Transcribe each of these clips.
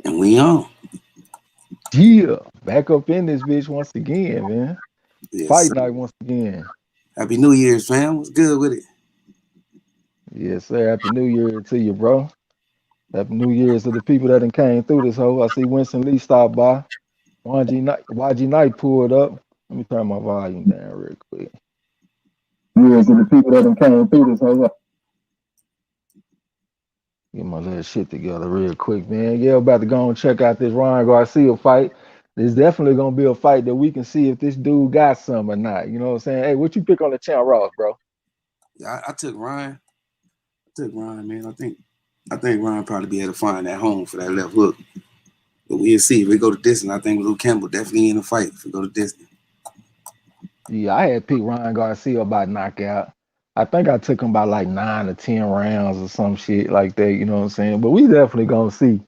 And we on. Yeah, back up in this bitch once again, man. Yes, Fight sir. night once again. Happy New Year's, fam. What's good with it? Yes, sir. Happy New Year to you, bro. Happy New Year's to the people that done came through this hole. I see Winston Lee stopped by. YG Knight pulled up. Let me turn my volume down real quick. Years to the people that done came through this hole. Get my little shit together real quick, man. Yeah, about to go and check out this Ryan Garcia fight. There's definitely gonna be a fight that we can see if this dude got some or not. You know what I'm saying? Hey, what you pick on the Champ Ross, bro? Yeah, I took Ryan. I took Ryan, man. I think Ryan probably be able to find that home for that left hook. But we'll see. If we go to distance, I think Luke Campbell definitely in the fight if we go to distance. Yeah, I had picked Ryan Garcia by knockout. I think I took him by like 9 or 10 rounds or some shit like that. You know what I'm saying? But we definitely gonna see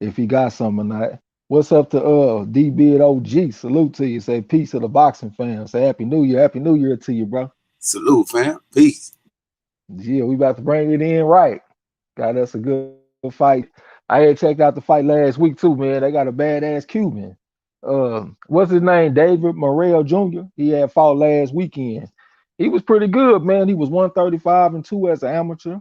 if he got some or not. What's up to D Bid OG? Salute to you. Say peace to the boxing fans. Say happy new year to you, bro. Salute, fam. Peace. Yeah, we about to bring it in right. Got us a good fight. I had checked out the fight last week too, man. They got a badass Cuban. What's his name? David Morrell Jr. He had fought last weekend. He was pretty good, man. He was 135-2 as an amateur.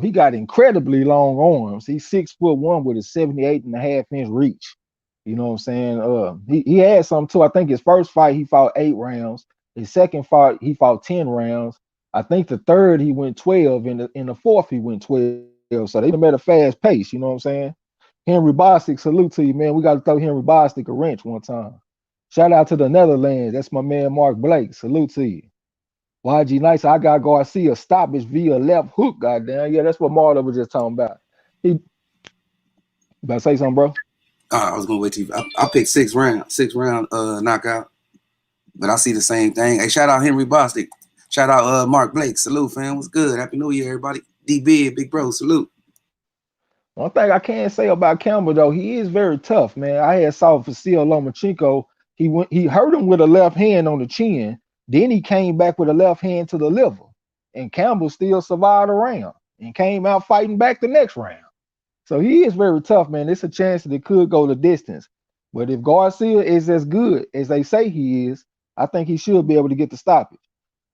He got incredibly long arms. He's 6'1" with a 78.5 inch reach. You know what I'm saying? He had some too. I think his first fight he fought 8 rounds. His second fight he fought 10 rounds. I think the third he went 12, and in the fourth he went 12. So they done at a fast pace. You know what I'm saying? Henry Bostic, salute to you, man. We got to throw Henry Bostic a wrench one time. Shout out to the Netherlands. That's my man Mark Blake. Salute to you. YG Nice, I got Garcia stoppage via left hook. Goddamn, yeah, that's what Marlo was just talking about. He about to say something, bro? I was gonna wait till I picked 6 round, 6 round knockout. But I see the same thing. Hey, shout out Henry Bostic. Shout out Mark Blake. Salute, fam. What's good? Happy New Year, everybody. D Big bro. Salute. One thing I can say about Campbell though, he is very tough, man. I had saw Vasil Lomachenko. He hurt him with a left hand on the chin. Then he came back with a left hand to the liver, and Campbell still survived a round and came out fighting back the next round. So he is very tough, man. It's a chance that it could go the distance. But if Garcia is as good as they say he is, I think he should be able to get the stoppage.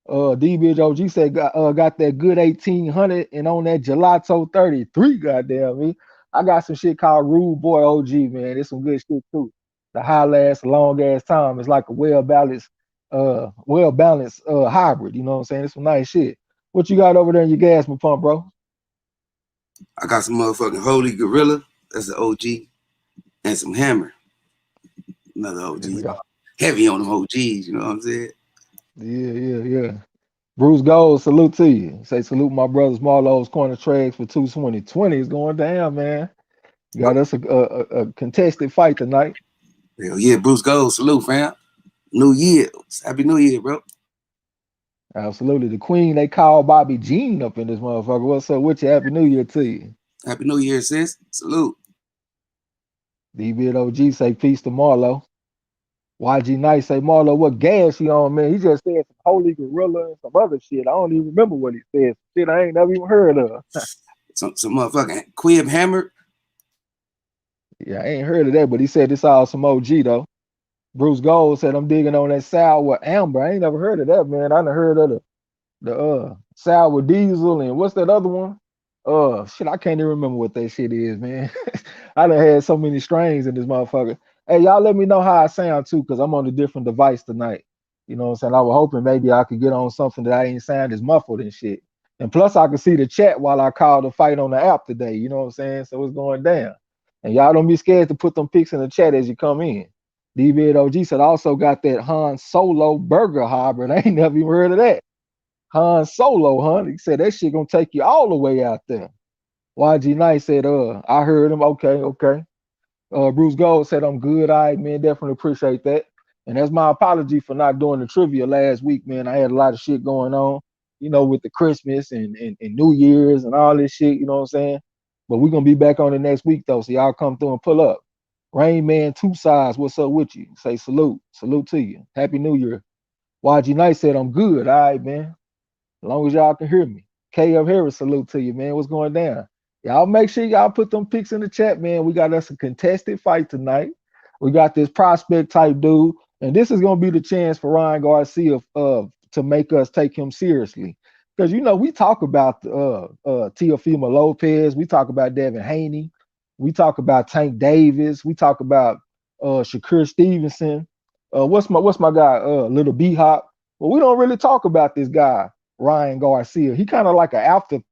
D OG said got that good 1800 and on that gelato 33. Goddamn me. I got some shit called Rude Boy OG, man. It's some good shit too. The high last long ass time. It's like a well balanced hybrid. You know what I'm saying? It's some nice shit. What you got over there in your gas pump, bro? I got some motherfucking Holy Gorilla. That's the OG. And some Hammer. Another There we OG. go. Heavy on them OGs, you know what I'm saying? Yeah. Bruce Gold, salute to you. Say salute my brothers MARLO'S corner trades for 22020 is going down, man. Got us a contested fight tonight. Hell yeah, Bruce Gold. Salute, fam. New Year. Happy New Year, bro. Absolutely. The queen, they call Bobby Jean up in this motherfucker. What's up with you? Happy New Year to you. Happy New Year, sis. Salute. D-Bid OG say peace to Marlo. YG Nice say, Marlo, what gas he on, man? He just said some Holy Gorilla and some other shit. I don't even remember what he said. Shit I ain't never even heard of. Some motherfucking Quib Hammer. Yeah, I ain't heard of that, but he said this all some OG though. Bruce Gold said I'm digging on that sour amber. I ain't never heard of that, man. I done heard of the sour diesel and what's that other one? Shit, I can't even remember what that shit is, man. I done had so many strains in this motherfucker. Hey, y'all let me know how I sound too, because I'm on a different device tonight. You know what I'm saying? I was hoping maybe I could get on something that I ain't sound as muffled and shit. And plus I could see the chat while I called the fight on the app today. You know what I'm saying? So it's going down. And y'all don't be scared to put them pics in the chat as you come in. D-Bid OG said I also got that Han Solo burger hybrid. I ain't never even heard of that. Han Solo, huh? He said that shit gonna take you all the way out there. YG Knight said, I heard him. Okay. Bruce Gold said, I'm good. All right, man. Definitely appreciate that. And that's my apology for not doing the trivia last week, man. I had a lot of shit going on, you know, with the Christmas and New Year's and all this shit, you know what I'm saying? But we're gonna be back on it next week though. So y'all come through and pull up. Rain Man Two Sides, what's up with you? Say salute. Salute to you. Happy New Year. YG Knight said, I'm good. All right, man. As long as y'all can hear me. KF Harris, salute to you, man. What's going down? Y'all make sure y'all put them picks in the chat, man. We got us a contested fight tonight. We got this prospect type dude, and this is gonna be the chance for Ryan Garcia to make us take him seriously. Because we talk about Teofimo Lopez, we talk about Devin Haney, we talk about Tank Davis, we talk about Shakur Stevenson. What's my guy? Little B Hop. But we don't really talk about this guy, Ryan Garcia. He kind of like an afterthought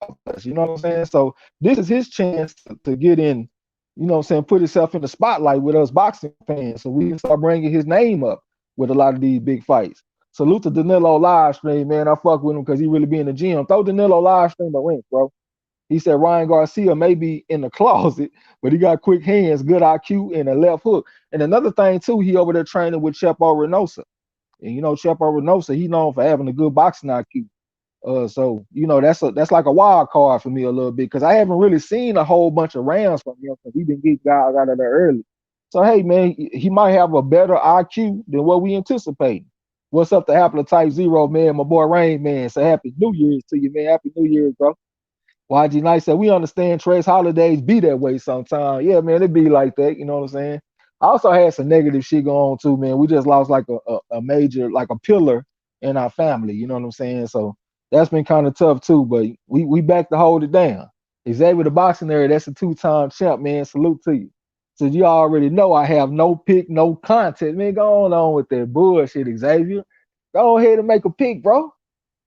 for us, you know what I'm saying? So this is his chance to get in, put himself in the spotlight with us boxing fans so we can start bringing his name up with a lot of these big fights. Salute to Danilo live stream, man. I fuck with him because he really be in the gym. Throw Danilo live stream a link, bro. He said Ryan Garcia may be in the closet, but he got quick hands, good IQ, and a left hook. And another thing, too, he over there training with Chepo Reynosa. And Chepo Reynosa, he known for having a good boxing IQ. So that's like a wild card for me a little bit because I haven't really seen a whole bunch of rounds from him because he been getting guys out of there early. So hey man, he might have a better IQ than what we anticipating. What's up to Haplotype Zero, man? My boy Rain, man. Say happy New Year's to you, man. Happy New Year's, bro. YG Knight said we understand Trace holidays be that way sometimes. Yeah, man, it be like that. You know what I'm saying? I also had some negative shit going on too, man. We just lost like a major, like a pillar in our family. You know what I'm saying? So that's been kind of tough too, but we back to hold it down. Xavier the boxing area, that's a 2-time champ, man. Salute to you. So you already know I have no pick, no content. Man, go on with that bullshit, Xavier. Go ahead and make a pick, bro.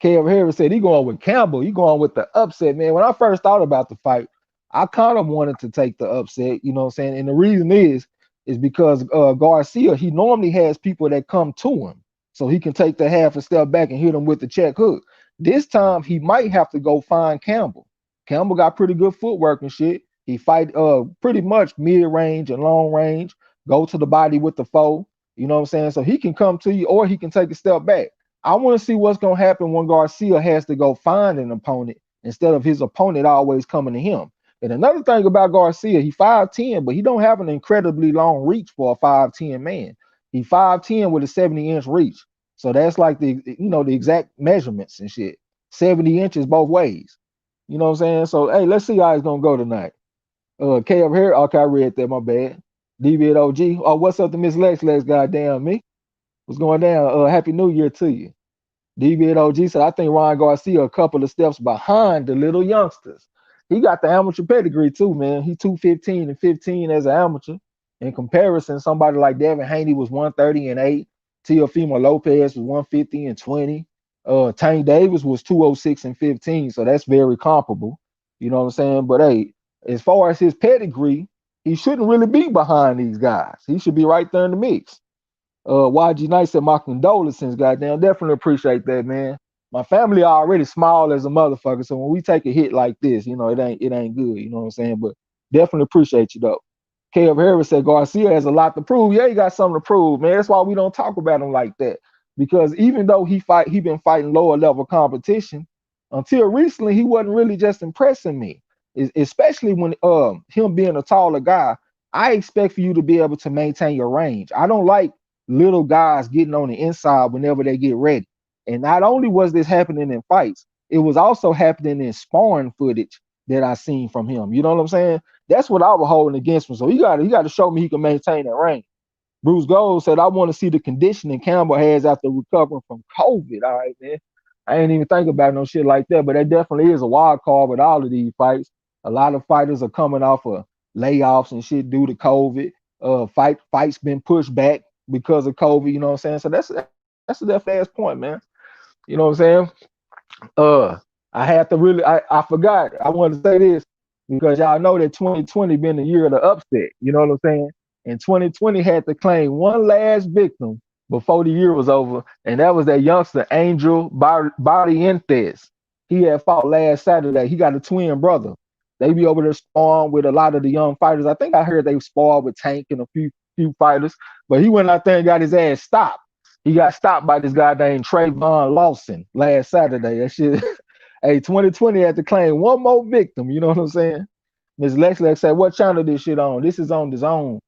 Kev Harris said he going with Campbell. He going with the upset, man. When I first thought about the fight, I kind of wanted to take the upset, you know what I'm saying? And the reason is because Garcia, he normally has people that come to him so he can take the half a step back and hit him with the check hook. This time he might have to go find Campbell. Campbell got pretty good footwork and shit. He fight pretty much mid-range and long range, go to the body with the foe, you know what I'm saying? So he can come to you or he can take a step back. I want to see what's going to happen when Garcia has to go find an opponent instead of his opponent always coming to him. And another thing about Garcia, he 5'10", but he don't have an incredibly long reach for a 5'10" man. He 5'10" with a 70-inch reach. So that's like the exact measurements and shit. 70 inches both ways. You know what I'm saying? So hey, let's see how it's gonna go tonight. K up here. Okay, I read that, my bad. DB OG. Oh, what's up to Miss Lex? Goddamn me. What's going down? Happy New Year to you. DB OG said, I think Ryan Garcia a couple of steps behind the little youngsters. He got the amateur pedigree too, man. He 215 and 15 as an amateur. In comparison, somebody like Devin Haney was 130 and 8. Teofimo Lopez was 150 and 20. Tank Davis was 206 and 15. So that's very comparable. You know what I'm saying? But hey, as far as his pedigree, he shouldn't really be behind these guys. He should be right there in the mix. YG Knight said my condolences, goddamn. Definitely appreciate that, man. My family already small as a motherfucker, so when we take a hit like this, it ain't good. You know what I'm saying? But definitely appreciate you though. Kev Harris said Garcia has a lot to prove. Yeah, he got something to prove, man. That's why we don't talk about him like that. Because even though he been fighting lower level competition, until recently he wasn't really just impressing me. Especially when him being a taller guy, I expect for you to be able to maintain your range. I don't like little guys getting on the inside whenever they get ready. And not only was this happening in fights, it was also happening in sparring footage that I seen from him. You know what I'm saying? That's what I was holding against him. So he got to show me he can maintain that range. Bruce Gold said, I want to see the conditioning Campbell has after recovering from COVID. All right, man. I ain't even think about no shit like that, but that definitely is a wild card with all of these fights. A lot of fighters are coming off of layoffs and shit due to COVID. Fights been pushed back because of COVID, you know what I'm saying? So that's a definite ass point, man. You know what I'm saying? I had to really I forgot. I wanted to say this because y'all know that 2020 been the year of the upset, you know what I'm saying? And 2020 had to claim one last victim before the year was over, and that was that youngster Angel Barrientos. He had fought last Saturday. He got a twin brother. They be over there sparring with a lot of the young fighters. I think I heard they sparred with Tank and a few fighters, but he went out there and got his ass stopped. He got stopped by this guy named Trayvon Lawson last Saturday. That shit. Hey, 2020 had to claim one more victim. You know what I'm saying? Miss Lex said, "What channel this shit on? This is on the Zone.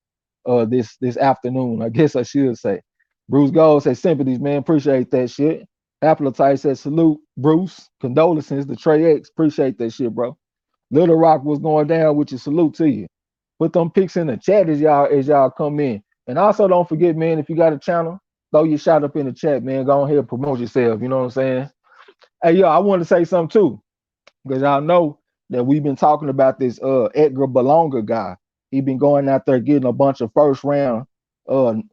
This afternoon. I guess I should say." Bruce Gold said, "Sympathies, man. Appreciate that shit." Appletite said, "Salute, Bruce. Condolences to Trey X. Appreciate that shit, bro." Little Rock was going down, which is salute to you. Put them pics in the chat as y'all come in. And also don't forget, man, if you got a channel, throw your shout up in the chat, man. Go ahead and promote yourself. You know what I'm saying? Hey, yo, I want to say something too, because y'all know that we've been talking about this Edgar Belonga guy. He been going out there getting a bunch of first round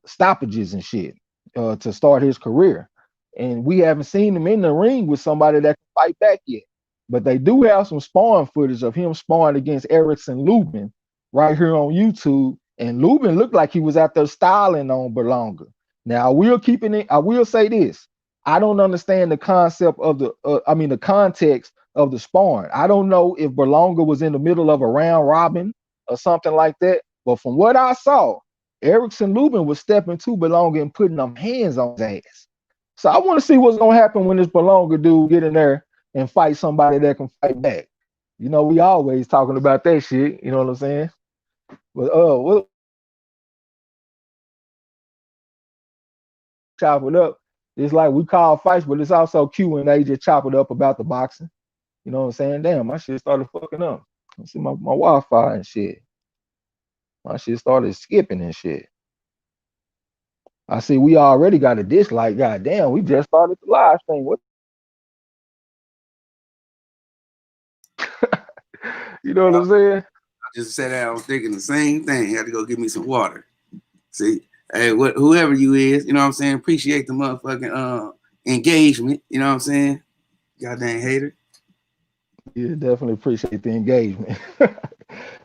stoppages and shit to start his career. And we haven't seen him in the ring with somebody that can fight back yet. But they do have some sparring footage of him sparring against Erickson Lubin right here on YouTube. And Lubin looked like he was out there styling on Berlanga. Now I will say this. I don't understand the concept of the context of the sparring. I don't know if Berlanga was in the middle of a round robin or something like that. But from what I saw, Erickson Lubin was stepping to Berlanga and putting them hands on his ass. So I want to see what's gonna happen when this Berlanga dude get in there and fight somebody that can fight back. You know, we always talking about that shit. You know what I'm saying? But we'll chop it up. It's like we call fights, but it's also Q&A, just chop it up about the boxing. You know what I'm saying? Damn, my shit started fucking up. Let's see my Wi-Fi and shit. My shit started skipping and shit. I see we already got a dislike. God damn, we just started the live stream. What? You know what I'm saying? I just sat down thinking the same thing. Had to go get me some water. See, hey, whoever you is, you know what I'm saying? Appreciate the motherfucking engagement. You know what I'm saying? Goddamn hater. Yeah, definitely appreciate the engagement.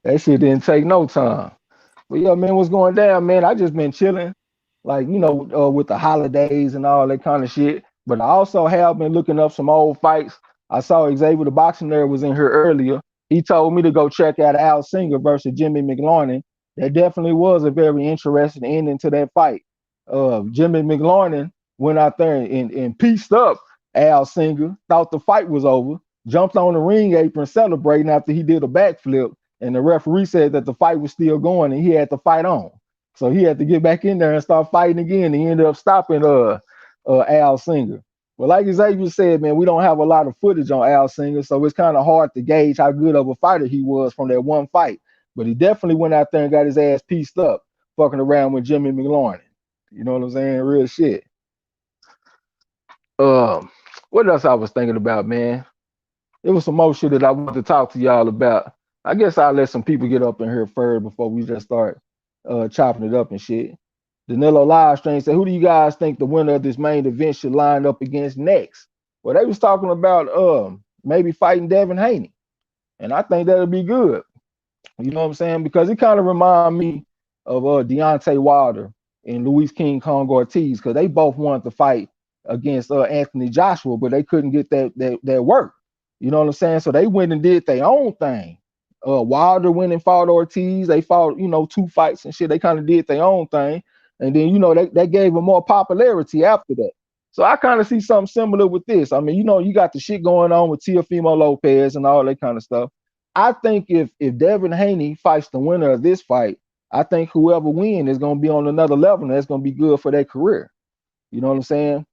That shit didn't take no time. But yeah, man, what's going down, man? I just been chilling, like, you know, with the holidays and all that kind of shit. But I also have been looking up some old fights. I saw Xavier the Boxing Nerd was in here earlier. He told me to go check out Al Singer versus Jimmy McLaurin. That definitely was a very interesting ending to that fight. Jimmy McLaurin went out there and pieced up Al Singer, thought the fight was over, jumped on the ring apron celebrating after he did a backflip. And the referee said that the fight was still going and he had to fight on. So he had to get back in there and start fighting again. He ended up stopping Al Singer. But like Xavier said, man, we don't have a lot of footage on Al Singer, so it's kind of hard to gauge how good of a fighter he was from that one fight. But he definitely went out there and got his ass pieced up, fucking around with Jimmy McLaurin. You know what I'm saying? Real shit. What else I was thinking about, man? It was some more shit that I wanted to talk to y'all about. I guess I'll let some people get up in here first before we just start chopping it up and shit. Danilo live stream said, "Who do you guys think the winner of this main event should line up against next?" Well, they was talking about maybe fighting Devin Haney, and I think that'll be good. You know what I'm saying? Because it kind of remind me of Deontay Wilder and Luis King Kong Ortiz, because they both wanted to fight against Anthony Joshua, but they couldn't get that work. You know what I'm saying? So they went and did their own thing. Wilder went and fought Ortiz. They fought, you know, 2 fights and shit. They kind of did their own thing. And then, you know, they gave them more popularity after that. So I kind of see something similar with this. I mean, you know, you got the shit going on with Teofimo Lopez and all that kind of stuff. I think if Devin Haney fights the winner of this fight, I think whoever wins is going to be on another level, and that's going to be good for their career. You know what I'm saying?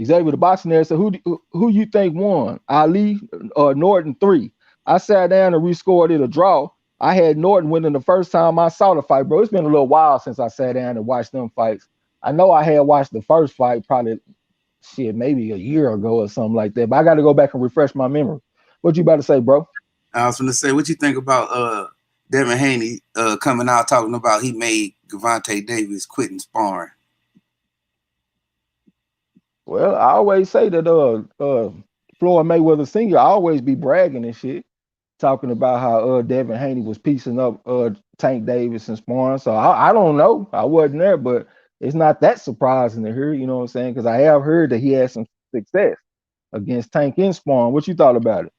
Xavier the Boxing there said, who you think won? Ali or Norton 3? I sat down and rescored it a draw. I had Norton winning the first time I saw the fight, bro. It's been a little while since I sat down and watched them fights. I know I had watched the first fight probably, maybe a year ago or something like that, but I got to go back and refresh my memory. What you about to say, bro? I was going to say, what you think about Devin Haney coming out talking about he made Gervonta Davis quitting sparring? Well, I always say that Floyd Mayweather Sr. always be bragging and shit, talking about how Devin Haney was piecing up Tank Davis and sparring. So I don't know. I wasn't there, but it's not that surprising to hear, you know what I'm saying? Because I have heard that he had some success against Tank in sparring. What you thought about it?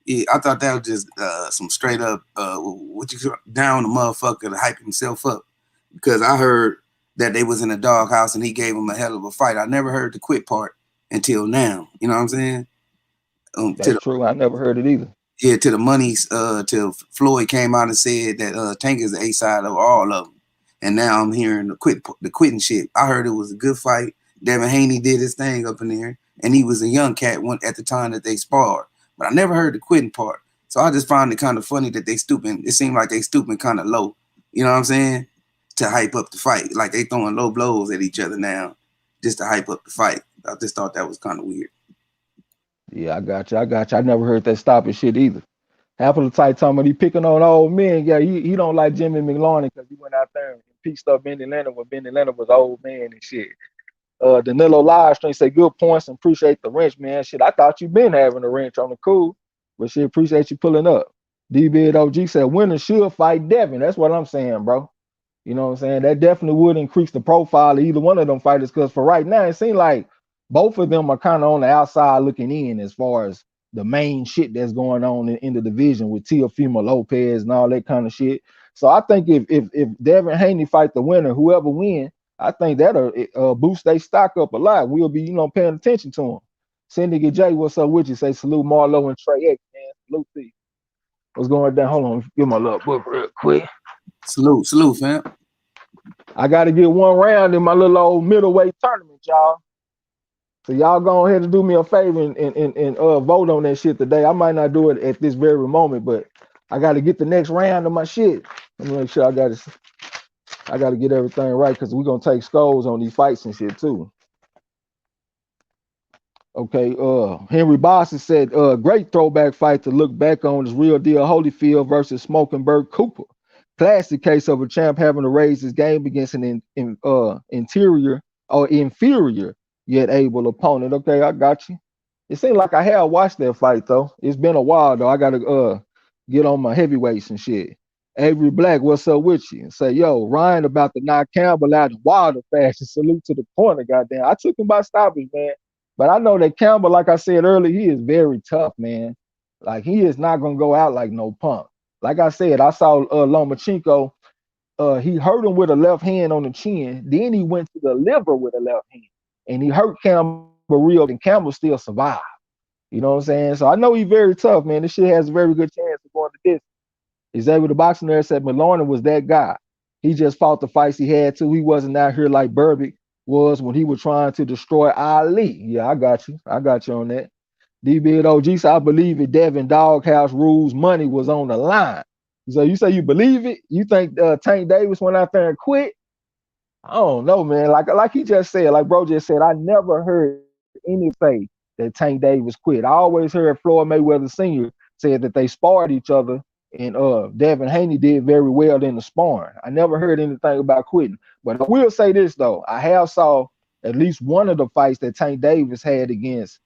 Yeah, I thought that was just some straight up down the motherfucker to hype himself up, because I heard that they was in a doghouse and he gave him a hell of a fight. I never heard the quit part until now. You know what I'm saying? That's true. I never heard it either. Yeah, to the monies, till Floyd came out and said that Tank is the A side of all of them. And now I'm hearing the quitting shit. I heard it was a good fight. Devin Haney did his thing up in there, and he was a young cat at the time that they sparred. But I never heard the quitting part. So I just find it kind of funny that they stooping. It seemed like they stooping kind of low. You know what I'm saying? To hype up the fight, like they throwing low blows at each other now, just to hype up the fight. I just thought that was kind of weird. Yeah, I got you. I got you. I never heard that stopping shit either. Half of the tight talking about he picking on old men. Yeah, he don't like Jimmy McLaurin because he went out there and pieced up Benny Leonard when Benny Leonard was old man and shit. Danilo live stream say good points and appreciate the wrench, man. Shit, I thought you been having a wrench on the cool, but shit, appreciate you pulling up. D-Bid OG said winner should fight Devin. That's what I'm saying, bro. You know what I'm saying? That definitely would increase the profile of either one of them fighters because for right now, it seems like both of them are kind of on the outside looking in as far as the main shit that's going on in the division with Teofimo Lopez and all that kind of shit. So I think if Devin Haney fight the winner, whoever win, I think that'll boost their stock up a lot. We'll be, paying attention to them. Cindy J, what's up with you? Say salute Marlo and Trey X, man. Salute to you. What's going down? Hold on, give my little book real quick. Salute, fam. I got to get one round in my little old middleweight tournament, y'all. So y'all go ahead and do me a favor and vote on that shit today. I might not do it at this very moment, but I got to get the next round of my shit. Let me make sure I got to get everything right because we're gonna take scores on these fights and shit too. Okay, Henry Boston said, great throwback fight to look back on is Real Deal Holyfield versus Smokenberg Cooper. Classic case of a champ having to raise his game against an inferior yet able opponent. Okay, I got you. It seemed like I have watched that fight though. It's been a while though. I gotta get on my heavyweights and shit. Avery Black, what's up with you? And say, yo, Ryan about to knock Campbell out in wilder fashion. Salute to the corner, goddamn. I took him by stoppage, man. But I know that Campbell, like I said earlier, he is very tough, man. Like he is not gonna go out like no punk. Like I said, I saw Lomachenko. He hurt him with a left hand on the chin. Then he went to the liver with a left hand, and he hurt Campbell real, and Campbell still survived. You know what I'm saying? So I know he's very tough, man. This shit has a very good chance of going to this. He's able to boxing there said Malorna was that guy. He just fought the fights he had to. He wasn't out here like Burbick was when he was trying to destroy Ali. Yeah, I got you. I got you on that. D-Bid OG, so I believe it. Devin Doghouse rules money was on the line. So you say you believe it? You think Tank Davis went out there and quit? I don't know, man. Like he just said, like bro just said, I never heard any say that Tank Davis quit. I always heard Floyd Mayweather Sr. said that they sparred each other, and Devin Haney did very well in the sparring. I never heard anything about quitting. But I will say this though, I have saw at least one of the fights that Tank Davis had against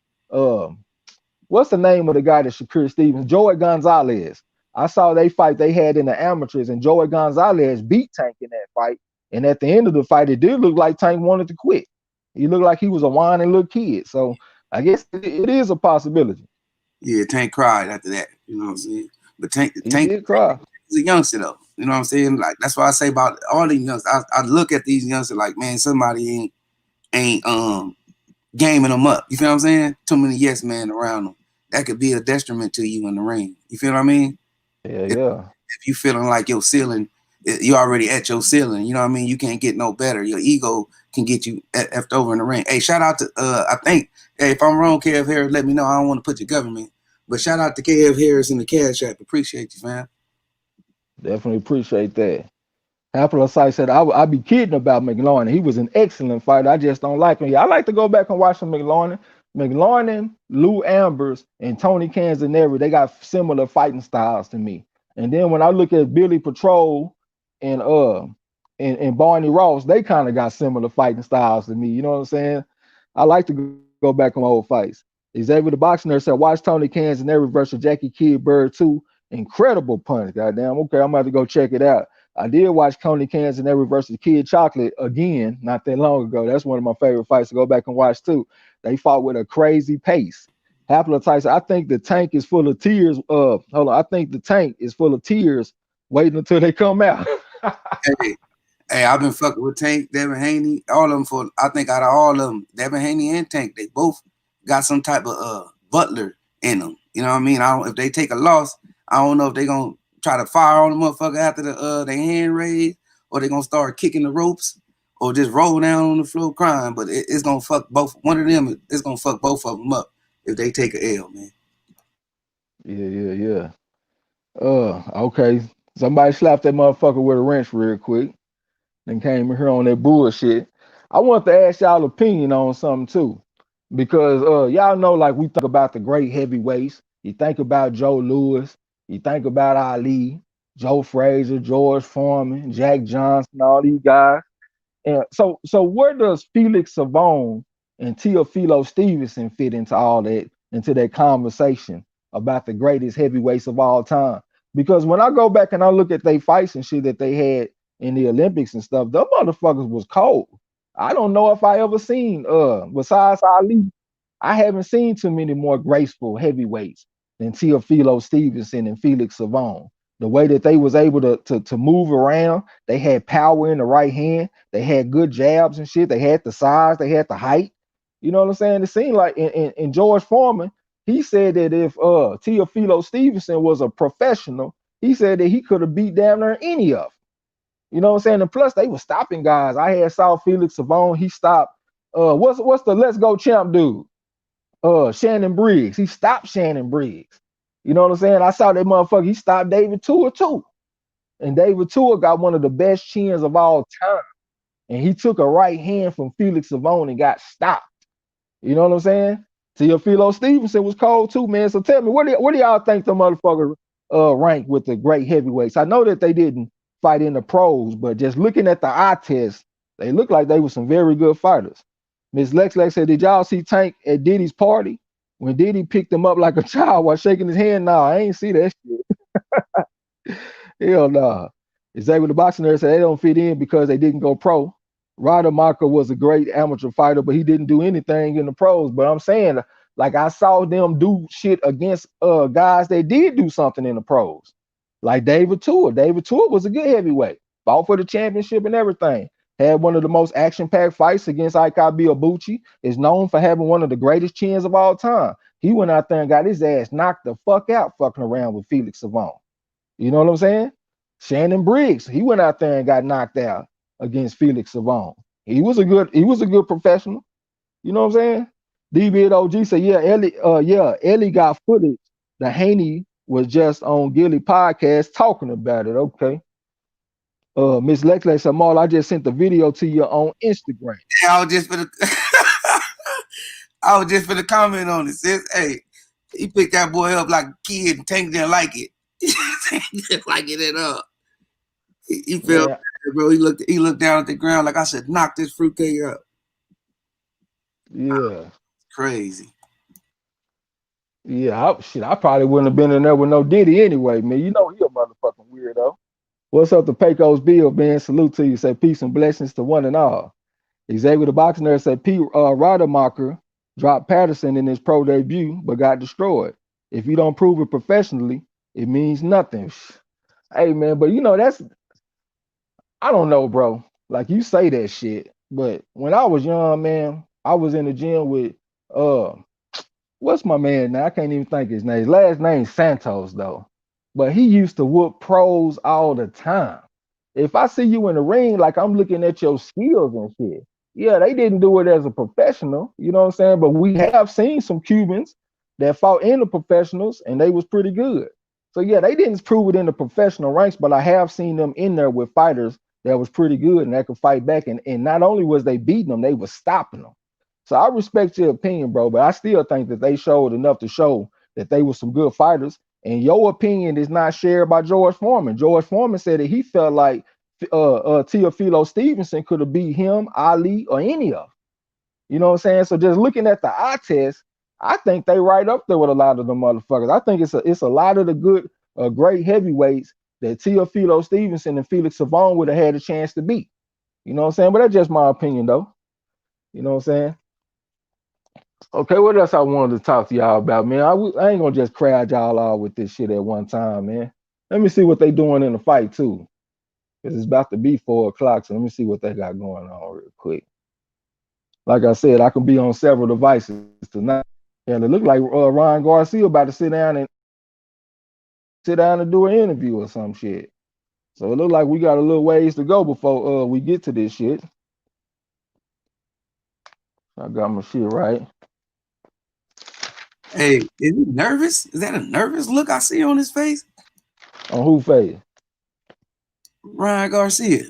what's the name of the guy that Shakur Stevens? Joey Gonzalez. I saw they fight they had in the amateurs, and Joey Gonzalez beat Tank in that fight. And at the end of the fight, it did look like Tank wanted to quit. He looked like he was a whining little kid. So I guess it is a possibility. Yeah, Tank cried after that. You know what I'm saying? But Tank did cry. He's a youngster though. You know what I'm saying? Like that's why I say about all these youngsters. I look at these youngsters like, man, somebody ain't gaming them up. You feel what I'm saying? Too many yes men around them. That could be a detriment to you in the ring. You feel what I mean? Yeah. If you feeling like your ceiling, you already at your ceiling. You know what I mean? You can't get no better. Your ego can get you effed over in the ring. Hey, shout out to I think, hey, if I'm wrong, KF Harris, let me know. I don't want to put your government. But shout out to KF Harris in the Cash App. Appreciate you, fam. Definitely appreciate that. Apple Sight said, I be kidding about McLaurin. He was an excellent fighter. I just don't like him. Yeah, I like to go back and watch some McLaurin. McLaurin, Lou Ambers, and Tony Canzaneri, they got similar fighting styles to me. And then when I look at Billy Patrol and Barney Ross, they kind of got similar fighting styles to me. You know what I'm saying? I like to go back on old fights. Xavier the Boxing Nerd said, watch Tony Canzaneri versus Jackie Kid Bird 2. Incredible punch. Goddamn. Okay, I'm about to go check it out. I did watch Tony Canzaneri versus Kid Chocolate again not that long ago. That's one of my favorite fights to go back and watch too. They fought with a crazy pace. Haplotyson, I think the tank is full of tears. I think the tank is full of tears waiting until they come out. Hey, I've been fucking with Tank, Devin Haney, all of them I think out of all of them, Devin Haney and Tank, they both got some type of butler in them. You know what I mean? If they take a loss, I don't know if they're gonna try to fire on the motherfucker after their hand raised, or they're gonna start kicking the ropes, or just roll down on the floor crying. But it's gonna fuck both. One of them is gonna fuck both of them up if they take an L, man. Yeah. Okay. Somebody slapped that motherfucker with a wrench real quick. Then came in here on that bullshit. I want to ask y'all opinion on something too. Because y'all know, like, we think about the great heavyweights. You think about Joe Louis, you think about Ali, Joe Frazier, George Foreman, Jack Johnson, all these guys. And so where does Felix Savon and Teofilo Stevenson fit into all that, into that conversation about the greatest heavyweights of all time? Because when I go back and I look at they fights and shit that they had in the Olympics and stuff, them motherfuckers was cold. I don't know if I ever seen besides Ali, I haven't seen too many more graceful heavyweights than Teofilo Stevenson and Felix Savon. The way that they was able to move around, they had power in the right hand, they had good jabs and shit, they had the size, they had the height. You know what I'm saying? It seemed like in George Foreman, he said that if Teofilo Stevenson was a professional, he said that he could have beat down there any of them. You know what I'm saying? And plus, they were stopping guys. I had saw Felix Savon. He stopped. What's the Let's Go Champ dude? Shannon Briggs. He stopped Shannon Briggs. You know what I'm saying? I saw that motherfucker. He stopped David Tua too. And David Tua got one of the best chins of all time. And he took a right hand from Felix Savon and got stopped. You know what I'm saying? Teofilo Stevenson was cold too, man. So tell me, what do y'all think the motherfucker rank with the great heavyweights? I know that they didn't fight in the pros, but just looking at the eye test, they look like they were some very good fighters. Miss Lex said, "Did y'all see Tank at Diddy's party when Diddy picked him up like a child while shaking his hand?" Nah, I ain't see that shit. Hell nah. Xavier the boxing nerd said they don't fit in because they didn't go pro. Rademacher was a great amateur fighter, but he didn't do anything in the pros. But I'm saying, like, I saw them do shit against guys that did do something in the pros. Like David Tua. David Tua was a good heavyweight. Fought for the championship and everything. Had one of the most action-packed fights against Ika Biabuchi. Is known for having one of the greatest chins of all time. He went out there and got his ass knocked the fuck out fucking around with Felix Savon. You know what I'm saying? Shannon Briggs, he went out there and got knocked out against Felix Savon. He was a good professional. You know what I'm saying? DB OG said, Ellie got footage. The Haney was just on Gilly podcast talking about it. Okay. Miss Lex said, Marl, I just sent the video to you on Instagram. Yeah, I was just for the comment on it. Sis, hey, he picked that boy up like a kid and Tank didn't like it. Tank didn't like it at all. He felt Man, bad, bro. He looked down at the ground like I should knock this fruitcake up. yeah. Crazy. Yeah, I probably wouldn't have been in there with no Diddy anyway, man. You know he a motherfucking weirdo. What's up to Pecos Bill, man? Salute to you. Say peace and blessings to one and all. Xavier the boxing nerd said P. Rademacher dropped Patterson in his pro debut, but got destroyed. If you don't prove it professionally, it means nothing. Hey man, but you know that's I don't know, bro. Like you say that shit, but when I was young, man, I was in the gym with uh what's my man now? I can't even think his name. His last name Santos though. But he used to whoop pros all the time. If I see you in the ring, like I'm looking at your skills and shit. Yeah, they didn't do it as a professional, you know what I'm saying? But we have seen some Cubans that fought in the professionals and they was pretty good. So yeah, they didn't prove it in the professional ranks, but I have seen them in there with fighters that was pretty good and that could fight back. And not only was they beating them, they was stopping them. So I respect your opinion, bro, but I still think that they showed enough to show that they were some good fighters. And your opinion is not shared by George Foreman. George Foreman said that he felt like Teofilo Stevenson could have beat him, Ali, or any of them. You know what I'm saying? So just looking at the eye test, I think they right up there with a lot of the motherfuckers. I think it's a lot of the good, great heavyweights that Teofilo Stevenson and Felix Savon would have had a chance to beat. You know what I'm saying? But that's just my opinion, though. You know what I'm saying? Okay, what else I wanted to talk to y'all about, man? I ain't gonna just crowd y'all out with this shit at one time, man. Let me see what they doing in the fight too, because it's about to be 4 o'clock. So let me see what they got going on real quick. Like I said, I can be on several devices tonight, and it look like Ryan Garcia about to sit down and do an interview or some shit. So it look like we got a little ways to go before we get to this shit. I got my shit right. Hey, is he nervous? Is that a nervous look I see on his face? On who fade? Ryan Garcia.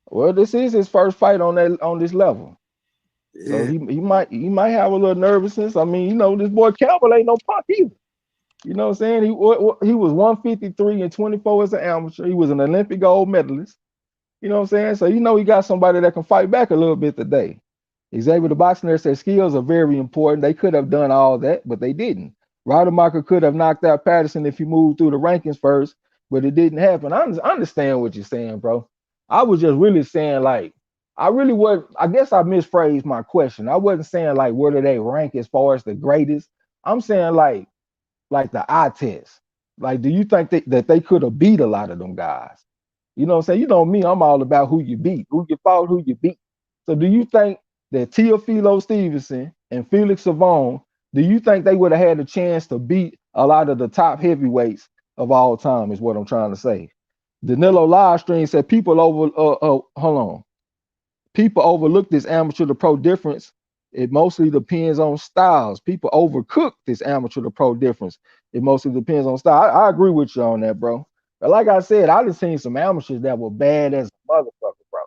Well, this is his first fight on this level. So Yeah. he might have a little nervousness. I mean, this boy Campbell ain't no punk either. You know what I'm saying? He was 153 and 24 as an amateur. He was an Olympic gold medalist. You know what I'm saying? So he got somebody that can fight back a little bit today. Xavier the boxing there said skills are very important. They could have done all that, but they didn't. Rademacher could have knocked out Patterson if he moved through the rankings first, but it didn't happen. I understand what you're saying, bro. I was just really saying like I really was. I guess I misphrased my question. I wasn't saying like where do they rank as far as the greatest. I'm saying like the eye test. Like, do you think that they could have beat a lot of them guys? You know what I'm saying? You know me, I'm all about who you beat, who you fought, who you beat. So do you think that Teofilo Stevenson and Felix Savon, do you think they would have had a chance to beat a lot of the top heavyweights of all time, is what I'm trying to say. Danilo Livestream said hold on. People overlook this amateur to pro difference. It mostly depends on styles. People overcook this amateur to pro difference. It mostly depends on style. I agree with you on that, bro. But like I said, I just seen some amateurs that were bad as a motherfucker, bro.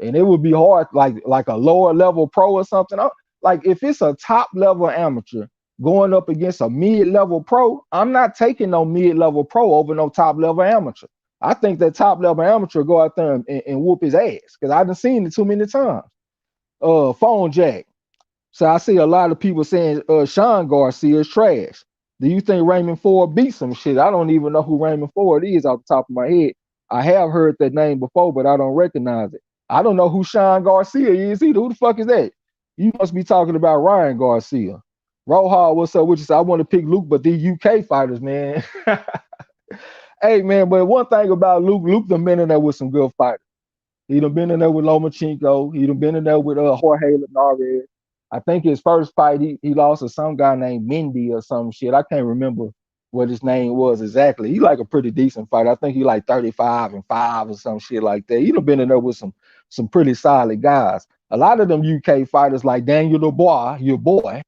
And it would be hard, like a lower level pro or something. Like if it's a top level amateur going up against a mid level pro, I'm not taking no mid level pro over no top level amateur. I think that top level amateur go out there and whoop his ass because I done seen it too many times. Phone jack. So I see a lot of people saying Sean Garcia is trash. Do you think Raymond Ford beat some shit? I don't even know who Raymond Ford is off the top of my head. I have heard that name before, but I don't recognize it. I don't know who Sean Garcia is either. Who the fuck is that? You must be talking about Ryan Garcia. Rohal, what's up with you? So I want to pick Luke, but these UK fighters, man. Hey, man, but one thing about Luke done been in there with some good fighters. He done been in there with Lomachenko. He done been in there with Jorge Linares. I think his first fight, he lost to some guy named Mendy or some shit. I can't remember what his name was exactly. He like a pretty decent fighter. I think he like 35-5 or some shit like that. He done been in there with some pretty solid guys. A lot of them UK fighters like Daniel Dubois, your boy,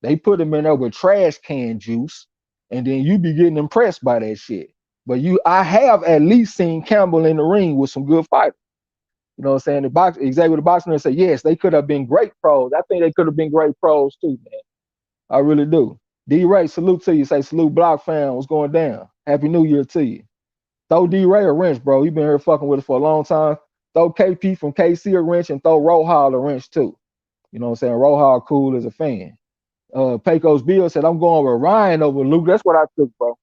they put him in there with trash can juice, and then you be getting impressed by that shit. But I have at least seen Campbell in the ring with some good fighters. You know what I'm saying? Xavier the boxer said, yes, they could have been great pros. I think they could have been great pros too, man. I really do. D Ray, salute to you. Say salute Block fam. What's going down? Happy New Year to you. Throw D Ray a wrench, bro. He been here fucking with us for a long time. Throw KP from KC a wrench and throw Rohal a wrench too. You know what I'm saying? Rohal cool as a fan. Pecos Bill said, I'm going with Ryan over Luke. That's what I took, bro.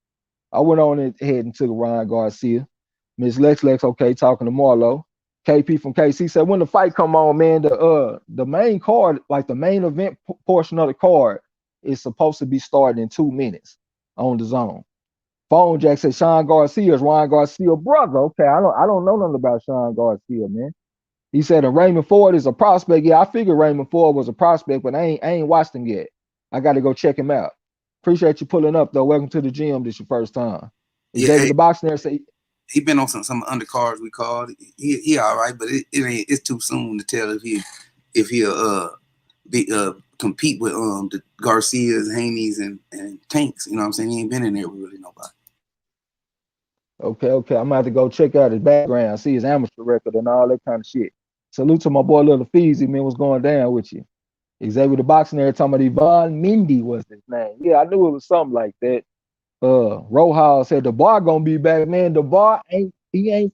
I went on ahead and took Ryan Garcia. Miss Lex, okay, talking to Marlo. KP from KC said, when the fight come on, man, the main card, like the main event portion of the card, is supposed to be starting in 2 minutes on the zone. Phone Jack said Sean Garcia is Ryan Garcia brother. Okay, I don't know nothing about Sean Garcia, man. He said Raymond Ford is a prospect. Yeah, I figured Raymond Ford was a prospect, but I ain't watched him yet. I got to go check him out. Appreciate you pulling up though. Welcome to the gym. This your first time. Yeah, Xavier the boxing there say he been on some undercards we called. He all right, but it ain't. It's too soon to tell if he'll compete with the Garcias, Haney's, and Tanks. You know what I'm saying? He ain't been in there with really nobody. Okay. I'm gonna have to go check out his background, see his amateur record and all that kind of shit. Salute to my boy Little Feezy, man. What's going down with you? Xavier the boxing there talking about Yvonne Mindy was his name. Yeah, I knew it was something like that. Rohal said the bar gonna be back, man. The bar ain't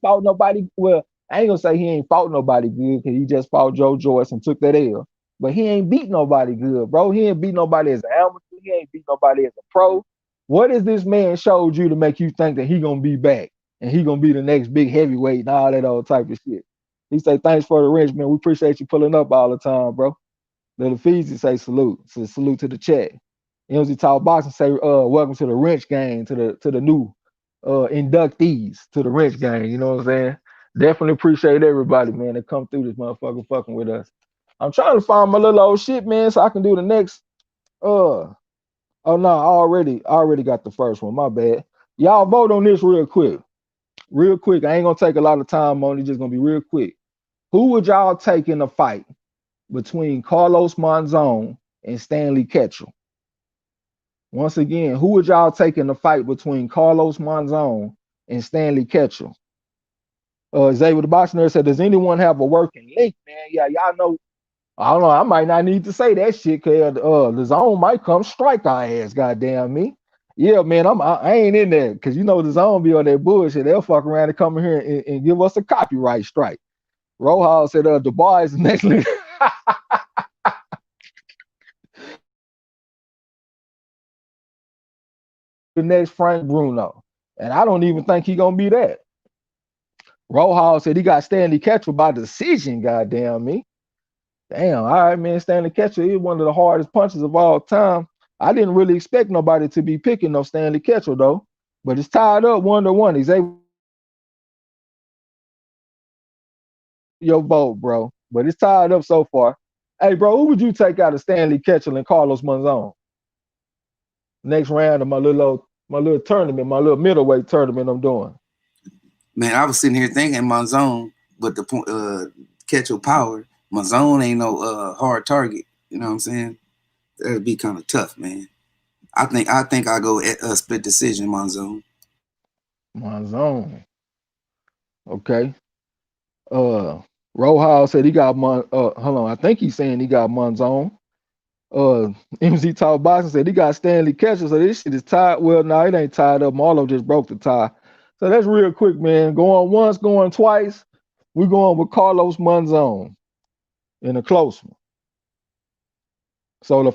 fought nobody. Well, I ain't gonna say he ain't fought nobody good because he just fought Joe Joyce and took that L. But he ain't beat nobody good, bro. He ain't beat nobody as an amateur. He ain't beat nobody as a pro. What is this man showed you to make you think that he gonna be back and he gonna be the next big heavyweight and all that old type of shit? He say thanks for the wrench, man. We appreciate you pulling up all the time, bro. Little Feezy say salute. So salute to the chat. MZ Talk Boxing say, welcome to the wrench game, to the new inductees to the wrench game. You know what I'm saying? Definitely appreciate everybody, man, that come through this motherfucker fucking with us. I'm trying to find my little old shit, man, so I can do the next. Oh no, I already got the first one. My bad. Y'all vote on this real quick. Real quick. I ain't gonna take a lot of time on it, just gonna be real quick. Who would y'all take in a fight between Carlos Monzon and Stanley Ketchel? Once again, who would y'all take in the fight between Carlos Monzon and Stanley Ketchel? Xavier the Boxing Nerd said, does anyone have a working link, man? Yeah, y'all know. I don't know. I might not need to say that shit because the zone might come strike our ass, goddamn me. Yeah, man, I ain't in there because you know the zone be on that bullshit. They'll fuck around and come in here and give us a copyright strike. Rojas said, Dubai is the next leader. The next Frank Bruno. And I don't even think he gonna be that. Rojas said he got Stanley Ketchel by decision, goddamn me. Damn, all right, man. Stanley Ketchel is one of the hardest punches of all time. I didn't really expect nobody to be picking no Stanley Ketchel though. But it's tied up 1-1. He's able your vote, bro. But it's tied up so far. Hey, bro, who would you take out of Stanley Ketchel and Carlos Monzon? Next round of my little tournament, my little middleweight tournament I'm doing. Man, I was sitting here thinking Monzon, but the Ketchel power, Monzon ain't no hard target. You know what I'm saying? That'd be kind of tough, man. I think I go split decision, Monzon. Monzon. Okay. Rojas said he got hold on. I think he's saying he got Monzon. MZ Talk Boxing said he got Stanley Ketchel, so this shit is tied. Well, no, it ain't tied up. Marlo just broke the tie. So that's real quick, man. Going once, going twice. We're going with Carlos Monzon in a close one. So the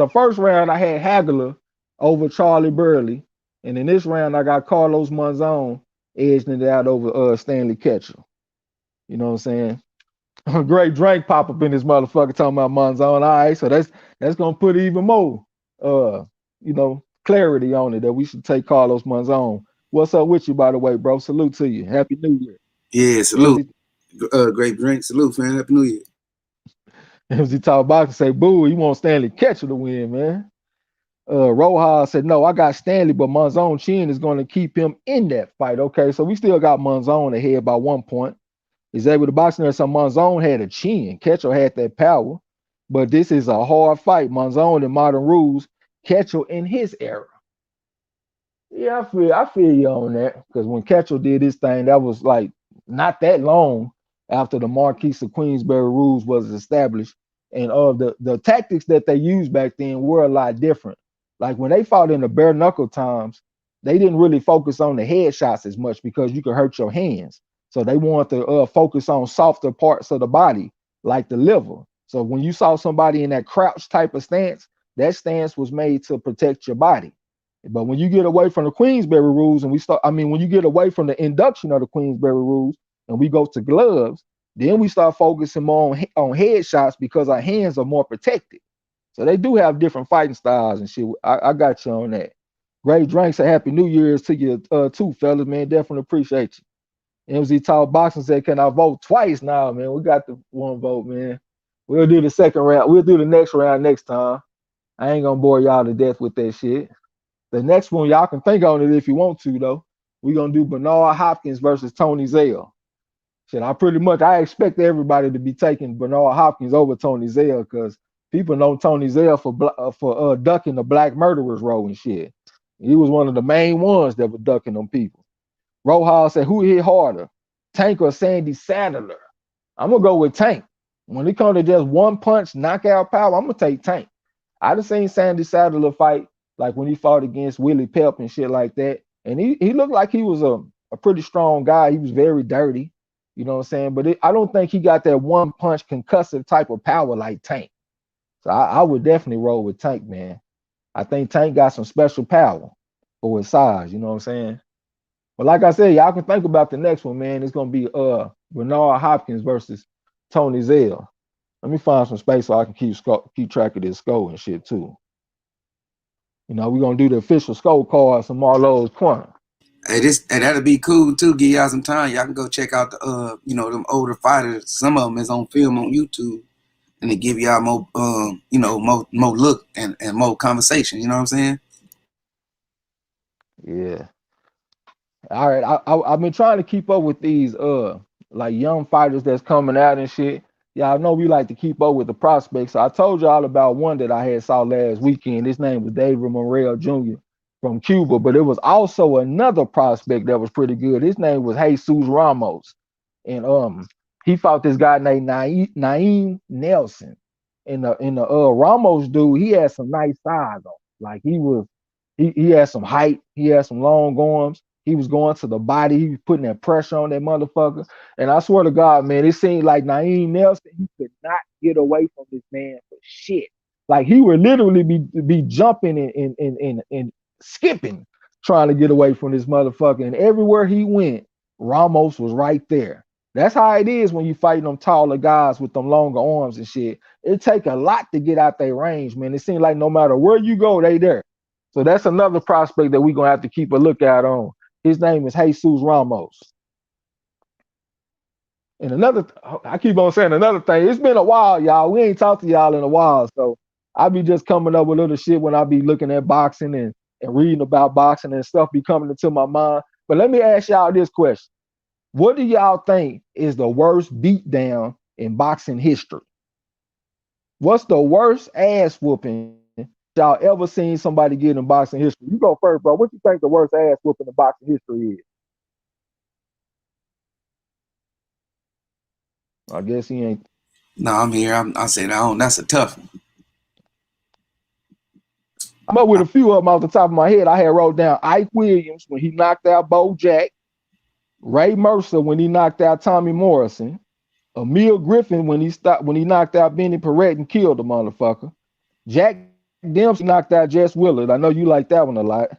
first round I had Hagler over Charlie Burley, and in this round I got Carlos Monzon edging it out over Stanley Ketchel. You know what I'm saying? Great drink pop up in this motherfucker talking about Monzon. All right, so that's gonna put even more clarity on it that we should take Carlos Monzon. What's up with you, by the way, bro? Salute to you. Happy New Year. Yeah, salute. Great drink. Salute, man. Happy New Year. MZ Talk Boxing say, boo, you want Stanley Ketchel to win, man. Rojas said, no, I got Stanley, but Monzon chin is going to keep him in that fight. Okay, so we still got Monzon ahead by 1 point. He's able to box there. So Monzon had a chin. Ketchel had that power, but this is a hard fight. Monzon in modern rules, Ketchel in his era. Yeah, I feel you on that because when Ketchel did his thing, that was like not that long after the Marquis of Queensberry rules was established, and the tactics that they used back then were a lot different. Like when they fought in the bare knuckle times, they didn't really focus on the headshots as much because you could hurt your hands. So they wanted to focus on softer parts of the body, like the liver. So when you saw somebody in that crouch type of stance, that stance was made to protect your body. But when you get away from the Queensberry rules and when you get away from the induction of the Queensberry rules and we go to gloves, then we start focusing more on headshots because our hands are more protected. So they do have different fighting styles and shit. I got you on that. Great drinks and happy New Year's to you too, fellas, man. Definitely appreciate you. MZ Talk Boxing said, can I vote twice now, man? We got the one vote, man. We'll do the second round. We'll do the next round next time. I ain't gonna bore y'all to death with that shit. The next one, y'all can think on it if you want to, though. We're gonna do Bernard Hopkins versus Tony Zell. Shit, I expect everybody to be taking Bernard Hopkins over Tony Zell because people know Tony Zell for ducking the black murderers role and shit. He was one of the main ones that were ducking them people. Rojas said, who hit harder, Tank or Sandy Sadler? I'm gonna go with Tank. When it comes to just one punch knockout power, I'm gonna take Tank. I just seen Sandy Sadler fight like when he fought against Willie Pep and shit like that. And he looked like he was a pretty strong guy. He was very dirty, you know what I'm saying? But I don't think he got that one punch concussive type of power like Tank. So I would definitely roll with Tank, man. I think Tank got some special power for his size, you know what I'm saying? But like I said, y'all can think about the next one, man. It's gonna be Bernard Hopkins versus Tony Zell. Let me find some space so I can keep track of this score and shit too. You know, we're gonna do the official scorecards from MARLO'S corner. Hey, that'll be cool too. Give y'all some time. Y'all can go check out the them older fighters. Some of them is on film on YouTube, and it give y'all more more look and more conversation. You know what I'm saying? Yeah. All right. I've been trying to keep up with these like young fighters that's coming out and shit. Y'all know we like to keep up with the prospects. So I told y'all about one that I had saw last weekend. His name was David Morrell Jr. from Cuba, but it was also another prospect that was pretty good. His name was Jesus Ramos, and he fought this guy named Naeem Nelson. And the Ramos dude, he had some nice size on. Like he had some height, he had some long arms. He was going to the body, he was putting that pressure on that motherfucker. And I swear to God, man, it seemed like Naeem Nelson, he could not get away from this man for shit. Like he would literally be jumping and skipping, trying to get away from this motherfucker. And everywhere he went, Ramos was right there. That's how it is when you fighting them taller guys with them longer arms and shit. It take a lot to get out their range, man. It seems like no matter where you go, they there. So that's another prospect that we're gonna have to keep a lookout on. His name is Jesus Ramos. And another, I keep on saying another thing. It's been a while, y'all. We ain't talked to y'all in a while, so I be just coming up with little shit when I be looking at boxing and reading about boxing and stuff be coming into my mind. But let me ask y'all this question: what do y'all think is the worst beatdown in boxing history? What's the worst ass whooping y'all ever seen somebody get in boxing history? You go first, bro. What you think the worst ass whooping in boxing history is? I guess he ain't. No, I'm here. I said I don't. That's a tough one. I'm up with a few of them off the top of my head. I had wrote down Ike Williams when he knocked out Bo Jack, Ray Mercer when he knocked out Tommy Morrison, Emil Griffin when he knocked out Benny Paret and killed the motherfucker, Jack Dempsey knocked out Jess Willard. I know you like that one a lot.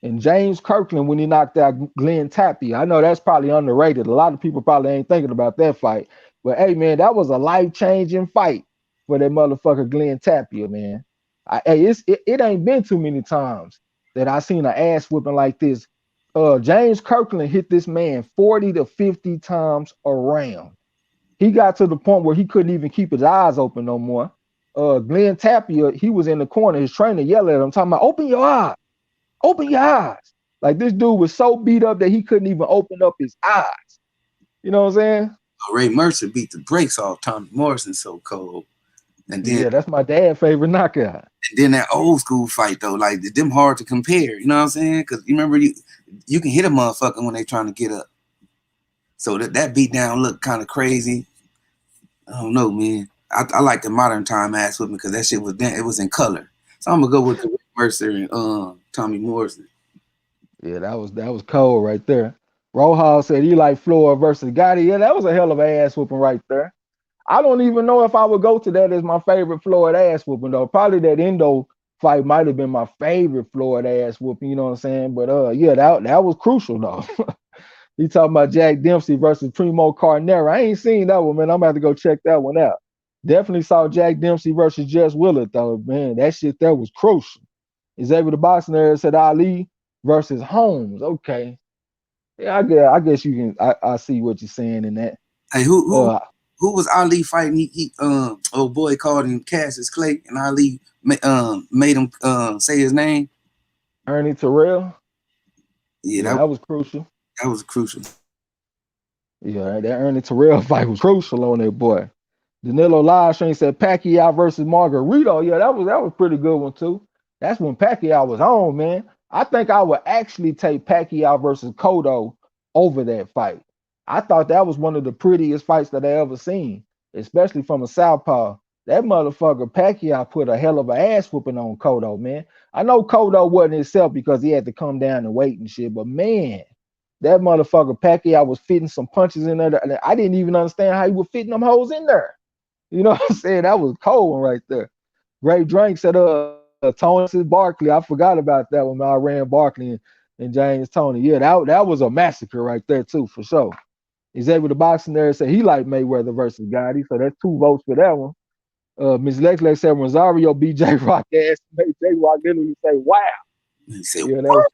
And James Kirkland when he knocked out Glenn Tapia. I know that's probably underrated. A lot of people probably ain't thinking about that fight. But hey, man, that was a life-changing fight for that motherfucker Glenn Tapia, man. It ain't been too many times that I seen an ass whipping like this. James Kirkland hit this man 40 to 50 times around. He got to the point where he couldn't even keep his eyes open no more. Glenn Tapia, he was in the corner. His trainer yelled at him, talking about, open your eyes. Open your eyes. Like this dude was so beat up that he couldn't even open up his eyes. You know what I'm saying? Ray Mercer beat the brakes off Tommy Morrison so cold. And then, yeah, that's my dad's favorite knockout. And then that old school fight though, like them hard to compare. You know what I'm saying? Because you remember you can hit a motherfucker when they trying to get up. So that beat down looked kind of crazy. I don't know, man. I like the modern time ass whipping because that shit was in color. So I'm gonna go with the Ray Mercer and Tommy Morrison. Yeah, that was cold right there. Rojas said he like Floyd versus Gotti. Yeah, that was a hell of an ass whooping right there. I don't even know if I would go to that as my favorite Floyd ass whooping though. Probably that Endo fight might have been my favorite Floyd ass whooping. You know what I'm saying? But yeah, that was crucial though. He talking about Jack Dempsey versus Primo Carnera. I ain't seen that one, man. I'm about to go check that one out. Definitely saw Jack Dempsey versus Jess Willard though, man. That shit there was crucial. Xavier the Boxing there said Ali versus Holmes. Okay. Yeah, I guess you can I see what you're saying in that. Hey, who was Ali fighting? He old boy called him Cassius Clay, and Ali made him say his name. Ernie Terrell. Yeah, that was crucial. That was crucial. Yeah, that Ernie Terrell fight was crucial on that boy. Danilo Livestream said Pacquiao versus Margarito. Yeah, that was pretty good one too. That's when Pacquiao was on, man. I think I would actually take Pacquiao versus Cotto over that fight. I thought that was one of the prettiest fights that I ever seen, especially from a southpaw. That motherfucker Pacquiao put a hell of an ass whooping on Cotto, man. I know Cotto wasn't himself because he had to come down and wait and shit, but man, that motherfucker Pacquiao was fitting some punches in there. I didn't even understand how he was fitting them hoes in there. You know what I'm saying? That was cold one right there. Great Drink said Tony Barkley. I forgot about that one. I ran Barkley and James Tony. Yeah, that was a massacre right there too, for sure. He's able to boxing there said he like Mayweather versus Gotti. So that's 2 votes for that one. Miss Lex said Rosario beat J Rock ass. Made J Rock literally say, wow. He said, yeah, that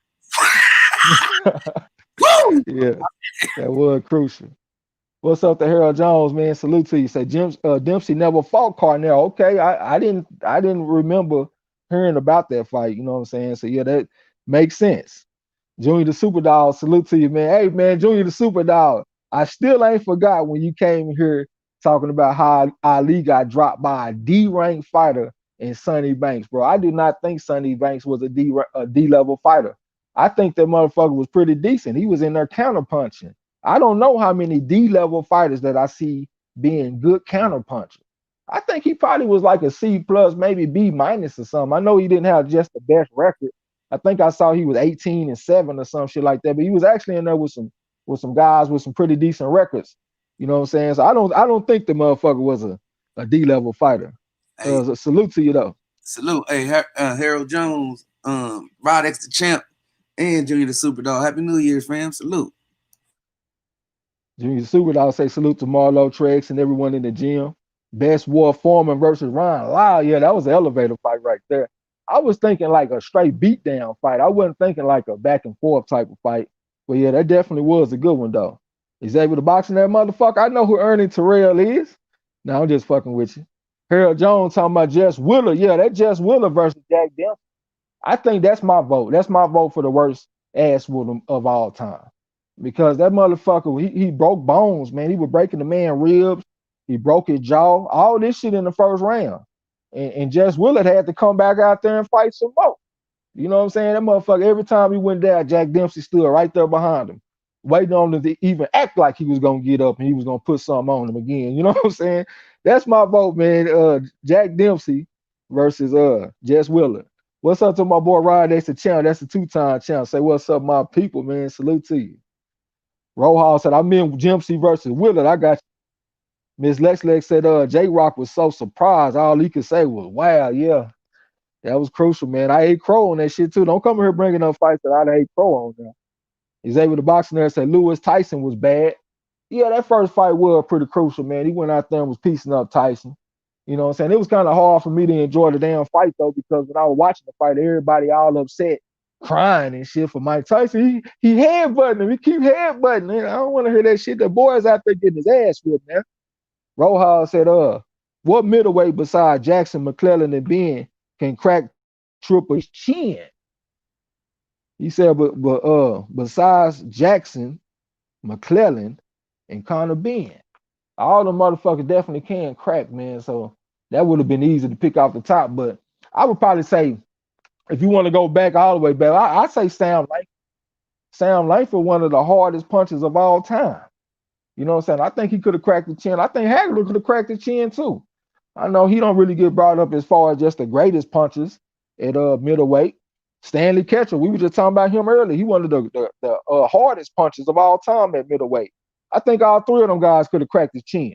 was yeah, that was crucial. What's up to Harold Jones, man? Salute to you. Say Dempsey never fought Carnell. Okay, I didn't remember hearing about that fight. You know what I'm saying? So yeah, that makes sense. Junior the Super Dog, salute to you, man. Hey man, Junior the Super Dog. I still ain't forgot when you came here talking about how Ali got dropped by a D-ranked fighter in Sonny Banks, bro. I did not think Sonny Banks was a D level fighter. I think that motherfucker was pretty decent. He was in there counterpunching. I don't know how many D level fighters that I see being good counterpunchers. I think he probably was like a C plus, maybe B minus or something. I know he didn't have just the best record. I think I saw he was 18-7 or some shit like that, but he was actually in there with some guys with some pretty decent records. You know what I'm saying? So I don't think the motherfucker was a D level fighter. Hey, Salute to you though. salute. Hey, Harold Jones, Rod X the champ, and Junior the Superdog. Happy New Year's, fam. Salute. Junior Super Dog say salute to Marlo Trex and everyone in the gym. Best War Foreman versus Ryan Lyle. Yeah, that was an elevator fight right there. I was thinking like a straight beatdown fight. I wasn't thinking like a back and forth type of fight. But yeah, that definitely was a good one though. He's able to box in that motherfucker. I know who Ernie Terrell is. No, I'm just fucking with you. Harold Jones talking about Jess Willer. Yeah, that Jess Willer versus Jack Dempsey. I think that's my vote. That's my vote for the worst ass whooping of all time. Because that motherfucker, he broke bones, man. He was breaking the man ribs. He broke his jaw. All this shit in the first round. And Jess Willard had to come back out there and fight some more. You know what I'm saying? That motherfucker, every time he went down, Jack Dempsey stood right there behind him, waiting on him to even act like he was going to get up and he was going to put something on him again. You know what I'm saying? That's my vote, man. Jack Dempsey versus Jess Willard. What's up to my boy Rod? That's the champ. That's the two-time champ. Say what's up, my people, man. Salute to you. Rohal said, I'm in Dempsey versus Willard. I got you. Miss Lex said, J-Rock was so surprised. All he could say was, wow, yeah. That was crucial, man. I ate crow on that shit, too. Don't come here bringing up fights that I ate crow on now. He's able to box in there and say Lewis Tyson was bad. Yeah, that first fight was pretty crucial, man. He went out there and was piecing up Tyson. You know what I'm saying? It was kind of hard for me to enjoy the damn fight, though, because when I was watching the fight, everybody all upset, crying and shit for Mike Tyson. He headbutting him. He keep headbutting him. I don't want to hear that shit. The boy's out there getting his ass whipped, man. Rojas said, what middleweight besides Jackson, McClellan, and Ben can crack Triple's chin? He said, but besides Jackson, McClellan, and Conor Ben, all the motherfuckers definitely can crack, man. So that would have been easy to pick off the top. But I would probably say, if you want to go back all the way back, I say Sam Langford. Sam Langford, one of the hardest punches of all time. You know what I'm saying? I think he could have cracked the chin. I think Hagler could have cracked the chin too. I know he don't really get brought up as far as just the greatest punches at middleweight. Stanley Ketchel, we were just talking about him earlier. He one of the hardest punches of all time at middleweight. I think all three of them guys could have cracked his chin.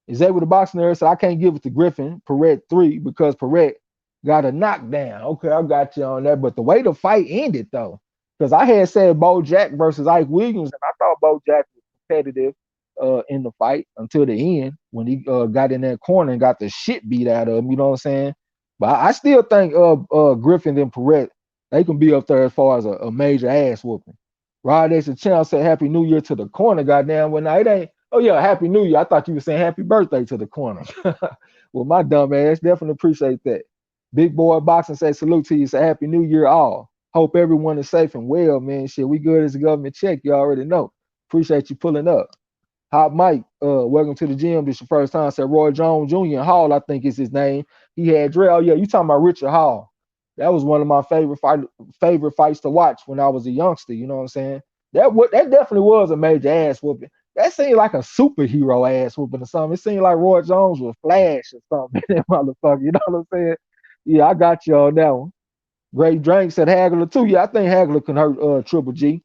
He's able to box in there, so I can't give it to Griffin, Perret 3, because Perret got a knockdown. Okay, I got you on that. But the way the fight ended, though, because I had said Bo Jack versus Ike Williams, and I thought Bo Jack was competitive in the fight until the end when he got in that corner and got the shit beat out of him. You know what I'm saying? But I still think Griffin and Perret, they can be up there as far as a major ass whooping. Rod X the Champ said Happy New Year to the corner. Goddamn, well, now it ain't. Oh yeah, Happy New Year. I thought you were saying Happy Birthday to the corner. Well, my dumb ass definitely appreciate that. Big Boy Boxing say salute to you. Say Happy New Year all. Hope everyone is safe and well, man. Shit, we good as a government check. You already know. Appreciate you pulling up. Hot Mike, welcome to the gym. This is your first time. Said Roy Jones Jr. Hall, I think is his name. He had Dre. Oh yeah, you talking about Richard Hall? That was one of my favorite fights to watch when I was a youngster. You know what I'm saying? That definitely was a major ass whooping. That seemed like a superhero ass whooping or something. It seemed like Roy Jones was Flash or something. That motherfucker. You know what I'm saying? Yeah, I got you on that one. Great Drink said Hagler too. Yeah, I think Hagler can hurt Triple G.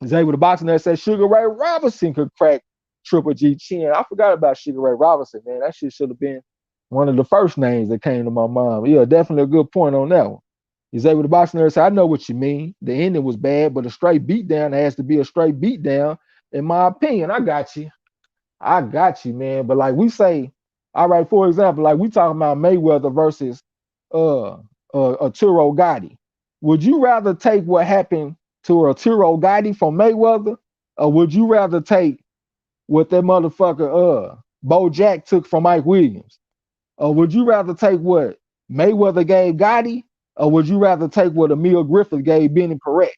He's able to box in there. Said Sugar Ray Robinson could crack Triple G chin. I forgot about Sugar Ray Robinson, man. That shit should have been one of the first names that came to my mind. Yeah, definitely a good point on that one. He's able to box in there and say, I know what you mean. The ending was bad, but a straight beatdown has to be a straight beatdown, in my opinion. I got you. I got you, man. But like we say, all right, for example, like we talking about Mayweather versus Arturo Gotti. Would you rather take what happened to Arturo Gotti from Mayweather, or would you rather take what that motherfucker Bo Jack took from Mike Williams? Or would you rather take what Mayweather gave Gotti, or would you rather take what Emil Griffith gave Benny Perret?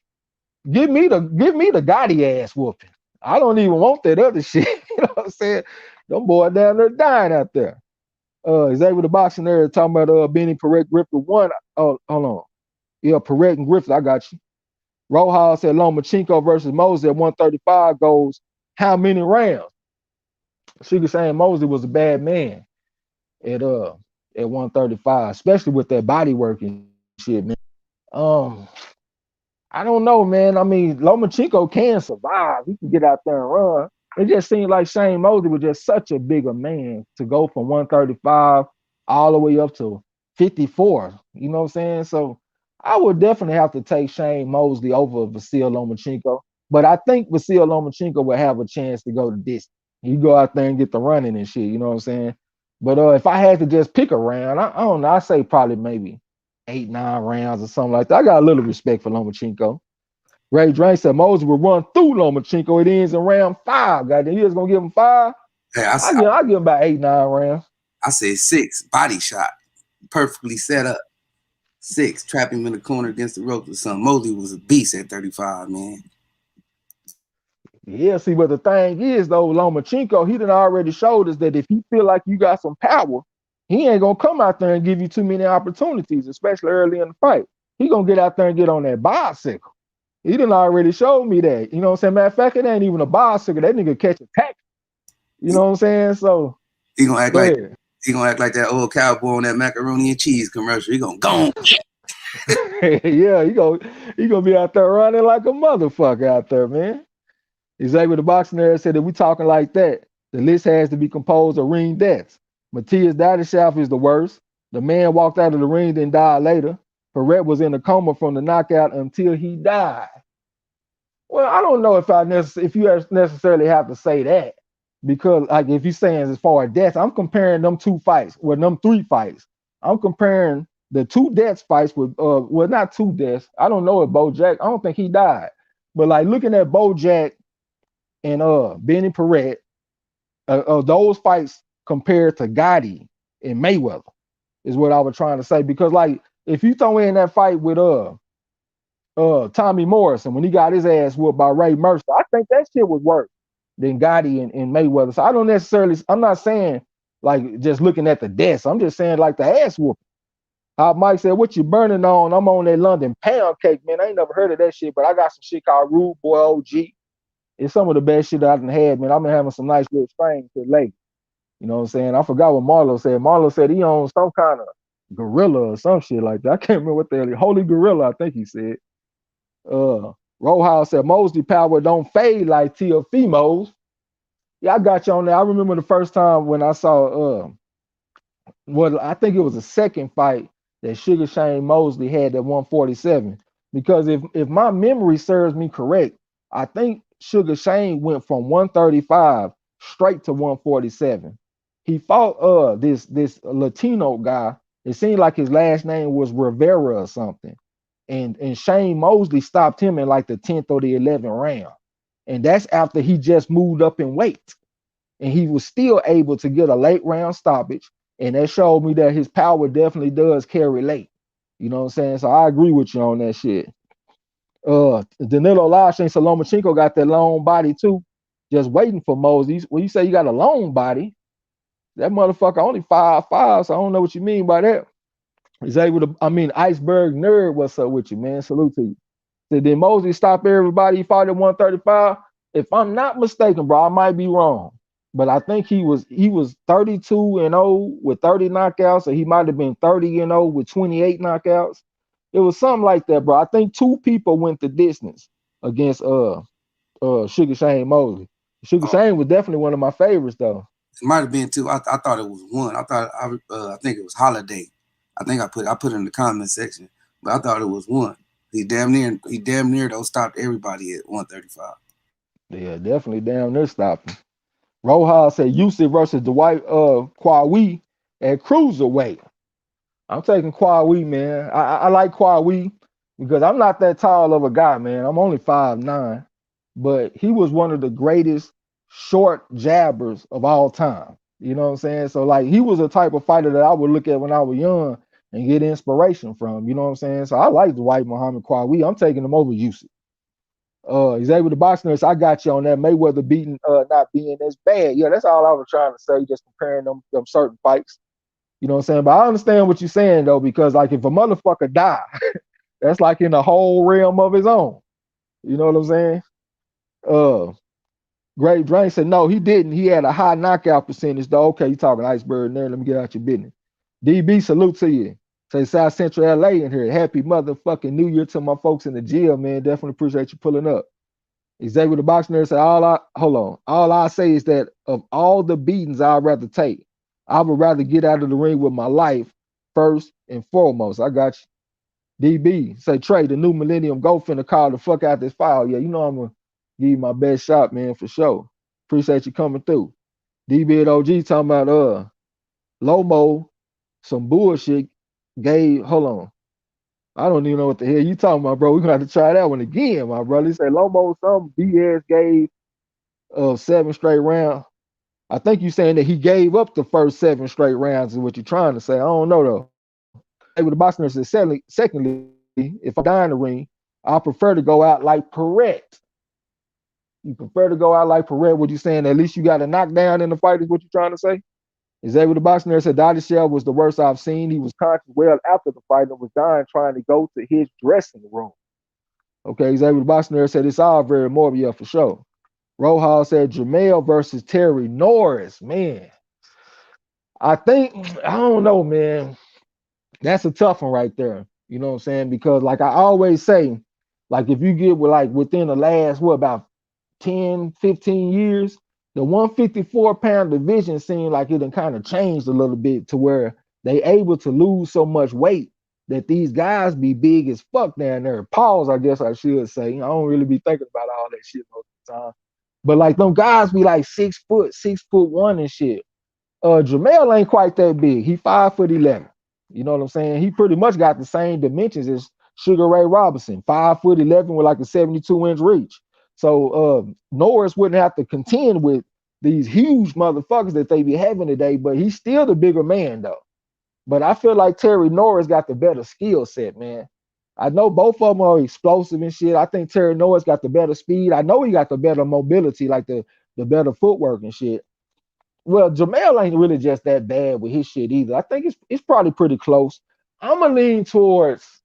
Give me the Gotti ass whooping. I don't even want that other shit. You know what I'm saying? Them boys down there dying out there. Is able to boxing there talking about Benny Paret Griffith one. Oh, hold on. Yeah, Paret and Griffith, I got you. Rojas said Lomachenko versus Mosley at 135 goes how many rounds? Sugar saying Mosley was a bad man at uh at 135, especially with that body work and shit, man. Um, I don't know, man. I mean, Lomachenko can survive. He can get out there and run. It just seemed like Shane Mosley was just such a bigger man to go from 135 all the way up to 54. You know what I'm saying? So I would definitely have to take Shane Mosley over Vasil Lomachenko. But I think Vasil Lomachenko will have a chance to go the distance. He go out there and get the running and shit. You know what I'm saying? But if I had to just pick a round, I don't know. I say probably maybe 8, 9 rounds or something like that. I got a little respect for Lomachenko. Ray Drain said Moses will run through Lomachenko. It ends in round 5. Goddamn, you just gonna give him 5? Hey, I'll give him about 8, 9 rounds. I said 6. Body shot. Perfectly set up. 6. Trap him in the corner against the rope or something. Mosley was a beast at 35, man. Yeah, see, but the thing is, though, Lomachenko, he done already showed us that if he feel like you got some power, he ain't gonna come out there and give you too many opportunities, especially early in the fight. He gonna get out there and get on that bicycle. He done already showed me that. You know what I'm saying? Matter of fact, it ain't even a bicycle. That nigga catch a taxi. You know what I'm saying? So he gonna act like that old cowboy on that macaroni and cheese commercial. He gonna go. Yeah, he gonna be out there running like a motherfucker out there, man. Xavier the boxing there said that we talking like that. The list has to be composed of ring deaths. Matthias Dadeshaft is the worst. The man walked out of the ring, then died later. Perret was in a coma from the knockout until he died. Well, I don't know if you necessarily have to say that, because like if you're saying as far as deaths, I'm comparing them 2 fights, well, them 3 fights. I'm comparing the 2 deaths fights with well, not 2 deaths. I don't know if Bojack, I don't think he died. But like looking at Bojack and Benny Paret, those fights compared to Gotti and Mayweather is what I was trying to say. Because like if you throw in that fight with Tommy Morrison when he got his ass whooped by Ray Mercer, I think that shit was worse than Gotti and Mayweather. So I don't necessarily, I'm not saying like just looking at the deaths. I'm just saying like the ass whooping. How Mike said, what you burning on? I'm on that London pound cake, man. I ain't never heard of that shit, but I got some shit called Rude Boy OG. It's some of the best shit I done had, man. I've been having some nice little strains to late. You know what I'm saying? I forgot what Marlo said. Marlo said he owns some kind of gorilla or some shit like that. I can't remember what the hell. Holy gorilla, I think he said. Rojas said Mosley power don't fade like Teofimo's. Yeah, I got you on there. I remember the first time when I saw well, I think it was the second fight that Sugar Shane Mosley had at 147. Because if my memory serves me correct, I think Sugar Shane went from 135 straight to 147. He fought this Latino guy. It seemed like his last name was Rivera or something. And Shane Mosley stopped him in like the 10th or the 11th round. And that's after he just moved up in weight. And he was still able to get a late round stoppage. And that showed me that his power definitely does carry late. You know what I'm saying? So I agree with you on that shit. Danilo Lash and Lomachenko got that long body too, just waiting for Mosley. When you say you got a long body, that motherfucker only 5'5", so I don't know what you mean by that. He's able to, I mean, Iceberg Nerd, what's up with you, man? Salute to you. So did Mosley stop everybody he fought at 135? If I'm not mistaken, bro, I might be wrong. But I think he was 32-0 with 30 knockouts, or he might have been 30-0 with 28 knockouts. It was something like that, bro. I think 2 people went the distance against Sugar Shane Mosley. Sugar Shane was definitely one of my favorites, though. It might have been 2. I thought it was 1. I think it was Holiday. I think I put it in the comment section, but I thought it was 1. He damn near though stopped everybody at 135. Yeah, definitely damn near stopping. Rojas said Usyk versus Dwight Kwawi at cruiserweight. I'm taking Kwawi, man. I like Kwawi because I'm not that tall of a guy, man. I'm only 5'9", but he was one of the greatest short jabbers of all time. You know what I'm saying? So like he was a type of fighter that I would look at when I was young and get inspiration from. You know what I'm saying? So I like Dwight Muhammad Kwawi. I'm taking him over Usyk. He's able to box nurse. I got you on that. Mayweather beating not being as bad. Yeah, that's all I was trying to say, just comparing them certain fights. You know what I'm saying? But I understand what you're saying though, because like if a motherfucker die, that's like in a whole realm of his own. You know what I'm saying? Uh Great Drain said no, he didn't. He had a high knockout percentage though. Okay, you talking iceberg there. Let me get out your business. DB, salute to you. Say South Central LA in here. Happy motherfucking New Year to my folks in the gym, man. Definitely appreciate you pulling up. Xavier the box nerd said, all I say is that of all the beatings I'd rather take, I would rather get out of the ring with my life first and foremost. I got you. DB say Trey, the new Millennium Go finna call the fuck out this file. Yeah, you know I'm gonna give you my best shot, man, for sure. Appreciate you coming through. DB and OG talking about Lomo, some bullshit gave hold on. I don't even know what the hell you talking about, bro. We're gonna have to try that one again, my brother. He said Lomo some BS gave 7 straight rounds. I think you saying that he gave up the first 7 straight rounds is what you're trying to say. I don't know though. Hey, with the boxer said, secondly, if I die in the ring, I prefer to go out like Perret. You prefer to go out like Perret? What you saying? At least you got a knockdown in the fight is what you're trying to say? Is able to box nerd said Dottie Shell was the worst I've seen. He was conscious well after the fight and was dying trying to go to his dressing room. Okay, he's able to box nerd said it's all very morbid, yeah, for sure. Rohal said Jamel versus Terry Norris. Man, I think I don't know, man. That's a tough one right there. You know what I'm saying? Because like I always say, like if you get with like within the last what about 10, 15 years, the 154-pound division seemed like it done kind of changed a little bit to where they able to lose so much weight that these guys be big as fuck down there. Pause, I guess I should say. I don't really be thinking about all that shit most of the time. But like them guys be like 6'1" and shit. Jamel ain't quite that big. He 5'11". You know what I'm saying? He pretty much got the same dimensions as Sugar Ray Robinson, 5'11" with like a 72-inch reach. So Norris wouldn't have to contend with these huge motherfuckers that they be having today, but he's still the bigger man though. But I feel like Terry Norris got the better skill set, man. I know both of them are explosive and shit. I think Terry Norris got the better speed. I know he got the better mobility, like the better footwork and shit. Well, Jamel ain't really just that bad with his shit either. I think it's probably pretty close. I'm gonna lean towards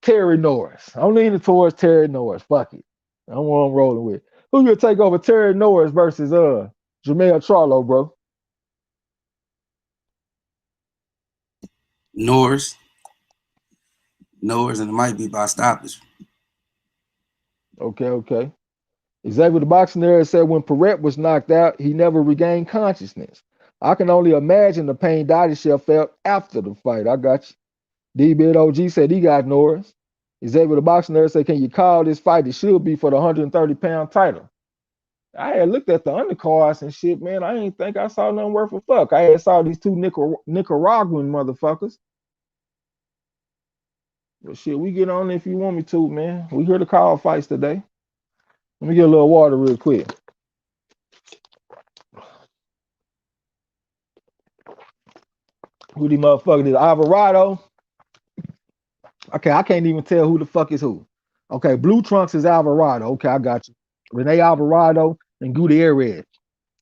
Terry Norris. I'm leaning towards Terry Norris. Fuck it. I'm what I'm rolling with. Who gonna take over Terry Norris versus Jamel Charlo, bro? Norris, and it might be by stoppage. Okay. Xavier the boxing there said when Perret was knocked out, he never regained consciousness. I can only imagine the pain Dottie Shell felt after the fight. I got you. D-Bid OG said he got Norris. Xavier the boxing there said, can you call this fight? It should be for the 130-pound title. I had looked at the undercards and shit, man. I ain't think I saw nothing worth a fuck. I had saw these two Nicaraguan motherfuckers. But shit, we get on if you want me to, man. We here to call fights today. Let me get a little water real quick. Who these motherfuckers is? Alvarado. Okay, I can't even tell who the fuck is who. Okay, Blue Trunks is Alvarado. Okay, I got you. Rene Alvarado and Gutierrez.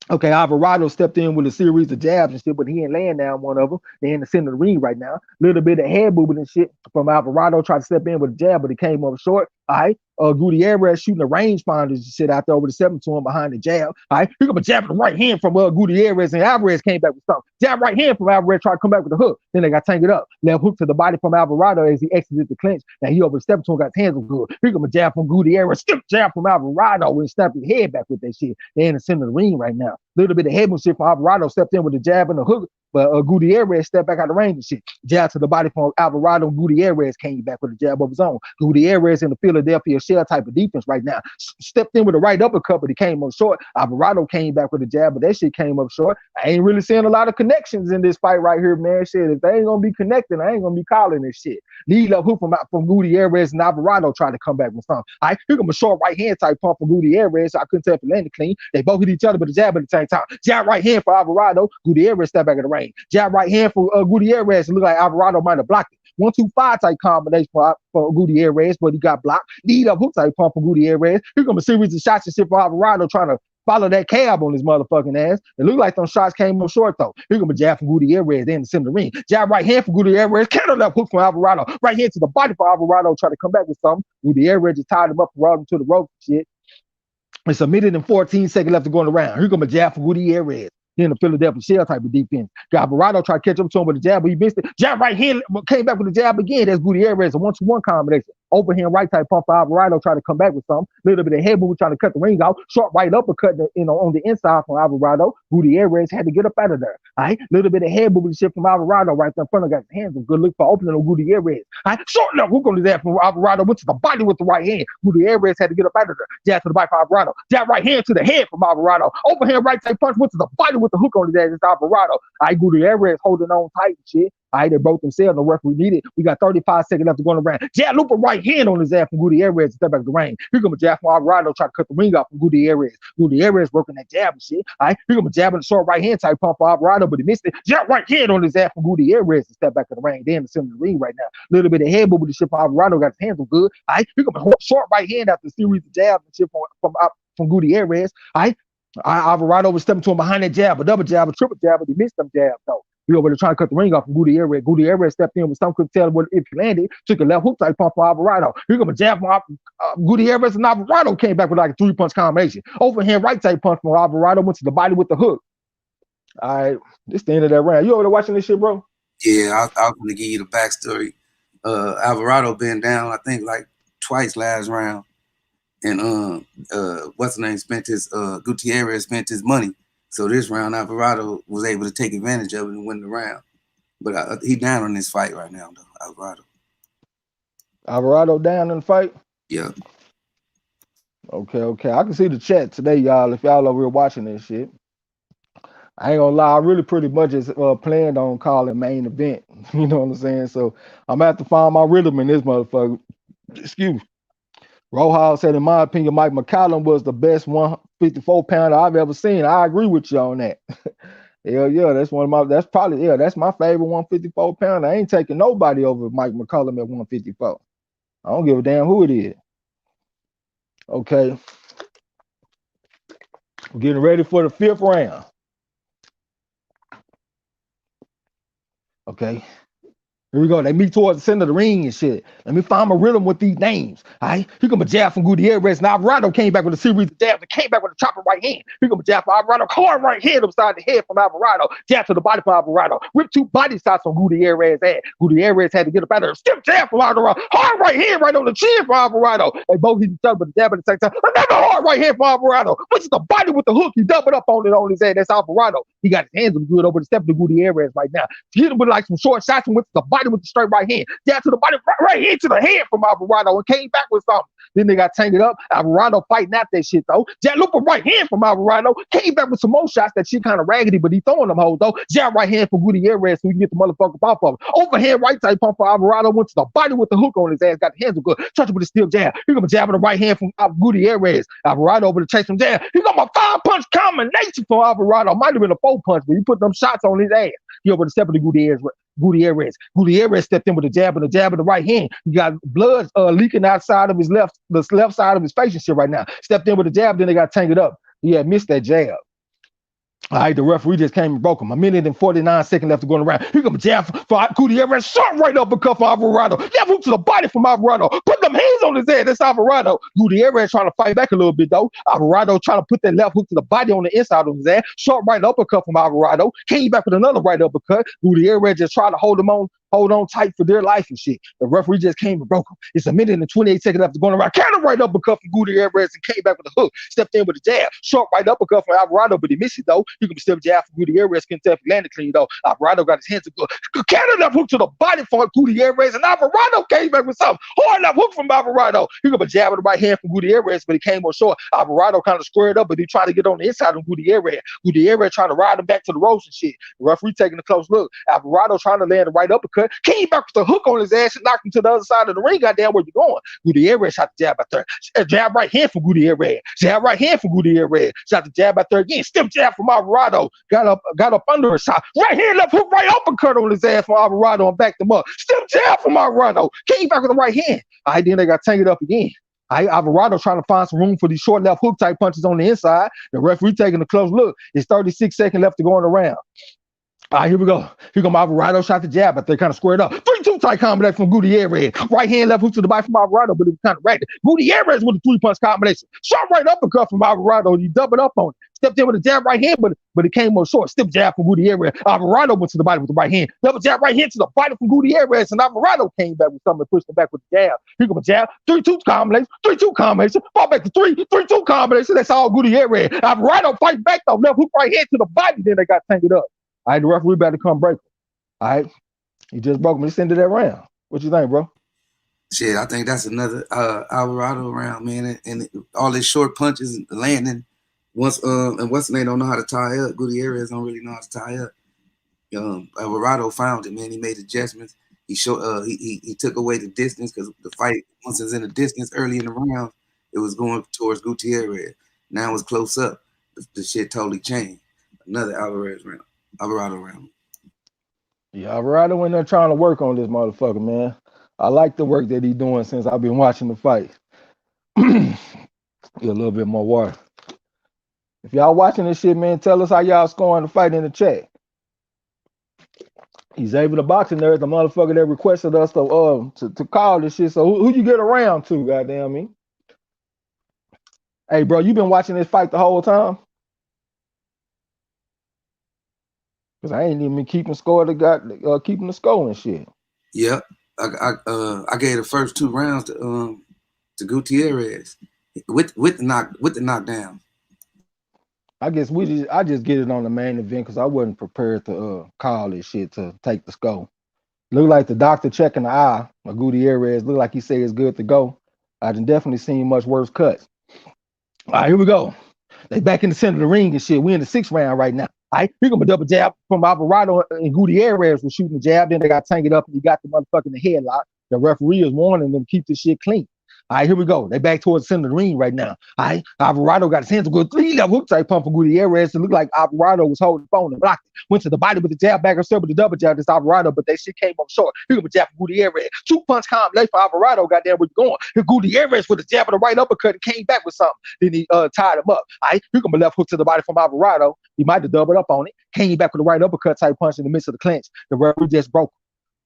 Okay, Alvarado stepped in with a series of jabs and shit, but he ain't laying down one of them. They in the center of the ring right now. Little bit of head movement and shit from Alvarado. Tried to step in with a jab, but it came up short. All right. Gutierrez shooting the rangefinders and shit out there over the 7 to him behind the jab. All right. Here come a jab in the right hand from Gutierrez, and Alvarez came back with something. Jab right hand from Alvarez, tried to come back with a hook. Then they got tangled up. Left hook to the body from Alvarado as he exited the clinch. Now he overstepped to him, got his hands on good. Here come a jab from Gutierrez, skip jab from Alvarado, and snapped his head back with that shit. They're in the center of the ring right now. Little bit of head movement shit from Alvarado, stepped in with a jab and a hook. But Gutierrez stepped back out of the range and shit. Jab to the body from Alvarado. Gutierrez came back with a jab of his own. Gutierrez in the Philadelphia shell type of defense right now. Stepped in with a right uppercut, but he came up short. Alvarado came back with a jab, but that shit came up short. I ain't really seeing a lot of connections in this fight right here, man. Shit, if they ain't gonna be connecting, I ain't gonna be calling this shit. Lead up hook from Gutierrez and Alvarado trying to come back with something. All right, here come a short right hand type pump from Gutierrez. So I couldn't tell if it landed clean. They both hit each other, but the jab at the same time. Jab right hand for Alvarado. Gutierrez stepped back in the range. Jab right hand for Gutierrez. It looked like Alvarado might have blocked it. 1-2-5 type combination for Gutierrez, but he got blocked. Lead up hook type pump for Gutierrez. Here come a series of shots and shit for Alvarado trying to follow that cab on his motherfucking ass. It looked like those shots came up short though. Here come a jab from Gutierrez in the center of the ring. Jab right hand for Gutierrez. Counter left hook from Alvarado. Right hand to the body for Alvarado. Try to come back with something. Gutierrez just tied him up and rolled him to the rope and shit. It's a minute and 14 seconds left to go in the round. Here come a jab for Gutierrez. In the Philadelphia shell type of defense. Alvarado tried to catch up to him with a jab, but he missed it. Jab right hand, came back with a jab again. That's Gutierrez, a 1-2-1 combination. Overhand right type pump for Alvarado, tried to come back with something. Little bit of head move, trying to cut the ring out. Short right uppercut, on the inside from Alvarado. Gutierrez had to get up out of there. All right, little bit of head movement shit from Alvarado right there in front of got his hands. A good look for opening on Gutierrez. All right, short left hook on his ass from Alvarado. Went to the body with the right hand. Gutierrez had to get up out of there. Jab to the body for Alvarado. Jab right hand to the head from Alvarado. Overhand right type punch went to the body with the hook on his ass. It's Alvarado. All right, Gutierrez holding on tight and shit. All right, they broke themselves. No referee needed. We got 35 seconds left to go in the round. Jab loop a right hand on his ass from Gutierrez to step back to the ring. Here come a jab from Alvarado, try to cut the ring off from Gutierrez. Gutierrez working that jab and shit. All right, here come a jab in the short right hand type pump for Alvarado, but he missed it. Jab right hand on his ass from Gutierrez to step back to the ring. Then the center of the ring right now. Little bit of head move with the shit from Alvarado, got his hands on good. All right, here come a short right hand after a series of jabs and shit from Gutierrez. All right, Alvarado was stepping to him behind that jab, a double jab, a triple jab, but he missed them jabs though. We over there trying to cut the ring off from Gutierrez. Gutierrez stepped in with some couldn't tell what if he landed. Took a left hook type pump for Alvarado. Here come a jab from Gutierrez, and Alvarado came back with like a 3-punch combination. Overhand right type punch from Alvarado, went to the body with the hook. All right, this the end of that round. You over there watching this shit, bro? Yeah, I was gonna give you the backstory. Alvarado been down, I think, like twice last round, and what's the name spent his Gutierrez spent his money. So this round, Alvarado was able to take advantage of it and win the round. But he down on this fight right now, though, Alvarado. Alvarado down in the fight? Yeah. Okay. I can see the chat today, y'all, if y'all over here watching this shit. I ain't gonna lie, I really pretty much just planned on calling main event. You know what I'm saying? So I'm gonna have to find my rhythm in this motherfucker. Excuse me. Rojas said, in my opinion, Mike McCallum was the best 154-pounder I've ever seen. I agree with you on that. Hell yeah, that's that's my favorite 154-pounder. I ain't taking nobody over Mike McCallum at 154. I don't give a damn who it is. Okay. We're getting ready for the 5th round. Okay. Here we go. They meet towards the center of the ring and shit. Let me find my rhythm with these names. All right. Here come a jab from Gutierrez. And Alvarado came back with a series of jabs and came back with a chopper right hand. Here come a jab from Alvarado. Hard right hand upside the head from Alvarado. Jab to the body from Alvarado. Rip 2 body shots on Gutierrez ass. Gutierrez had to get up out of there. Stiff jab from Alvarado. Hard right hand right on the chin from Alvarado. They both hit each other with the jab at the same time. Another hard right hand from Alvarado. Which is the body with the hook. He doubled up on his head. That's Alvarado. He got his hands on good over the step to Gutierrez right now. Hit him with like some short shots and went to the body with the straight right hand. Jab to the body, right hand to the head from Alvarado and came back with something. Then they got tangled up. Alvarado fighting out that shit though. Jab loop a right hand from Alvarado. Came back with some more shots. That shit kind of raggedy, but he throwing them hoes though. Jab right hand for Gutierrez so he can get the motherfucker off of him. Overhand right side pump for Alvarado. Went to the body with the hook on his ass. Got the hands good. Touch it with a steel jab. Here come a jab in the right hand from Gutierrez. Alvarado over to chase him down. He got my 5-punch combination for Alvarado. Might have been a 4-punch, but he put them shots on his ass. He over to step into Gutierrez stepped in with a jab in the right hand. You got blood leaking outside of his the left side of his face and shit right now. Stepped in with a jab, then they got tangled up. He had missed that jab. All right, the referee just came and broke him. 1 minute and 49 seconds left to go around. Here come a jab for Gutierrez. Shot right uppercut for Alvarado. Jab hook to the body from Alvarado. Put them hands on his head. That's Alvarado. Gutierrez trying to fight back a little bit, though. Alvarado trying to put that left hook to the body on the inside of his ass. Short right uppercut from Alvarado. Came back with another right uppercut. Gutierrez just tried to hold on tight for their life and shit. The referee just came and broke him. It's 1 minute and 28 seconds after going around. Counter right uppercut from Gutierrez and came back with a hook. Stepped in with a jab. Short right uppercut from Alvarado, but he missed it though. You can still jab from Gutierrez. Couldn't tell if he landed clean though. Alvarado got his hands to go. Counter left hook to the body for Gutierrez, and Alvarado came back with something. Hard left hook from Alvarado. He got a jab with the right hand from Gutierrez, but he came on short. Alvarado kind of squared up, but he tried to get on the inside of Gutierrez. Gutierrez trying to ride him back to the ropes and shit. The referee taking a close look. Alvarado trying to land the right uppercut. uppercut, came back with a hook on his ass and knocked him to the other side of the ring. Goddamn, where you going? Gutierrez shot the jab out there. Jab right hand for Gutierrez. Jab right hand for Gutierrez. Shot the jab out there again. Stiff jab from Alvarado. Got up under a shot. Right hand, left hook, right uppercut on his ass from Alvarado and backed him up. Stiff jab from Alvarado. Came back with the right hand. All right, then they got tangled up again. Alvarado trying to find some room for these short left hook type punches on the inside. The referee taking a close look. It's 36 seconds left to go in the round. All right, here we go. Here come Alvarado, shot the jab, but they kind of squared up. 3-2 tight combination from Gutierrez. Right hand, left hook to the body from Alvarado, but it was kind of ragged. Gutierrez with a 3-punch combination. Shot right uppercut from Alvarado. He doubled up on it. Stepped in with a jab right hand, but it came more short. Stiff jab from Gutierrez. Alvarado went to the body with the right hand. Double jab right hand to the body from Gutierrez, and Alvarado came back with something and pushed him back with the jab. Here comes a jab. 3-2 combination. 3-2 combination. Fall back to 3-2 combination. That's all Gutierrez. Alvarado fight back though. Left hook right hand to the body. Then they got tangled up. All right, the referee about to come break him. All right, he just broke him. Let's end that round. What you think, bro? Shit, I think that's another Alvarado round, man. And all his short punches landing. Once and Weston they don't know how to tie up. Gutierrez don't really know how to tie up. Alvarado found it, man. He made adjustments. He took away the distance because the fight, once it's in the distance early in the round, it was going towards Gutierrez. Now it's close up. The shit totally changed. Another Alvarado round. Yeah, Alvarado in there trying to work on this motherfucker, man. I like the work that he's doing since I've been watching the fight. Get a little bit more water. If y'all watching this shit, man, tell us how y'all scoring the fight in the chat. He's able to box in there. The motherfucker that requested us to call this shit. So who you get around to, goddamn me? Hey, bro, you been watching this fight the whole time? Cause I ain't even keeping score. Keeping the score and shit. Yep, I gave the first 2 rounds to Gutierrez with the knockdown. I guess I just get it on the main event because I wasn't prepared to call this shit to take the score. Look like the doctor checking the eye of Gutierrez. Look like he said it's good to go. I done definitely seen much worse cuts. All right, here we go. They back in the center of the ring and shit. We in the 6th round right now. All right, here come a double jab from Alvarado, and Gutierrez was shooting the jab. Then they got tangled up and he got the motherfucker in the headlock. The referee is warning them to keep this shit clean. All right, here we go. They back towards the center of the ring right now. All right, Alvarado got his hands to go 3-level hook type pump for Gutierrez. It looked like Alvarado was holding the phone and blocked it. Went to the body with the jab back herself with the double jab. This Alvarado, but that shit came up short. Here comes a jab for Gutierrez. 2-punch combination for Alvarado. Goddamn, where you going? Here Gutierrez with the jab of the right uppercut and came back with something. Then he tied him up. All right, here comes a left hook to the body from Alvarado. He might have doubled up on it. Came back with the right uppercut type punch in the midst of the clinch. The referee just broke him.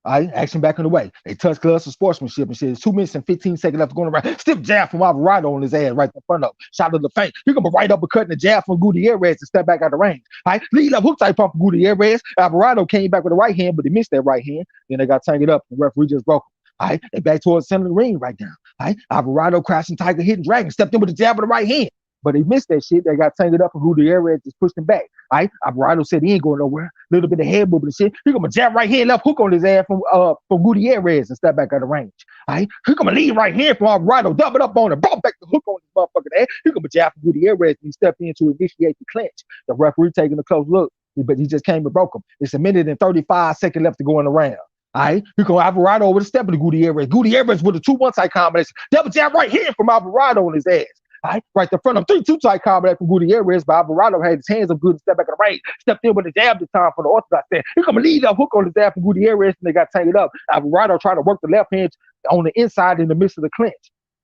All right, action back in the way. They touch gloves for sportsmanship and shit. It's 2 minutes and 15 seconds left going around. Stiff jab from Alvarado on his ass right in front of him. Shot to the face. Here come a right uppercut and a jab from Gutierrez to step back out of the range. All right, lead up hook type pump from Gutierrez. Alvarado came back with the right hand, but he missed that right hand. Then they got tangled up. The referee just broke him. All right, they back towards the center of the ring right now. All right, Alvarado crashing tiger, hitting dragon, stepped in with the jab of the right hand. But he missed that shit. They got tangled up and Gutierrez just pushed him back. All right, Alvarado said he ain't going nowhere. A little bit of head movement and shit. Here come a jab right hand, left hook on his ass from Gutierrez and step back out of range. All right, here come a lead right hand from Alvarado, doubled up on him, brought back the hook on his motherfucking ass. Here come a jab from Gutierrez and he stepped in to initiate the clinch. The referee taking a close look, but he just came and broke him. It's 1 minute and 35 seconds left to go in the round. All right, here come Alvarado with a step of the Gutierrez. Gutierrez with a 2-1 side combination. Double jab right hand from Alvarado on his ass. All right, right in front of him, 3-2 tight combination from Gutierrez, but Alvarado had his hands up good and stepped back in the range. Stepped in with the jab this time for the orthodox stand. Here come a lead up hook on the jab from Gutierrez, and they got tangled up. Alvarado tried to work the left hand on the inside in the midst of the clinch.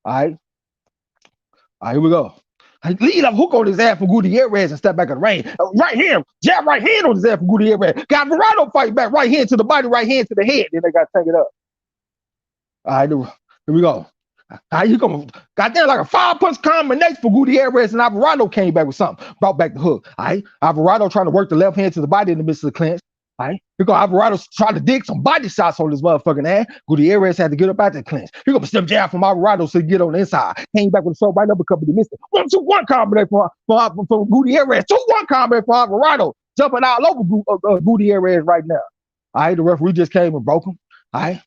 All right, here we go. Lead up hook on his ass from Gutierrez and step back in the range. Right hand, jab right hand on his ass from Gutierrez. Got Alvarado fight back, right hand to the body, right hand to the head. Then they got tangled up. All right, here we go. You come, goddamn, like a 5-punch combination for Gutierrez, and Alvarado came back with something. Brought back the hook. All right, Alvarado trying to work the left hand to the body in the midst of the clinch. All right, here go Alvarado trying to dig some body shots on this motherfucking ass. Gutierrez had to get up out the clinch. Here go a step jab from Alvarado so he get on the inside. Came back with a short right uppercut, but he missed it. 1-2-1 combination from Gutierrez. 2-1 combination for Alvarado. Jumping all over Gutierrez right now. All right, the referee just came and broke him. All right.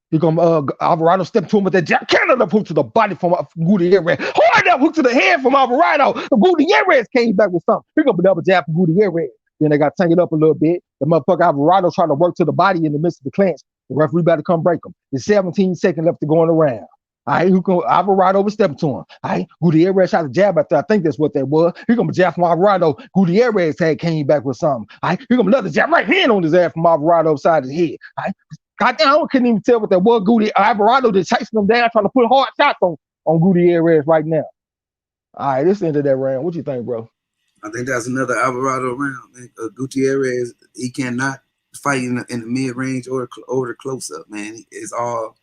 Here come Alvarado stepped to him with that jab. Canada hook to the body from Gutierrez. Hard that hook to the head from Alvarado. Gutierrez came back with something. Here come a double jab from Gutierrez. Then they got tangled up a little bit. The motherfucker Alvarado trying to work to the body in the midst of the clinch. The referee about to come break him. There's 17 seconds left to go in the round. All right, who can Alvarado step to him? All right, Gutierrez shot a jab out there. I think that's what that was. Here come a jab from Alvarado. Gutierrez had came back with something. All right, here come another jab right hand on his ass from Alvarado side of his head. All right, goddamn, I couldn't even tell what that was. Alvarado just chasing him down, trying to put hard shots on Gutierrez right now. All right, this ended that round. What you think, bro? I think that's another Alvarado round, man. Gutierrez, he cannot fight in the mid range or the close up, man. It's all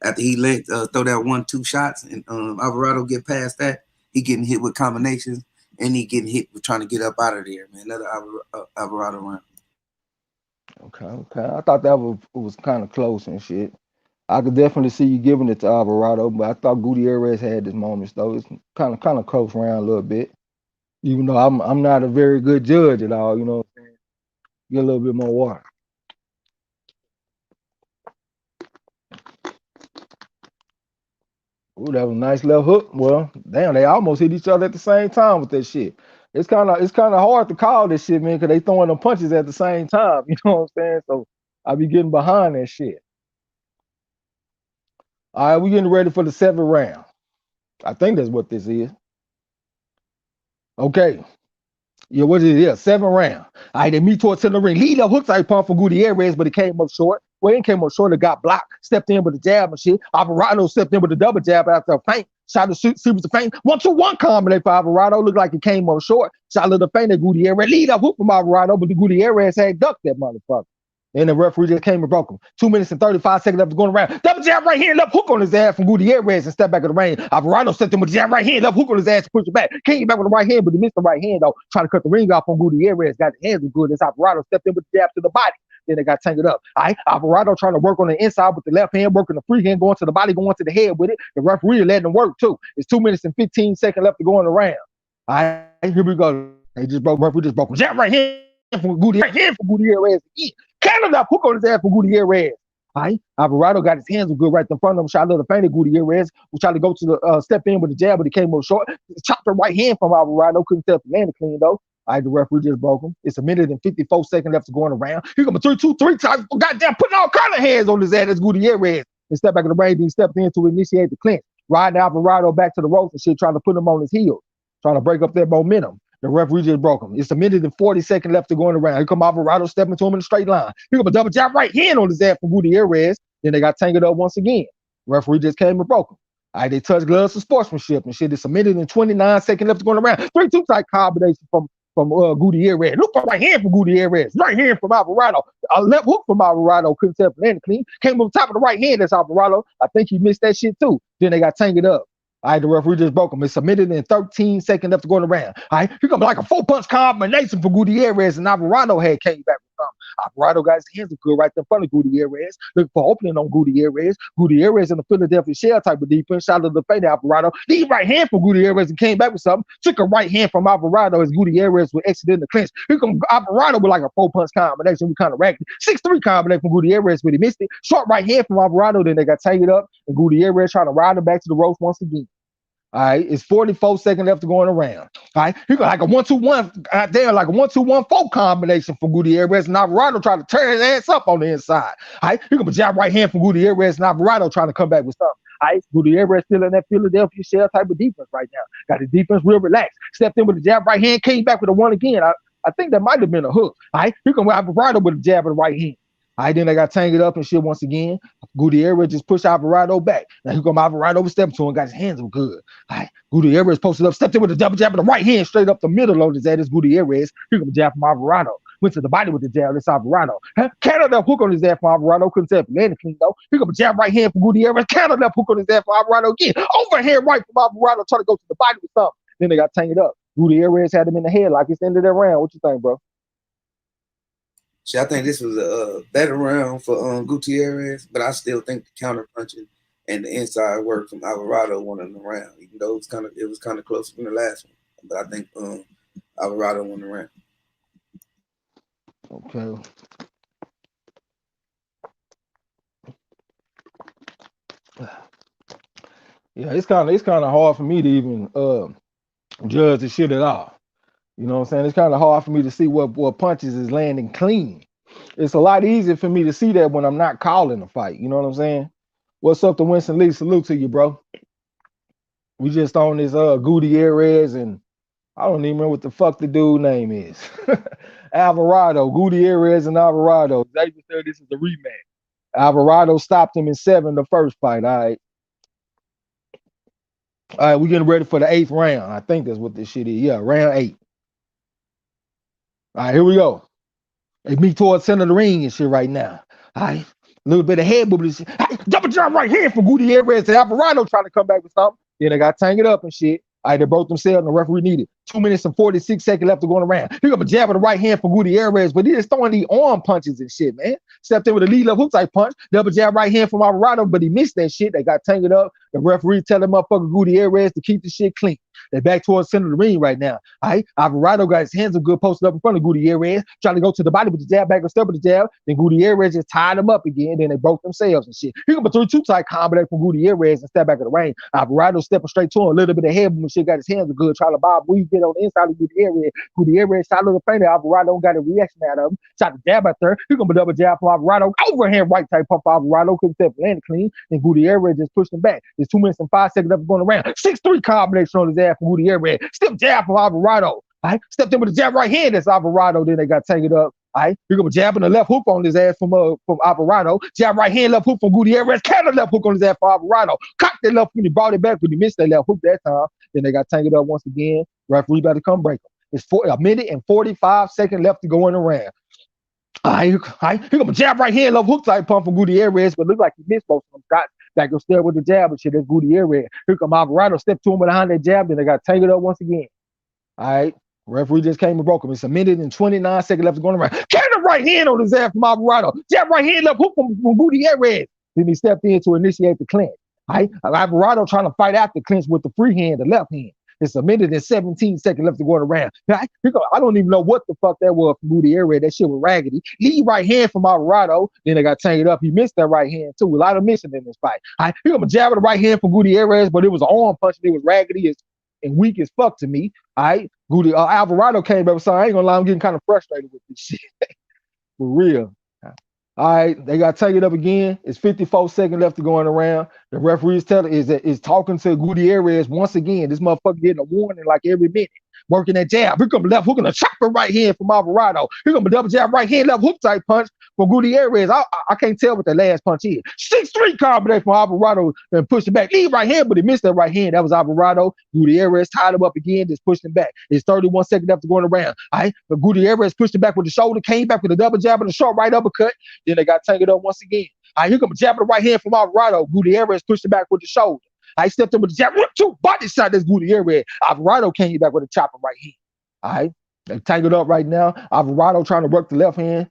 after he let throw that 1-2 shots, and Alvarado get past that, he getting hit with combinations, and he getting hit with trying to get up out of there, man. Another Alvarado round. Okay. I thought that was kind of close and shit. I could definitely see you giving it to Alvarado, but I thought Gutierrez had his moments though. It's kind of close round a little bit. Even though I'm not a very good judge at all, you know what I'm saying? Get a little bit more water. Ooh, that was a nice left hook. Well, damn, they almost hit each other at the same time with that shit. It's kind of hard to call this shit, man, because they throwing them punches at the same time. You know what I'm saying? So I be getting behind that shit. All right, we getting ready for the 7th round. I think that's what this is. Okay. Yeah, what is it? Yeah, 7th round. All right, they meet towards the ring. Lead up hook type pump for Gutierrez, but it came up short. Well, it came up short. It got blocked. Stepped in with the jab and shit. Alvarado stepped in with the double jab after a feint. Shot the series of feint. 1-2-1 combination for Alvarado. Looked like it came up short. Shot a little feint at Gutierrez. Lead up hook from Alvarado, but the Gutierrez had ducked that motherfucker. And the referee just came and broke him. 2 minutes and 35 seconds left to go around. Double jab right hand, left hook on his ass from Gutierrez and step back in the ring. Alvarado stepped in with the jab right hand, left hook on his ass to push it back. Came back with the right hand, but he missed the right hand though. Trying to cut the ring off on Gutierrez. Got his hands good. As Alvarado stepped in with the jab to the body. Then they got tangled up. All right, Alvarado trying to work on the inside with the left hand, working the free hand, going to the body, going to the head with it. The referee letting him work too. It's 2 minutes and 15 seconds left to go in the round. All right, here we go. They just broke. Referee just broke him. Jab right hand from Gutierrez. Right hand from Gutierrez again. Canada hook on his ass for Gutierrez. All right, Alvarado got his hands good right in front of him. Shot a little feint at Gutierrez, who tried to go to the step in with the jab, but he came up short. Chopped the right hand from Alvarado. Couldn't tell if the man clean though. All right, the referee just broke him. It's 1 minute and 54 seconds left to go in the round. Here come a 3-2-3 times. Goddamn, putting all kind of hands on his ass as Gutierrez. And step back in the ring, then he stepped in to initiate the clinch. Riding Alvarado back to the ropes and shit, trying to put him on his heels, trying to break up their momentum. The referee just broke him. It's 1 minute and 40 seconds left to go in the round. Here come Alvarado stepping to him in a straight line. Here come a double jab right hand on his ass from Gutierrez. Then they got tangled up once again. Referee just came and broke him. All right, they touched gloves for sportsmanship and shit. It's 1 minute and 29 seconds left to go in the round. 3-2 type combination from Gutierrez. Look for right hand from Gutierrez. Right hand from Alvarado. A left hook from Alvarado. Couldn't tell for anything clean. Came on top of the right hand. That's Alvarado. I think he missed that shit too. Then they got tangled up. All right, the referee just broke him. It's 1 minute and 13 seconds left to go in the round. All right, here comes like a 4-punch combination for Gutierrez, and Alvarado had came back with something. Alvarado got his hands good right in front of Gutierrez, looking for opening on Gutierrez. Gutierrez in the Philadelphia shell type of defense, shot to the feint of Alvarado. Lead right hand for Gutierrez and came back with something. Took a right hand from Alvarado as Gutierrez was exiting the clinch. Here comes Alvarado with like a 4-punch combination. We kind of racked it. 6-3 combination from Gutierrez, but he missed it. Short right hand from Alvarado, then they got tangled up, and Gutierrez trying to ride him back to the ropes once again. All right, it's 44 seconds left to go in the round. All right, he got like a 1-2-1 there, like a 1-2-1-4 combination from Gutierrez, and Alvarado trying to tear his ass up on the inside. All right, he got a jab right hand from Gutierrez, and Alvarado trying to come back with something. All right, Gutierrez still in that Philadelphia shell type of defense right now. Got the defense real relaxed. Stepped in with the jab right hand, came back with a one again. I think that might have been a hook. All right, here comes Alvarado with a jab of the right hand. All right, then they got tangled up and shit once again. Gutierrez just pushed Alvarado back. Now here come Alvarado stepping to him, got his hands good. All right, Gutierrez posted up, stepped in with a double jab with the right hand straight up the middle of his head. Is Gutierrez. Here comes a jab from Alvarado. Went to the body with the jab. That's Alvarado. Canada hook on his ass from Alvarado. Couldn't tell if he landed clean though. Here comes a jab right hand from Gutierrez. Canada hook on his ass from Alvarado again. Overhand right from Alvarado, trying to go to the body with something. Then they got tangled up. Gutierrez had him in the head like it's the end of that round. What you think, bro? See, I think this was a better round for Gutierrez, but I still think the counter punching and the inside work from Alvarado won in the round, even though it was kind of closer than the last one. But I think Alvarado won the round. Okay. Yeah, it's kind of hard for me to even judge the shit at all. You know what I'm saying? It's kind of hard for me to see what punches is landing clean. it's a lot easier for me to see that when I'm not calling the fight. You know what I'm saying? What's up to Winston Lee? Salute to you, bro. We just on this Gutierrez, and I don't even remember what the fuck the dude name is. Alvarado, Gutierrez and Alvarado. Xavier said this is the rematch. Alvarado stopped him in 7 the first fight. All right. All right, we're getting ready for the 8th round. I think that's what this shit is. Yeah, round 8. All right, here we go. They meet towards center of the ring and shit right now. All right. A little bit of head movement. Hey, double jump right here for Gutierrez and Alvarado trying to come back with something. Then they got tangled up and shit. All right, they broke themselves and the referee needed 2 minutes and 46 seconds left to go around. He got a jab with the right hand for Gutierrez, but he just throwing the arm punches and shit, man. Stepped in with a lead left hook type punch. Double jab right hand from Alvarado, but he missed that shit. They got tangled up. The referee telling motherfucker Gutierrez to keep the shit clean. They're back towards center of the ring right now. All right. Alvarado got his hands up good posted up in front of Gutierrez, trying to go to the body with the jab, back and step with the jab. Then Gutierrez just tied him up again. Then they broke themselves and shit. He got a 3-2 type combo from Gutierrez and step back of the ring. Alvarado stepping straight to him, a little bit of head movement. Shit got his hands good, trying to bob weave get on the inside of Gutierrez. Gutierrez shot a little fainter. Alvarado got a reaction out of him. Shot the jab out there. He gonna double jab from Alvarado. Overhand right type pump for Alvarado. Couldn't step landing clean. Then Gutierrez just pushed him back. There's 2 minutes and 5 seconds left going around. 6-3 combination on his ass from Gutierrez. Stiff jab from Alvarado. All right. Stepped in with the jab right hand. That's Alvarado. Then they got tangled up. All right. You're going to jab in the left hook on his ass from Alvarado. Jab right hand, left hook from Gutierrez. Counter left hook on his ass for Alvarado. Cocked that left when he brought it back, but he missed that left hook that time. Then they got tangled up once again. Referee about to come break him. It's 1 minute and 45 seconds left to go in the round. All right. He going to jab right hand, left hook type pump from Gutierrez, but look like he missed both of them shots. Back up there with the jab and shit. That's Gutierrez. Here come Alvarado. Step to him behind that jab. Then they got tangled up once again. All right. Referee just came and broke him. It's 1 minute and 29 seconds left to go around. Counter right hand on his ass from Alvarado. Jab right hand left hook from Gutierrez. Then he stepped in to initiate the clinch. All right. Alvarado trying to fight out the clinch with the free hand, the left hand. It's 1 minute and 17 seconds left to go around. I don't even know what the fuck that was from Gutierrez. That shit was raggedy. Lead right hand from Alvarado. Then they got tangled up. He missed that right hand too. A lot of missing in this fight. He got a jab with the right hand from Gutierrez, but it was an arm punch. And it was raggedy and weak as fuck to me. All right. Alvarado came back with something. I ain't gonna lie, I'm getting kind of frustrated with this shit. For real. All right, they got tangled up again. It's 54 seconds left to go in around. The referee is talking to Gutierrez once again. This motherfucker getting a warning like every minute. Working that jab. Here come the left hook and a chopper right hand from Alvarado. Here come a double jab right hand, left hook type punch from Gutierrez. I can't tell what the last punch is. 6-3 combination from Alvarado and pushed it back. Lead right hand, but he missed that right hand. That was Alvarado. Gutierrez tied him up again, just pushed him back. It's 31 seconds left to go around. All right, but Gutierrez pushed him back with the shoulder, came back with a double jab and a short right uppercut. Then they got tangled up once again. All right, here come a jab with the right hand from Alvarado. Gutierrez pushed it back with the shoulder. I stepped in with the jab, rip two body shot. That's Gutierrez. Alvarado came back with a chopper right hand. All right, they tangled up right now. Alvarado trying to work the left hand.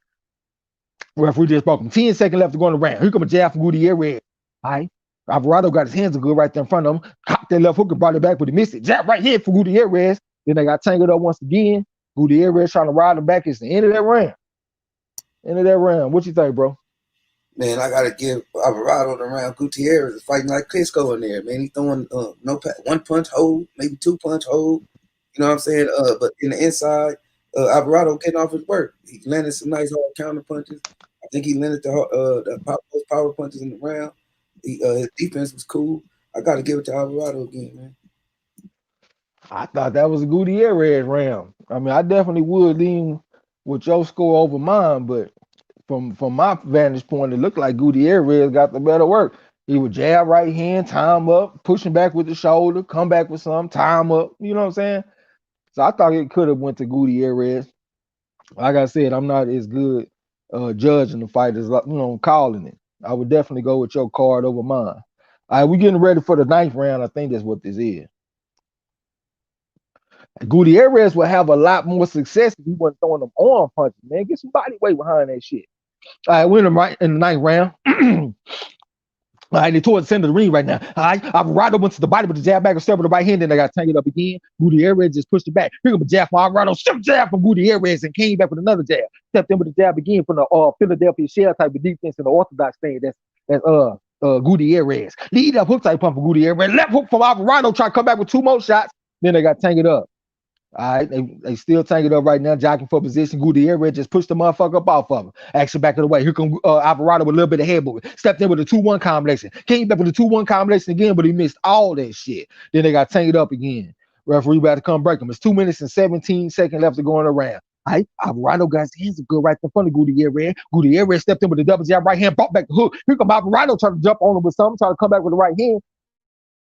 Referee just broke him. 10 seconds left to go around. Here come a jab from Gutierrez. All right, Alvarado got his hands good right there in front of him. Cocked that left hook and brought it back, but he missed it. Jab right here for Gutierrez. Then they got tangled up once again. Gutierrez trying to ride him back. It's the end of that round. End of that round. What you think, bro? Man, I gotta give Alvarado the round. Gutierrez is fighting like Crisco in there, man. He throwing one punch hold, maybe 2 punch hold. You know what I'm saying? But in the inside, Alvarado getting off his work. He landed some nice hard counter punches. I think he landed the power punches in the round. His defense was cool. I gotta give it to Alvarado again, man. I thought that was a Gutierrez round. I mean, I definitely would lean with your score over mine, but from my vantage point, it looked like Gutierrez got the better work. He would jab right hand, tie him up, pushing back with the shoulder, come back with some, tie him up. You know what I'm saying? So I thought it could have went to Gutierrez. Like I said, I'm not as good judging the fight as calling it. I would definitely go with your card over mine. All right, we're getting ready for the 9th round. I think that's what this is. Gutierrez will have a lot more success if he wasn't throwing them arm punches, man. Get some body weight behind that shit. All right, we're in the 9th round. All right, they're towards the center of the ring right now. All right, Alvarado went to the body with the jab back and step with the right hand, then they got tangled up again. Gutierrez just pushed it back. Here comes a jab from Alvarado, step jab from Gutierrez, and came back with another jab. Stepped in with the jab again from the Philadelphia shell type of defense in the orthodox thing. That's Gutierrez. Lead up hook type pump for Gutierrez. Left hook from Alvarado, trying to come back with 2 more shots. Then they got tangled up. All right, they still tank it up right now, jockeying for position. Gutierrez just pushed the motherfucker up off of him. Action back of the way. Here come Alvarado with a little bit of head movement. Stepped in with a 2-1 combination. Came back with a 2-1 combination again, but he missed all that shit. Then they got tanked up again. Referee about to come break him. It's 2 minutes and 17 seconds left to go in the round. All right, Alvarado got his hands good right in front of Gutierrez. Gutierrez stepped in with the double jab right hand, brought back the hook. Here come Alvarado trying to jump on him with something, trying to come back with the right hand.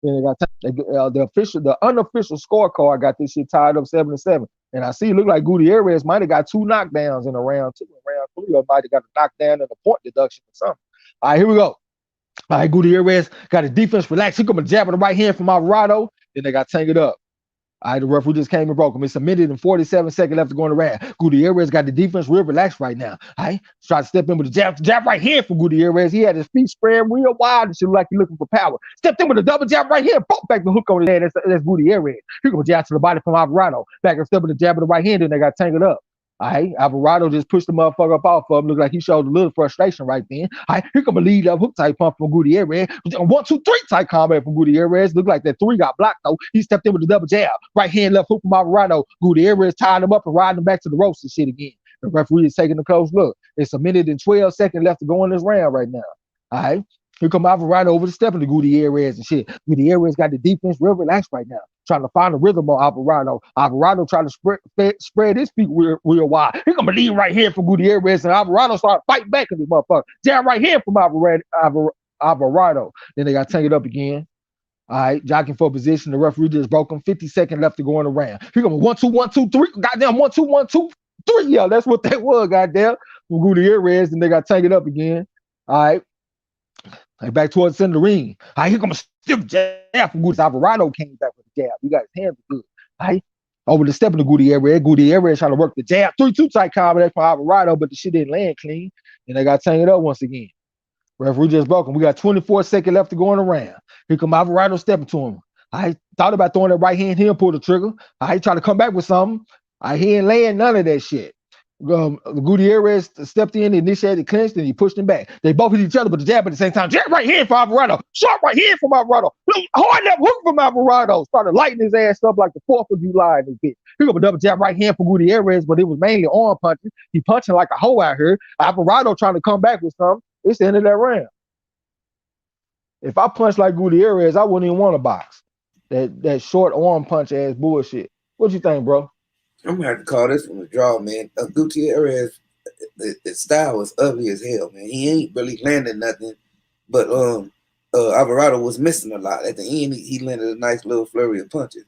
Then they got the unofficial scorecard got this shit tied up 7-7. And I see it look like Gutierrez might have got 2 knockdowns in a round 2 and round 3, or might have got a knockdown and a point deduction or something. All right, here we go. All right, Gutierrez got his defense relaxed. Here come a jab with the right hand from Alvarado. Then they got tanked up. All right, the referee just came and broke him. It's a minute and 47 seconds left to go in the round. Gutierrez got the defense real relaxed right now. All right, tried to step in with the jab right here from Gutierrez. He had his feet spread real wide and shit like he's looking for power. Stepped in with a double jab right here, brought back the hook on his head. That's Gutierrez. Here goes jab to the body from Alvarado. Back and step with the jab with the right hand, and they got tangled up. All right, Alvarado just pushed the motherfucker up off of him. Looked like he showed a little frustration right then. All right, here come a lead up hook type pump from Gutierrez. 1, 2, 3 type combat from Gutierrez. Looked like that 3 got blocked though. He stepped in with the double jab. Right hand left hook from Alvarado. Gutierrez tied him up and riding him back to the ropes and shit again. The referee is taking a close look. It's a minute and 12 seconds left to go in this round right now. All right. Here come Alvarado over the step of the Gutierrez and shit. Gutierrez got the defense real relaxed right now, trying to find the rhythm on Alvarado. Alvarado trying to spread his feet real wide. Here come a lead right here from Gutierrez, and Alvarado started fighting back in this motherfucker. Jab right here from Alvarado. Then they got tanked up again. All right, jockeying for position. The referee just broke him. 50 seconds left to go in the round. Here come a 1, 2, 1, 2, 3. Goddamn, 1, 2, 1, 2, 3. Yeah, that's what that was, goddamn. From Gutierrez, and they got tanked up again. All right. Back towards the center of the ring. All right, here comes a stiff jab from Gutierrez. Alvarado came back with the jab. He got his hands good. All right, over the step of the Gutierrez. Gutierrez trying to work the jab. 3-2 type combination from Alvarado, but the shit didn't land clean. And they got tanked up once again. Referee just broke him. We got 24 seconds left to go in the round. Here come Alvarado stepping to him. I thought about throwing that right hand. He didn't pull the trigger. I tried to come back with something. He ain't laying none of that shit. Gutierrez stepped in, initiated, clinched, and he pushed him back. They both hit each other, but the jab at the same time. Jab right here for Alvarado. Shot right here from Alvarado. Hard left hook from Alvarado. Started lighting his ass up like the 4th of July in this bitch. Here go a double jab right hand for Gutierrez, but it was mainly arm punching. He punching like a hoe out here. Alvarado trying to come back with something. It's the end of that round. If I punch like Gutierrez, I wouldn't even want to box. That short arm punch ass bullshit. What you think, bro? I'm gonna have to call this one a draw, man. Gutierrez, his style was ugly as hell, man. He ain't really landing nothing, but Alvarado was missing a lot. At the end, he landed a nice little flurry of punches,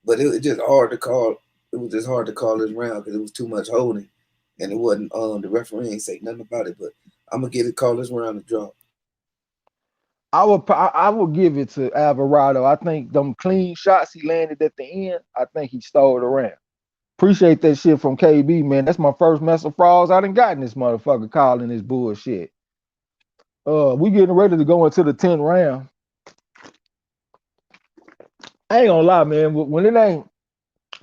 but it was just hard to call. It was just hard to call this round because it was too much holding, and it wasn't. The referee ain't say nothing about it, but I'm gonna call this round a draw. I would give it to Alvarado. I think them clean shots he landed at the end, I think he stole the round. Appreciate that shit from KB, man. That's my first mess of frauds I done gotten this motherfucker calling this bullshit. We getting ready to go into the 10th round. I ain't gonna lie, man. When it ain't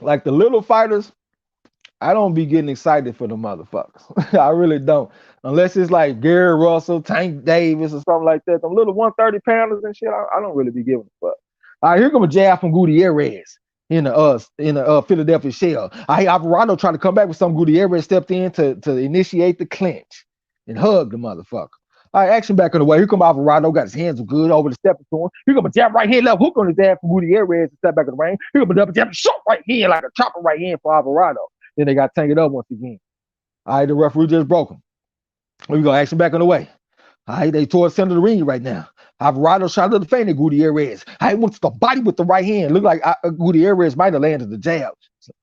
like the little fighters, I don't be getting excited for the motherfuckers. I really don't. Unless it's like Gary Russell, Tank Davis, or something like that. Them little 130 pounders and shit, I don't really be giving a fuck. All right, here come a jab from Gutierrez in the Philadelphia shell. Alvarado trying to come back with some. Gutierrez stepped in to initiate the clinch and hug the motherfucker. All right, action back on the way. Here come Alvarado, got his hands good over the stepping to him. Here come a jab right hand, left hook on his ass from Gutierrez to step back in the ring. Here come a double jab, short right hand, like a chopper right hand for Alvarado. Then they got tanked up once again. All right, the referee just broke him. Here we go, action back on the way. All right, they towards the center of the ring right now. Alvarado shot to the feint at Gutierrez. I went to the body with the right hand. Looked like Gutierrez might have landed the jab.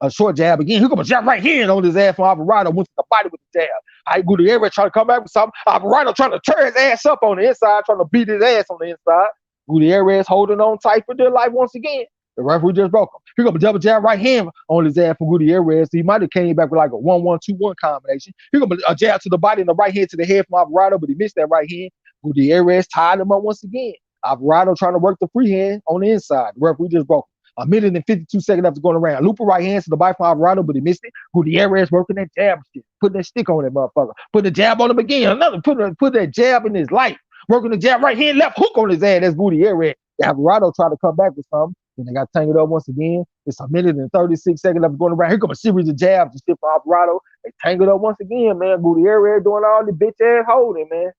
A short jab again. Here come a jab right hand on his ass from Alvarado. Went to the body with the jab. All right, Gutierrez trying to come back with something. Alvarado trying to turn his ass up on the inside, trying to beat his ass on the inside. Gutierrez holding on tight for dear life once again. The referee just broke him. Here comes a double jab right hand on his ass from Gutierrez. So he might have came back with like a 1-1-2-1 combination. Here comes a jab to the body and the right hand to the head from Alvarado, but he missed that right hand. Gutierrez tied him up once again. Alvarado trying to work the free hand on the inside. The referee just broke him. 1:52 seconds after going around. Looping right hand to the body from Alvarado, but he missed it. Gutierrez working that jab shit, putting that stick on that motherfucker. Putting the jab on him again. Another put that jab in his life. Working the jab right hand, left hook on his ass. That's Gutierrez. Alvarado tried to come back with something. Then they got tangled up once again. It's a minute and 36 seconds left going around. Here comes a series of jabs and shit for Alvarado. They tangled up once again, man. Gutierrez doing all the bitch ass holding, man.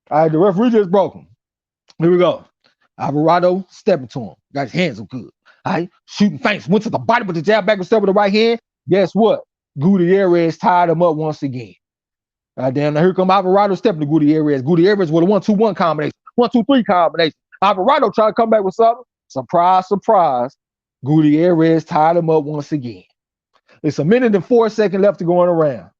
All right, the referee just broke him. Here we go. Alvarado stepping to him. Got his hands up good. All right, shooting feints. Went to the body with the jab back and step with the right hand. Guess what? Gutierrez tied him up once again. Damn, now here come Alvarado stepping to Gutierrez. Gutierrez with a 1-2-1 combination. 1-2-3 combination. Alvarado trying to come back with something. Surprise, surprise. Gutierrez tied him up once again. It's a minute and 4 seconds left to going around.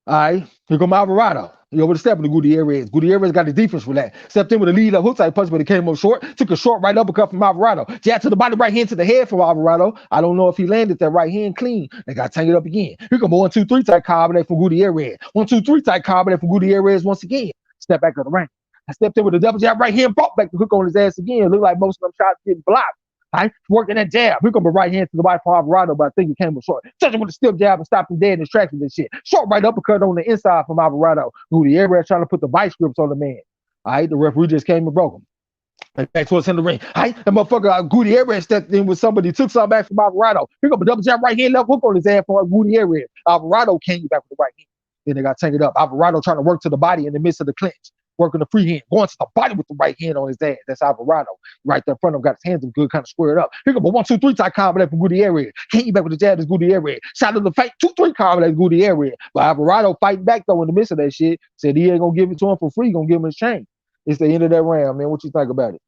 All right, here come Alvarado. He over the step into Gutierrez. Gutierrez got the defense for that. Stepped in with a lead up hook type punch, but it came up short. Took a short right uppercut from Alvarado. Jab to the body, right hand to the head from Alvarado. I don't know if he landed that right hand clean. They got tangled up again. Here come a 1-2-3 type combination from Gutierrez. 1-2-3 type combination from Gutierrez once again. Step back to the ring. I stepped in with a double jab right hand, brought back the hook on his ass again. Looked like most of them shots getting blocked. Right? Working that jab. Here come a right hand to the body for Alvarado, but I think it came up short. Touch him with a stiff jab and stop him dead in his tracks with this shit. Short right uppercut on the inside from Alvarado. Gutierrez trying to put the vice grips on the man. All right, the referee just came and broke him. Back towards him in the ring. All right, that motherfucker Gutierrez stepped in with somebody, took something back from Alvarado. Here come a double jab right hand, left hook on his ass from Gutierrez. Alvarado came back with the right hand. Then they got tangled up. Alvarado trying to work to the body in the midst of the clinch. Working the free hand, going to the body with the right hand on his ass. That's Alvarado. Right there in front of him, got his hands good, kind of squared up. Here come a 1-2-3 type combination from Gutierrez. Came back with the jab, is Gutierrez. Shot to the fight, 2-3 combination, Gutierrez. But Alvarado fighting back though in the midst of that shit. Said he ain't gonna give it to him for free, gonna give him his chain. It's the end of that round, man. What you think about it?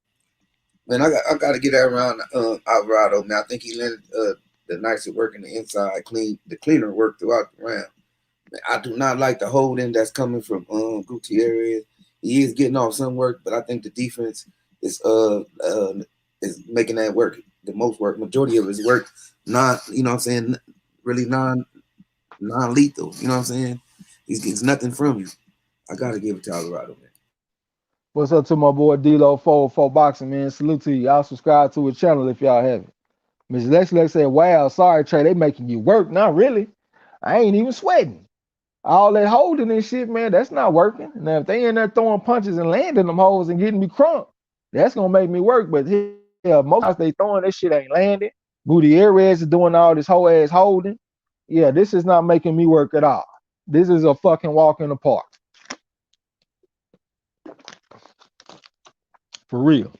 Man, I got to get that around Alvarado. Man, I think he landed the nicer work in the inside, the cleaner work throughout the round. Man, I do not like the holding that's coming from Gutierrez. He is getting off some work, but I think the defense is making that work the most work. Majority of his work, you know what I'm saying, really non-lethal. You know what I'm saying? He gets nothing from you. I gotta give it to Alvarado, man. What's up to my boy D-Lo 404 Boxing, man? Salute to you. Y'all subscribe to his channel if y'all haven't. Ms. Lex said, wow, sorry, Trey, they making you work. Not really. I ain't even sweating. All that holding and shit, man, that's not working. Now, if they in there throwing punches and landing them holes and getting me crunk, that's going to make me work. But yeah, most times they throwing that shit ain't landing. Gutierrez is doing all this whole ass holding. Yeah, this is not making me work at all. This is a fucking walk in the park. For real.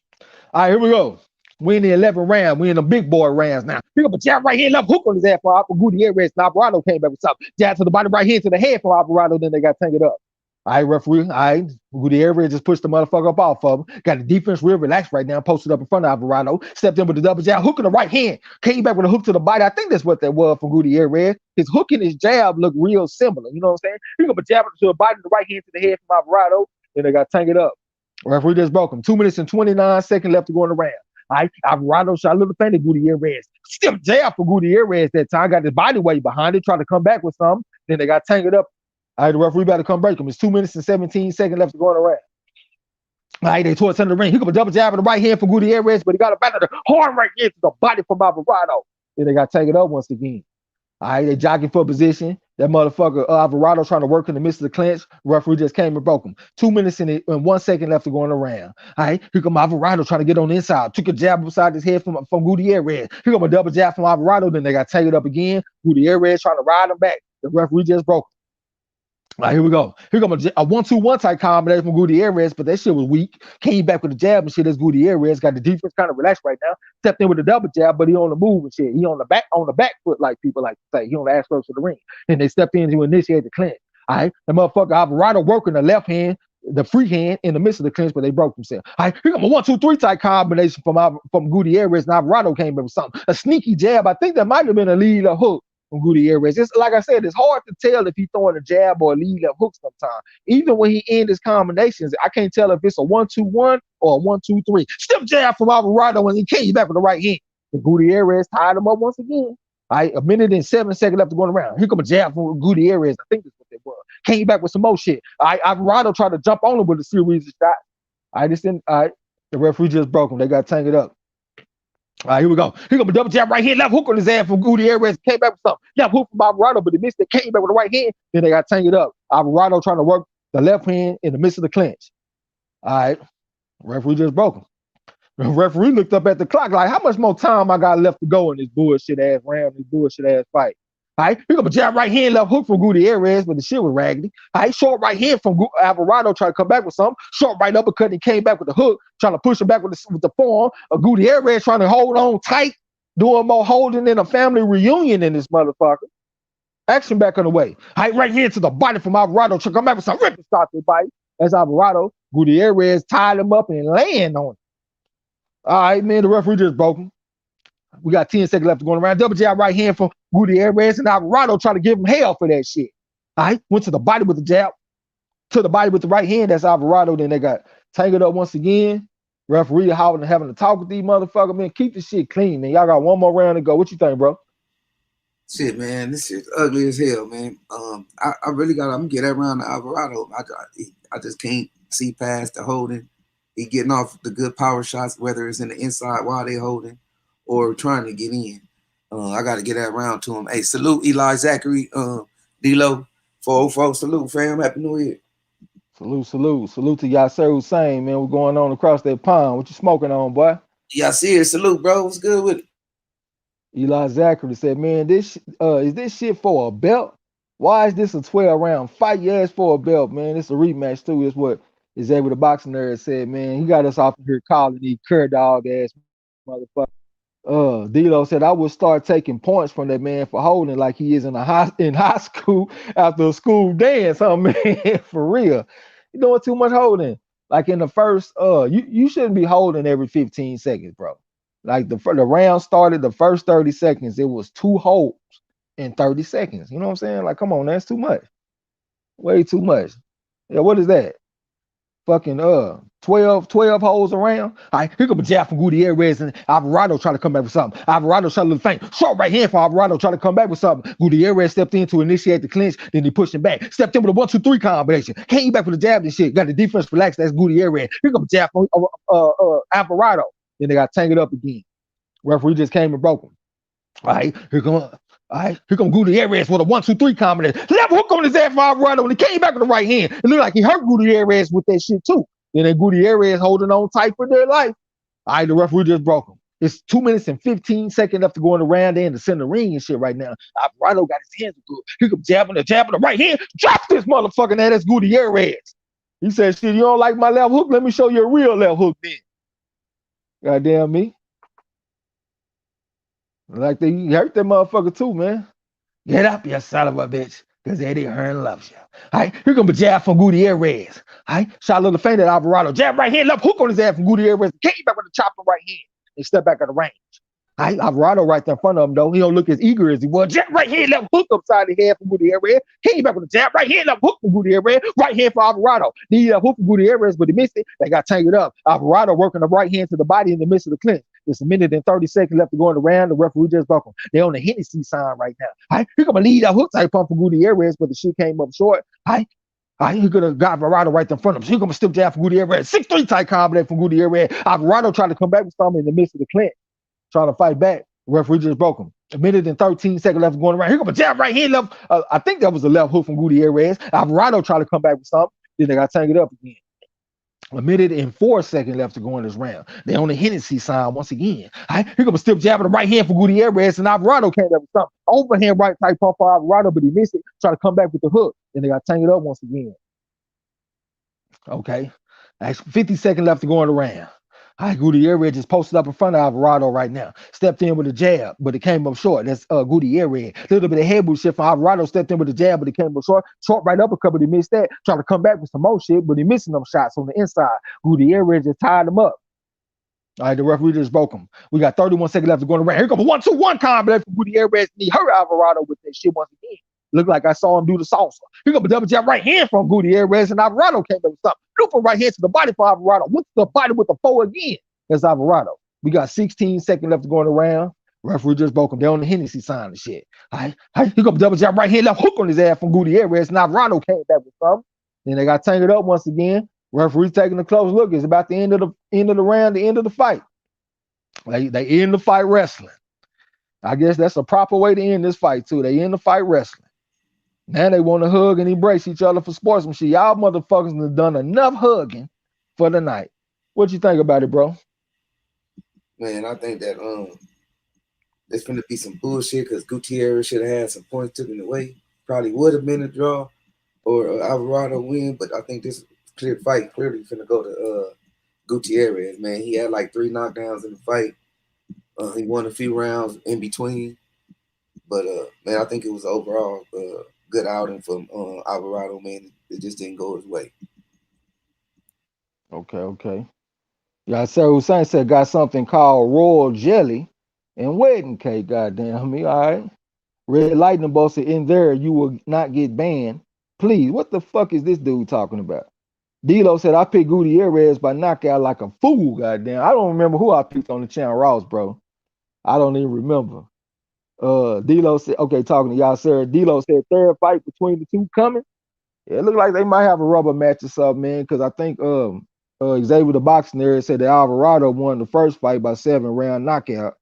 All right, here we go. We in the 11th round. We in the big boy rounds now. Pick up a jab right hand, left hook on his ass for Gutierrez. And Alvarado came back with something. Jab to the body, right hand to the head for Alvarado. Then they got tangled up. All right, referee. All right, Gutierrez just pushed the motherfucker up off of him. Got the defense real relaxed right now, posted up in front of Alvarado. Stepped in with the double jab, hook in the right hand. Came back with a hook to the body. I think that's what that was from Gutierrez. His hook and his jab look real similar. You know what I'm saying? Pick up a jab to the body, the right hand to the head from Alvarado. Then they got tangled up. Referee just broke him. 2 minutes and 29 seconds left to go in the round. All right, Alvarado shot a little fan of Gutierrez. Stiff jab for Gutierrez that time. Got his body weight behind it, tried to come back with something. Then they got tangled up. All right, the referee about to come break him. It's 2 minutes and 17 seconds left to go in the round. All right, they towards the ring. He got a double jab in the right hand for Gutierrez, but he got a back of the horn right here to the body from Alvarado. Then they got tangled up once again. All right, they jogging for position. That motherfucker Alvarado trying to work in the midst of the clinch. Referee just came and broke him. 2 minutes and 1 second left to go in the round. All right, here come Alvarado trying to get on the inside. Took a jab beside his head from Gutierrez. Here come a double jab from Alvarado. Then they got tangled up again. Gutierrez trying to ride him back. The referee just broke him. All right, here we go. Here come a 1-2-1 type combination from Gutierrez, but that shit was weak. Came back with the jab and shit. That's Gutierrez. Got the defense kind of relaxed right now. Stepped in with a double jab, but he on the move and shit. He on the back foot, like people like to say. He on the ass first of the ring. And they stepped in to initiate the clinch. All right, the motherfucker Alvarado working the left hand, the free hand in the midst of the clinch, but they broke themselves. All right, here come a 1-2-3 type combination from Gutierrez, and Alvarado came back with something. A sneaky jab. I think that might have been a lead or hook from Gutierrez. It's like I said, it's hard to tell if he's throwing a jab or a lead up hook sometimes. Even when he ends his combinations, I can't tell if it's a 1-2-1 or a 1-2-3. Stiff jab from Alvarado and he came back with the right hand. And Gutierrez tied him up once again. All right, 1 minute and 7 seconds left to go around. Here come a jab from Gutierrez. I think that's what they were. Came back with some more shit. All right, Alvarado tried to jump on him with a series of shots. All right, the referee just broke him. They got tangled up. All right, here we go. Here come a double jab right here, left hook on his ass from Gutierrez. Came back with something. Left hook from Alvarado, but he missed it. Came back with the right hand. Then they got tangled up. Alvarado trying to work the left hand in the midst of the clinch. All right, referee just broke him. The referee looked up at the clock like, how much more time I got left to go in this bullshit ass round, this bullshit ass fight? All right, pick up a jab right hand, left hook from Gutierrez, but the shit was raggedy. All right, short right hand from Alvarado, trying to come back with something. Short right uppercut, and he came back with the hook, trying to push him back with the forearm. Gutierrez trying to hold on tight, doing more holding than a family reunion in this motherfucker. Action back on the way. All right hand to the body from Alvarado, trying to come back with some ripping start to the body. That's Alvarado. Gutierrez tied him up and laying on him. All right, man, the referee just broke him. We got 10 seconds left to go around. Double jab right hand from Gutierrez, and Alvarado trying to give him hell for that shit. All right, went to the body with the jab, to the body with the right hand. That's Alvarado. Then they got tangled up once again. Referee having to talk with these motherfuckers, man. Keep the shit clean, man. Y'all got one more round to go. What you think, bro? Shit, man, this shit's ugly as hell, man. I really got. I'm gonna get that round to Alvarado. I just can't see past the holding. He getting off the good power shots, whether it's in the inside while they holding or trying to get in. I got to get that round to him. Hey, salute Eli Zachary, D-Lo, 404, salute, fam. Happy New Year. Salute to Yasser Hussein, man. We're going on across that pond. What you smoking on, boy? Yasser, salute, bro. What's good with it? Eli Zachary said, man, this is this shit for a belt? Why is this a 12-round fight? Yeah, it's for a belt, man. It's a rematch, too. It's what is able the boxing nerd said, man. He got us off of here calling these cur dog ass motherfuckers. D-Lo said, I would start taking points from that man for holding like he is in high school after a school dance, huh, man? For real. You're doing too much holding. Like in the first, you shouldn't be holding every 15 seconds, bro. Like the round started, the first 30 seconds, it was 2 holds in 30 seconds. You know what I'm saying? Like, come on, that's too much. Way too much. Yeah, what is that? Fucking 12 holes around. All right, here come a jab from Gutierrez, and Alvarado trying to come back with something. Alvarado shot a little feint. Short right hand for Alvarado trying to come back with something. Gutierrez stepped in to initiate the clinch, then he pushed him back. Stepped in with a 1-2-3 combination. Came back with a jab and shit. Got the defense relaxed. That's Gutierrez. Here come a jab from Alvarado. Then they got tangled up again. Referee just came and broke him. All right, here come Gutierrez with a 1-2-3 combination. Left hook on his ass for Alvarado, and he came back with the right hand. It looked like he hurt Gutierrez with that shit too. Then Gutierrez holding on tight for their life. All right, the referee just broke him. It's 2 minutes and 15 seconds left to go in the round. They in the center ring and shit right now. Alvarado got his hands good. He comes jabbing the right hand. Drop this motherfucking ass. That's Gutierrez. He said, shit, you don't like my left hook? Let me show you a real left hook then. Goddamn me. Like they hurt that motherfucker too, man. Get up, you son of a bitch, because Eddie Hearn loves you. All right, here comes a jab from Gutierrez. All right, shot a little feint at Alvarado. Jab right hand, left hook on his ass from Gutierrez. Came back with a chopper right hand and step back at the range. All right, Alvarado right there in front of him, though. He don't look as eager as he was. Jab right hand, left hook upside the head from Gutierrez. Came back with a jab right hand, left hook from Gutierrez. Right hand for Alvarado. He left hook from Gutierrez, but he missed it. They got tangled up. Alvarado working the right hand to the body in the midst of the clinch. It's 1 minute and 30 seconds left to go in the round. The referee just broke him. They on the Hennessy sign right now. All right, here come a lead out hook type pump for Gutierrez, but the shit came up short. All right, he could have got Alvarado right in front of him. So here come a stiff jab for Gutierrez. 6-3 type combination from Gutierrez. Alvarado trying to come back with something in the midst of the clinch, trying to fight back. The referee just broke him. 1 minute and 13 seconds left going around. Here come a jab right hand left. I think that was a left hook from Gutierrez. Alvarado trying to come back with something. Then they got tangled up again. 1 minute and 4 seconds left to go in this round. They on the Hennessy sign once again. All right, here comes a stiff jab with the right hand for Gutierrez, and Alvarado came back with something. Overhand right type pump for Alvarado, but he missed it. Try to come back with the hook. Then they got tangled up once again. Okay. 50 seconds left to go in the round. All right, Gutierrez just posted up in front of Alvarado right now. Stepped in with a jab, but it came up short. That's Gutierrez. A little bit of head shift from Alvarado. Stepped in with a jab, but it came up short. Short right uppercut, but he missed that. Trying to come back with some more shit, but he missing them shots on the inside. Gutierrez just tied him up. All right, the referee just broke him. We got 31 seconds left to go in the round. Here comes a 1-2-1 combination from Gutierrez, and he hurt Alvarado with that shit once again. Looked like I saw him do the salsa. Here comes a double jab right hand from Gutierrez, and Alvarado came up with something. Super right hand to the body for Alvarado. Went to the body with the 4 again. That's Alvarado. We got 16 seconds left to go in the round. Referee just broke him. They're on the Hennessy sign and shit. All right. Here comes a double jab right hand, left hook on his ass from Gutierrez, and Alvarado came back with something. Then they got tangled up once again. Referee taking a close look. It's about the end of the round, the end of the fight. They end the fight wrestling. I guess that's a proper way to end this fight too. They end the fight wrestling. Now they want to hug and embrace each other for sportsmanship. Y'all motherfuckers have done enough hugging for the night. What you think about it, bro? Man, I think that there's gonna be some bullshit because Gutierrez should have had some points taken away. Probably would have been a draw or Alvarado win, but I think this clear fight clearly finna go to Gutierrez. Man, he had like 3 knockdowns in the fight. He won a few rounds in between, but man, I think it was overall good outing from Alvarado. Man, it just didn't go his way. Okay, okay. Yeah, Sir Hussein said got something called royal jelly and wedding cake. Goddamn me, all right. Red Lightning Bolt said in there you will not get banned. Please, what the fuck is this dude talking about? D'Lo said I picked Gutierrez by knockout like a fool. Goddamn, I don't remember who I picked on the channel Ross, bro. I don't even remember. D'Lo said, okay, talking to y'all, sir. D'Lo said third fight between the two coming. Yeah, it looked like they might have a rubber match or something, man. Because I think Xavier the boxing there said that Alvarado won the first fight by 7 round knockout,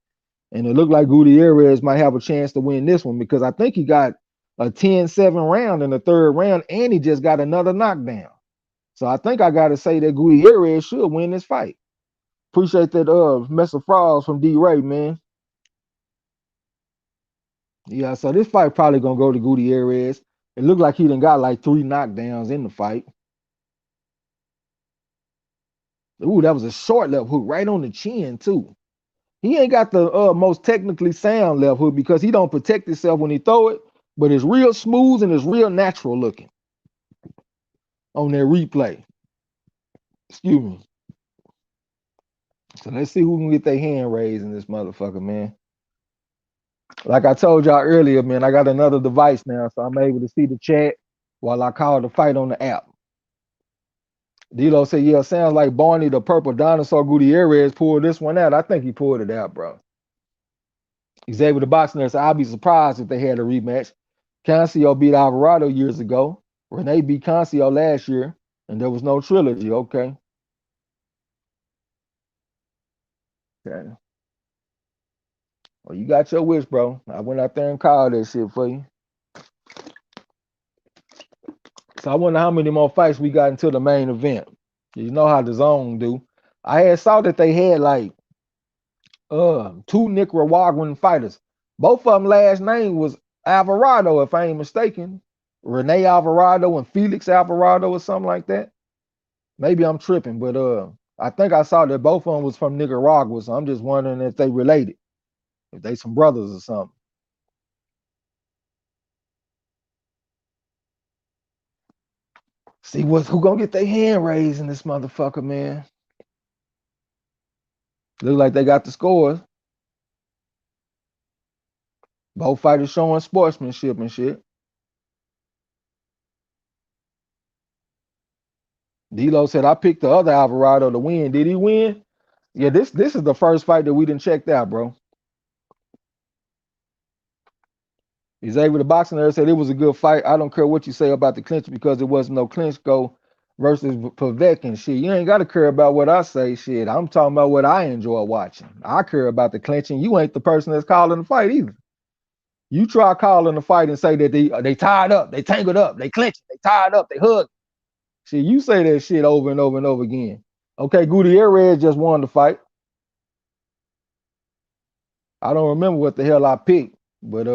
and it looked like Gutierrez might have a chance to win this one because I think he got a 10-7 round in the third round, and he just got another knockdown. So I think I got to say that Gutierrez should win this fight. Appreciate that mess of frauds from D Ray, man. Yeah, so this fight probably gonna go to Gutierrez. It looked like he done got like 3 knockdowns in the fight. Ooh, that was a short left hook right on the chin too. He ain't got the most technically sound left hook because he don't protect himself when he throw it, but it's real smooth and it's real natural looking on that replay. Excuse me. So let's see who can get their hand raised in this motherfucker, man. Like I told y'all earlier, man, I got another device now, so I'm able to see the chat while I call the fight on the app. D'Lo said, yeah, sounds like Barney the Purple Dinosaur Gutierrez pulled this one out. I think he pulled it out, bro. Xavier the boxing nurse, I'd be surprised if they had a rematch. Cancio beat Alvarado years ago. Renee beat Cancio last year, and there was no trilogy. Okay. Okay. Well, you got your wish, bro. I went out there and called that shit for you. So I wonder how many more fights we got until the main event. You know how the zone do. I had saw that they had like two Nicaraguan fighters. Both of them last name was Alvarado, if I ain't mistaken. Rene Alvarado and Felix Alvarado or something like that. Maybe I'm tripping, but I think I saw that both of them was from Nicaragua, so I'm just wondering if they related, if they some brothers or something. See who gonna get their hand raised in this motherfucker, man. Look like they got the scores. Both fighters showing sportsmanship and shit. D'Lo said, I picked the other Alvarado to win. Did he win? Yeah, this is the first fight that we didn't check out, bro. Xavier the boxing there said it was a good fight. I don't care what you say about the clinch because it wasn't no clinch go versus Pavek and shit. You ain't got to care about what I say, shit. I'm talking about what I enjoy watching. I care about the clinching. You ain't the person that's calling the fight either. You try calling the fight and say that they tied up, they tangled up, they clenched, they tied up, they hugged. Shit, you say that shit over and over and over again. Okay, Gutierrez just won the fight. I don't remember what the hell I picked, but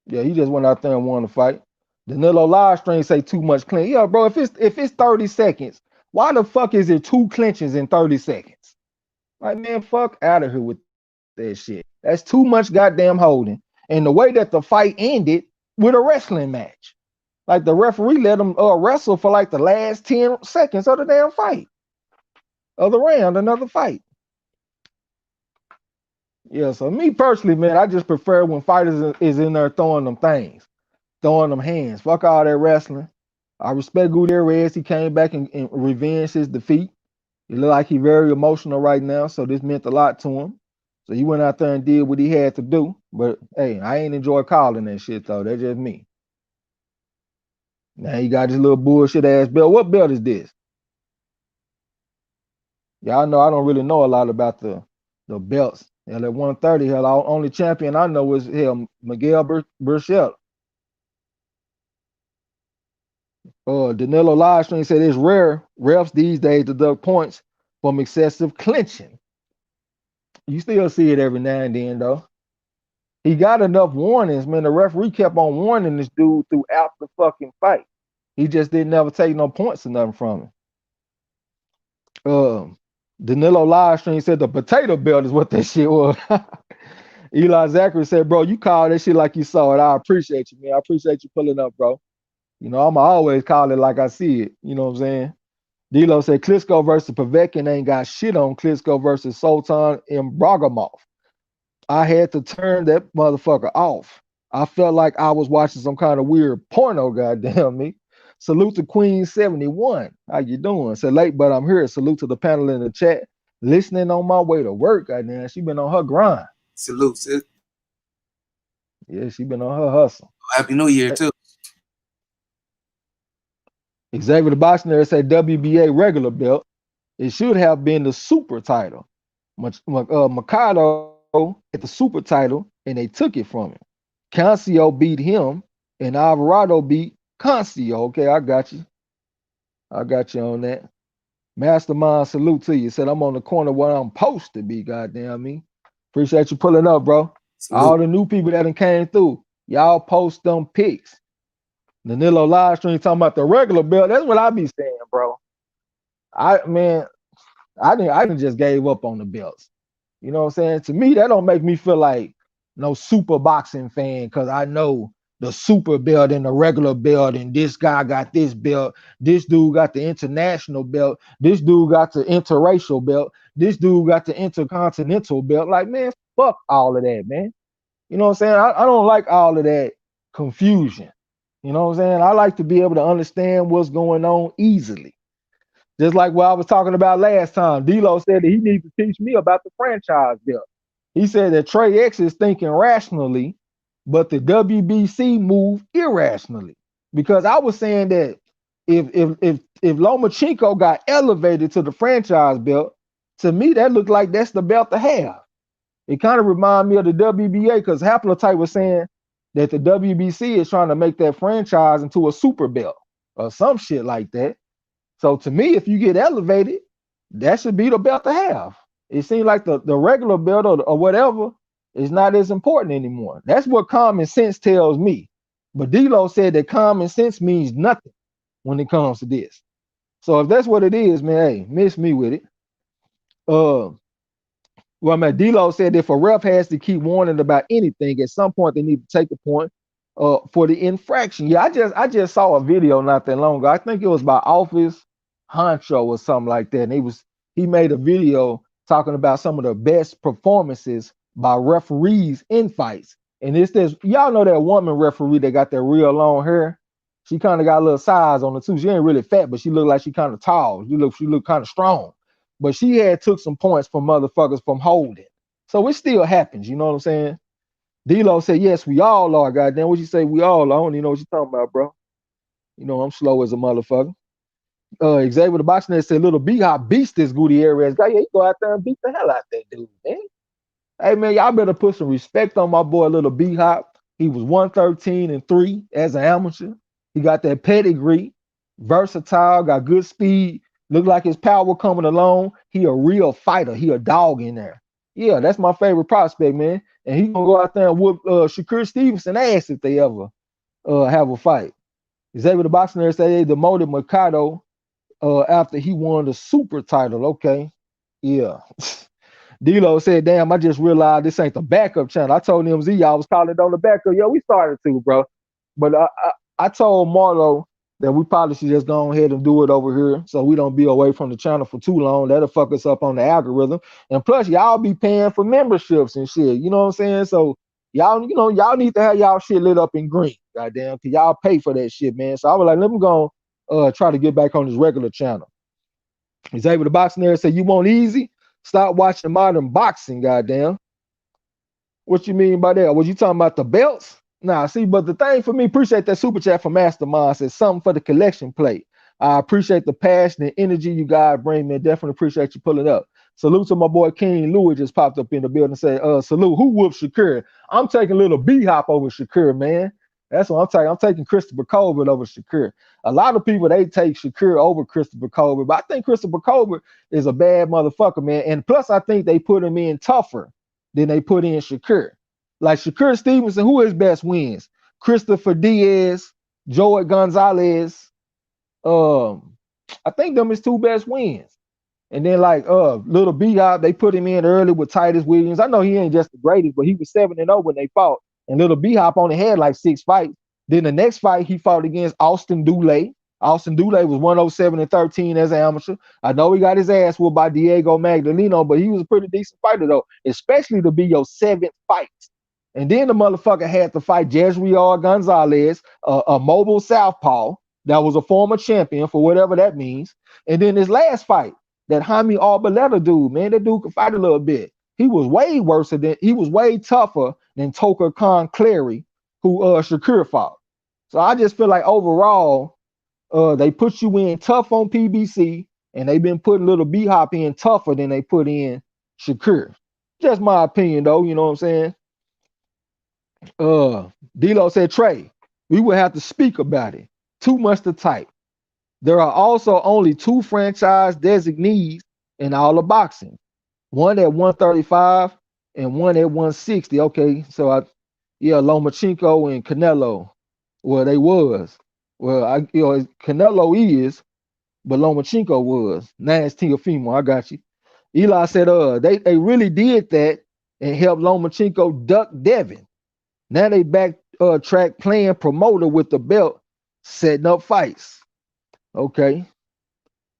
yeah, he just went out there and won the fight. Danilo live stream say too much clinch. Yeah, bro, if it's 30 seconds, why the fuck is it 2 clinches in 30 seconds? Like, man, fuck out of here with that shit. That's too much goddamn holding. And the way that the fight ended with a wrestling match. Like the referee let them wrestle for like the last 10 seconds of the damn fight. Of the round, another fight. Yeah, so me personally, man, I just prefer when fighters is in there throwing them things, throwing them hands. Fuck all that wrestling. I respect Gutierrez. He came back and revenged his defeat. He look like he very emotional right now, so this meant a lot to him. So he went out there and did what he had to do. But hey, I ain't enjoy calling that shit though. That's just me. Now he got this little bullshit ass belt. What belt is this? Y'all know I don't really know a lot about the belts. Hell, at 130, hell, our only champion I know is Miguel Burchell. Danilo Livestream said it's rare refs these days deduct points from excessive clinching. You still see it every now and then though. He got enough warnings, man. The referee kept on warning this dude throughout the fucking fight. He just didn't never take no points or nothing from him. Um, Danilo live stream said the potato belt is what that shit was. Eli Zachary said, "Bro, you called that shit like you saw it. I appreciate you, man. I appreciate you pulling up, bro. You know, I'ma always call it like I see it. You know what I'm saying?" D'Lo said Klitschko versus Povetkin ain't got shit on Klitschko versus Sultan Imbragimov. I had to turn that motherfucker off. I felt like I was watching some kind of weird porno, goddamn me. Salute to Queen 71. How you doing? Said late, but I'm here. Salute to the panel in the chat. Listening on my way to work, goddamn. She been on her grind. Salute, sis. Yeah, she been on her hustle. Happy New Year, too. Xavier the Boxing there said WBA regular belt. It should have been the super title. Mikado at the super title, and they took it from him. Cancio beat him, and Alvarado beat Cancio. Okay, I got you. I got you on that. Mastermind, salute to you. Said I'm on the corner where I'm supposed to be, goddamn me. Appreciate you pulling up, bro. Salute. All the new people that done came through. Y'all post them pics. Danilo live stream talking about the regular belt. That's what I be saying, bro. I didn't just gave up on the belts. You know what I'm saying? To me, that don't make me feel like no super boxing fan because I know the super belt and the regular belt, and this guy got this belt, this dude got the international belt, this dude got the interracial belt, this dude got the intercontinental belt. Like, man, fuck all of that, man. You know what I'm saying? I don't like all of that confusion. You know what I'm saying? I like to be able to understand what's going on easily. Just like what I was talking about last time, D'Lo said that he needs to teach me about the franchise belt. He said that Trey X is thinking rationally, but the WBC move irrationally. Because I was saying that if Lomachenko got elevated to the franchise belt, to me that looked like that's the belt to have. It kind of reminded me of the WBA because Haplotype was saying that the WBC is trying to make that franchise into a super belt or some shit like that. So to me, if you get elevated, that should be the belt to have. It seems like the regular belt or whatever is not as important anymore. That's what common sense tells me. But D'Lo said that common sense means nothing when it comes to this. So if that's what it is, man, hey, miss me with it. Well, man, D'Lo said if a ref has to keep warning about anything, at some point they need to take the point for the infraction. Yeah, I just saw a video not that long ago. I think it was by Office Honcho or something like that. And he made a video talking about some of the best performances by referees in fights. And it's this, y'all know that woman referee that got that real long hair. She kind of got a little size on her too. She ain't really fat, but she looked like she kind of tall. She looked kind of strong. But she had took some points from motherfuckers from holding. So it still happens, you know what I'm saying? D'Lo said, yes, we all are, goddamn. What you say we all are? I don't even know what you're talking about, bro. You know, I'm slow as a motherfucker. Xavier the Boxing said, little B-Hop beast this Gutierrez guy. Yeah, he go out there and beat the hell out that dude, man. Hey, man, y'all better put some respect on my boy, little B-Hop. He was 113-3 as an amateur. He got that pedigree, versatile, got good speed, look like his power coming along. He a real fighter. He a dog in there. Yeah, that's my favorite prospect, man. And he gonna go out there and whoop Shakur Stevenson ass if they ever have a fight. Xavier the Boxing said they demoted Mikado after he won the super title. Okay. Yeah. D'Lo said, damn, I just realized this ain't the backup channel. I told him y'all was calling it on the backup. Yo, we started to, bro. But I told Marlo that we probably should just go ahead and do it over here so we don't be away from the channel for too long. That'll fuck us up on the algorithm. And plus, y'all be paying for memberships and shit. You know what I'm saying? So y'all, you know, y'all need to have y'all shit lit up in green. Goddamn, because y'all pay for that shit, man. So I was like, let me go try to get back on this regular channel. He's able to box in there and say, you want easy? Stop watching modern boxing, goddamn. What you mean by that? Was you talking about the belts? Nah, see, but the thing for me, appreciate that super chat from Mastermind. Says something for the collection plate. I appreciate the passion and energy you guys bring, man. Definitely appreciate you pulling up. Salute to my boy King Louis just popped up in the building and said, salute, who whooped Shakur? I'm taking little B-Hop over Shakur, man. That's what I'm taking. I'm taking Christopher Colbert over Shakur. A lot of people they take Shakur over Christopher Colbert, but I think Christopher Colbert is a bad motherfucker, man. And plus, I think they put him in tougher than they put in Shakur. Like Shakur Stevenson, who his best wins? Christopher Diaz, Joey Gonzalez. I think them his two best wins. And then like Little B-Hop, they put him in early with Titus Williams. I know he ain't just the greatest, but he was 7-0 when they fought. And Little B-Hop only had like 6 fights. Then the next fight he fought against Austin Dulé. Austin Dulé was 107-13 as an amateur. I know he got his ass whooped by Diego Magdaleno, but he was a pretty decent fighter though, especially to be your 7th fight. And then the motherfucker had to fight Jezreel Gonzalez, a mobile southpaw that was a former champion for whatever that means. And then his last fight, that Jaime Arboleda dude, man, that dude could fight a little bit. He was way tougher than Toker Khan Clary, who Shakur fought. So I just feel like overall, they put you in tough on PBC, and they've been putting Little B-Hop in tougher than they put in Shakur. Just my opinion, though. You know what I'm saying? D-Lo said, Trey, we will have to speak about it. Too much to type. There are also only 2 franchise designees in all of boxing. One at 135 and one at 160. Okay, so Lomachenko and Canelo. Well, they was. Well, Canelo is, but Lomachenko was. Nance Teofimo, I got you. Eli said, they really did that and helped Lomachenko duck Devin. Now they backtrack playing promoter with the belt, setting up fights. Okay.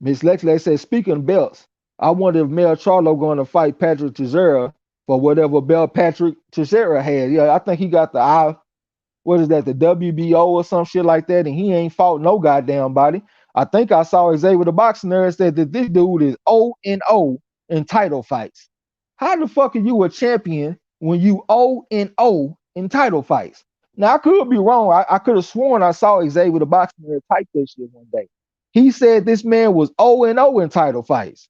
Miss Lexley said, speaking of belts, I wonder if Mel Charlo going to fight Patrick Teixeira for whatever belt Patrick Teixeira had. Yeah, I think he got the the WBO or some shit like that, and he ain't fought no goddamn body. I think I saw Xavier the Boxing Nerd said that this dude is 0-0 in title fights. How the fuck are you a champion when you 0-0 in title fights? Now, I could be wrong. I could have sworn I saw Xavier the Boxing Nerd type that shit one day. He said this man was 0-0 in title fights.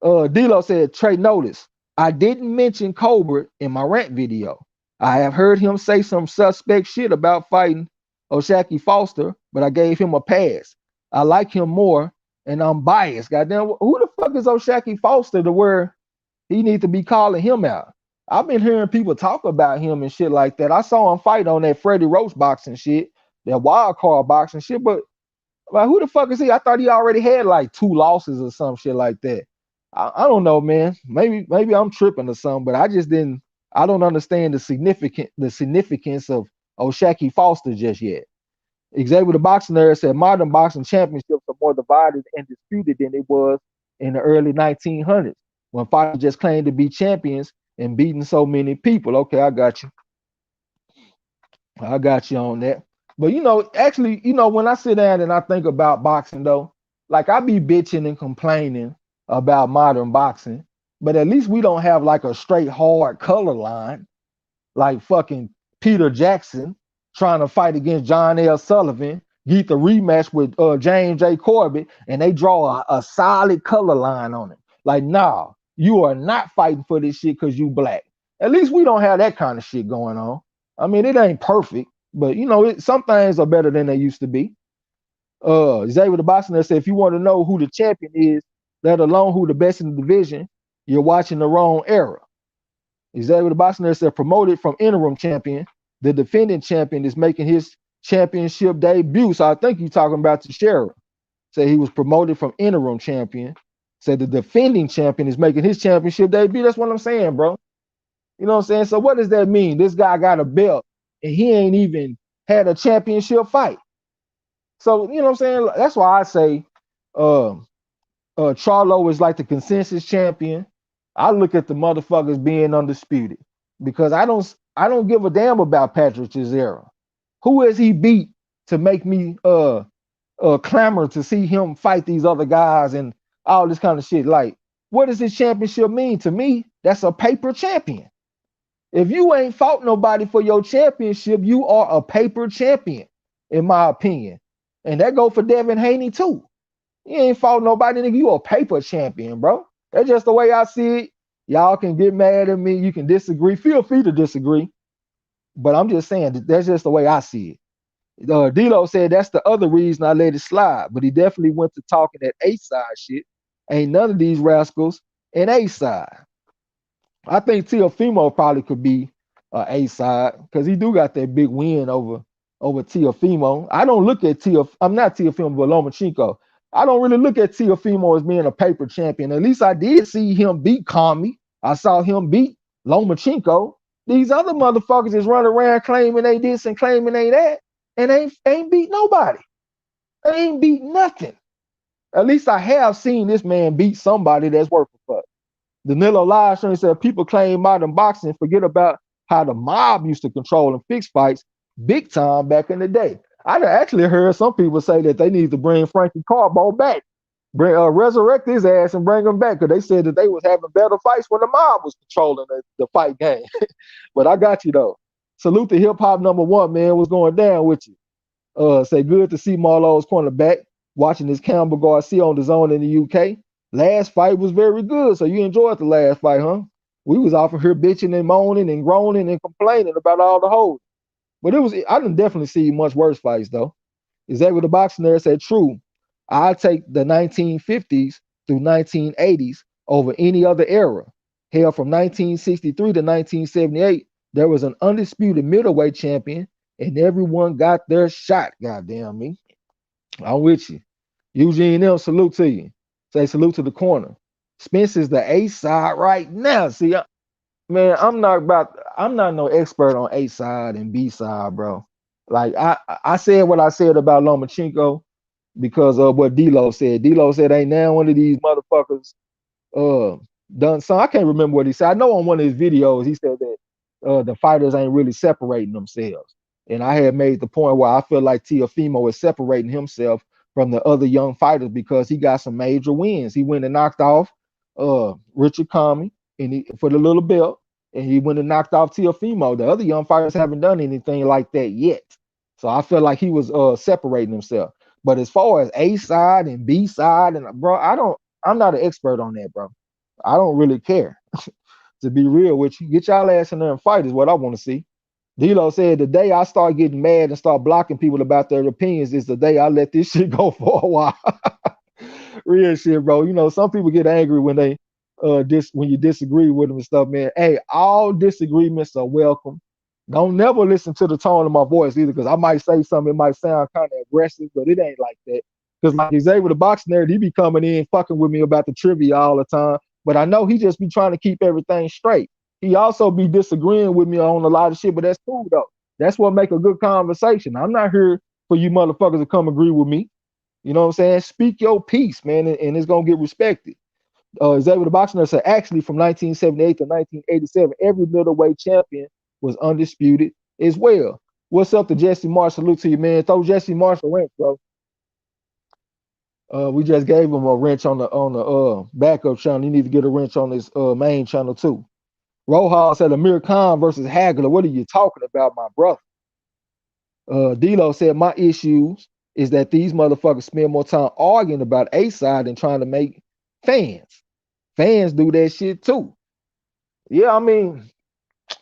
D-Lo said, Trey, notice, I didn't mention Colbert in my rant video. I have heard him say some suspect shit about fighting O'Shaquie Foster, but I gave him a pass. I like him more, and I'm biased. Goddamn, who the fuck is O'Shaquie Foster to where he need to be calling him out? I've been hearing people talk about him and shit like that. I saw him fight on that Freddie Roach boxing shit, that wild card boxing shit, but like, who the fuck is he? I thought he already had like 2 losses or some shit like that. I don't know, man. Maybe I'm tripping or something, but I don't understand the significance of O'Shaquie Foster just yet. Xavier the Boxing Nerd said modern boxing championships are more divided and disputed than it was in the early 1900s when fighters just claimed to be champions and beating so many people. Okay, I got you. I got you on that. But actually, when I sit down and I think about boxing though, like I be bitching and complaining about modern boxing, but at least we don't have like a straight hard color line, like fucking Peter Jackson trying to fight against John L. Sullivan, get the rematch with James J. Corbett, and they draw a solid color line on it. Like, nah, you are not fighting for this shit because you black. At least we don't have that kind of shit going on. I mean, it ain't perfect, but some things are better than they used to be. Xavier the Boxing said, if you want to know who the champion is, let alone who the best in the division, you're watching the wrong era. Xavier the Boxing said, promoted from interim champion, the defending champion is making his championship debut. So I think you're talking about Teixeira. Say he was promoted from interim champion. Said the defending champion is making his championship debut. That's what I'm saying, bro. You know what I'm saying? So what does that mean? This guy got a belt and he ain't even had a championship fight. So, you know what I'm saying? That's why I say Charlo is like the consensus champion. I look at the motherfuckers being undisputed because I don't give a damn about Patrick Teixeira. Who has he beat to make me clamor to see him fight these other guys and all this kind of shit? Like, what does this championship mean to me? That's a paper champion. If you ain't fought nobody for your championship, you are a paper champion, in my opinion. And that go for Devin Haney too. You ain't fought nobody, nigga. You a paper champion, bro. That's just the way I see it. Y'all can get mad at me. You can disagree. Feel free to disagree. But I'm just saying that's just the way I see it. D-Lo said that's the other reason I let it slide, but he definitely went to talking that A-side shit. Ain't none of these rascals an A-side. I think Teofimo probably could be A-side because he do got that big win over Teofimo. I don't look at I'm not Teofimo, but Lomachenko. I don't really look at Teofimo as being a paper champion. At least I did see him beat Kami. I saw him beat Lomachenko. These other motherfuckers is running around claiming they this and claiming they that, and ain't beat nobody. They ain't beat nothing. At least I have seen this man beat somebody that's worth a fuck. Danilo live stream said people claim modern boxing, forget about how the mob used to control and fix fights big time back in the day. I actually heard some people say that they need to bring Frankie Carbo back, resurrect his ass and bring him back because they said that they was having better fights when the mob was controlling the fight game. But I got you though. Salute to hip hop #1, man. What's going down with you? Say good to see MARLO'S cornerback watching this Campbell Garcia on the zone in the UK. Last fight was very good, so you enjoyed the last fight, huh? We was off of here bitching and moaning and groaning and complaining about all the hoes. But I didn't definitely see much worse fights though. Is that what the boxing there said? True. I take the 1950s through 1980s over any other era. Hell, from 1963 to 1978, there was an undisputed middleweight champion, and everyone got their shot. Goddamn me. I'm with you. Eugene M, salute to you. Say salute to the corner. Spence is the A side right now. See, man, I'm not no expert on A side and B side, bro. Like I said what I said about Lomachenko because of what D-Lo said. D-Lo said ain't now one of these motherfuckers uh done some. I can't remember what he said. I know on one of his videos he said that the fighters ain't really separating themselves. And I had made the point where I feel like Teofimo is separating himself from the other young fighters because he got some major wins. He went and knocked off Richard Comey for the little belt, and he went and knocked off Teofimo. The other young fighters haven't done anything like that yet. So I feel like he was separating himself. But as far as A side and B side, and bro, I'm not an expert on that, bro. I don't really care. To be real with you, get y'all ass in there and fight is what I want to see. D-Lo said the day I start getting mad and start blocking people about their opinions is the day I let this shit go for a while. Real shit, bro. You know, some people get angry when they when you disagree with them and stuff, man. Hey, all disagreements are welcome. Don't never listen to the tone of my voice either, because I might say something, it might sound kind of aggressive, but it ain't like that. Because like Xavier the boxing nerd, he be coming in fucking with me about the trivia all the time. But I know he just be trying to keep everything straight. He also be disagreeing with me on a lot of shit, but that's cool though. That's what make a good conversation. I'm not here for you motherfuckers to come agree with me. You know what I'm saying? Speak your piece, man, and it's gonna get respected. Xavier the boxing nerd said actually from 1978 to 1987, every middleweight champion was undisputed as well. What's up to Jesse Marshall? Salute to you, man. Throw Jesse Marshall a wrench, bro. We just gave him a wrench on the backup channel. You need to get a wrench on this main channel too. Rojas said Amir Khan versus Hagler. What are you talking about, my brother? D-Lo said my issues is that these motherfuckers spend more time arguing about A side than trying to make fans. Fans do that shit too. Yeah, I mean,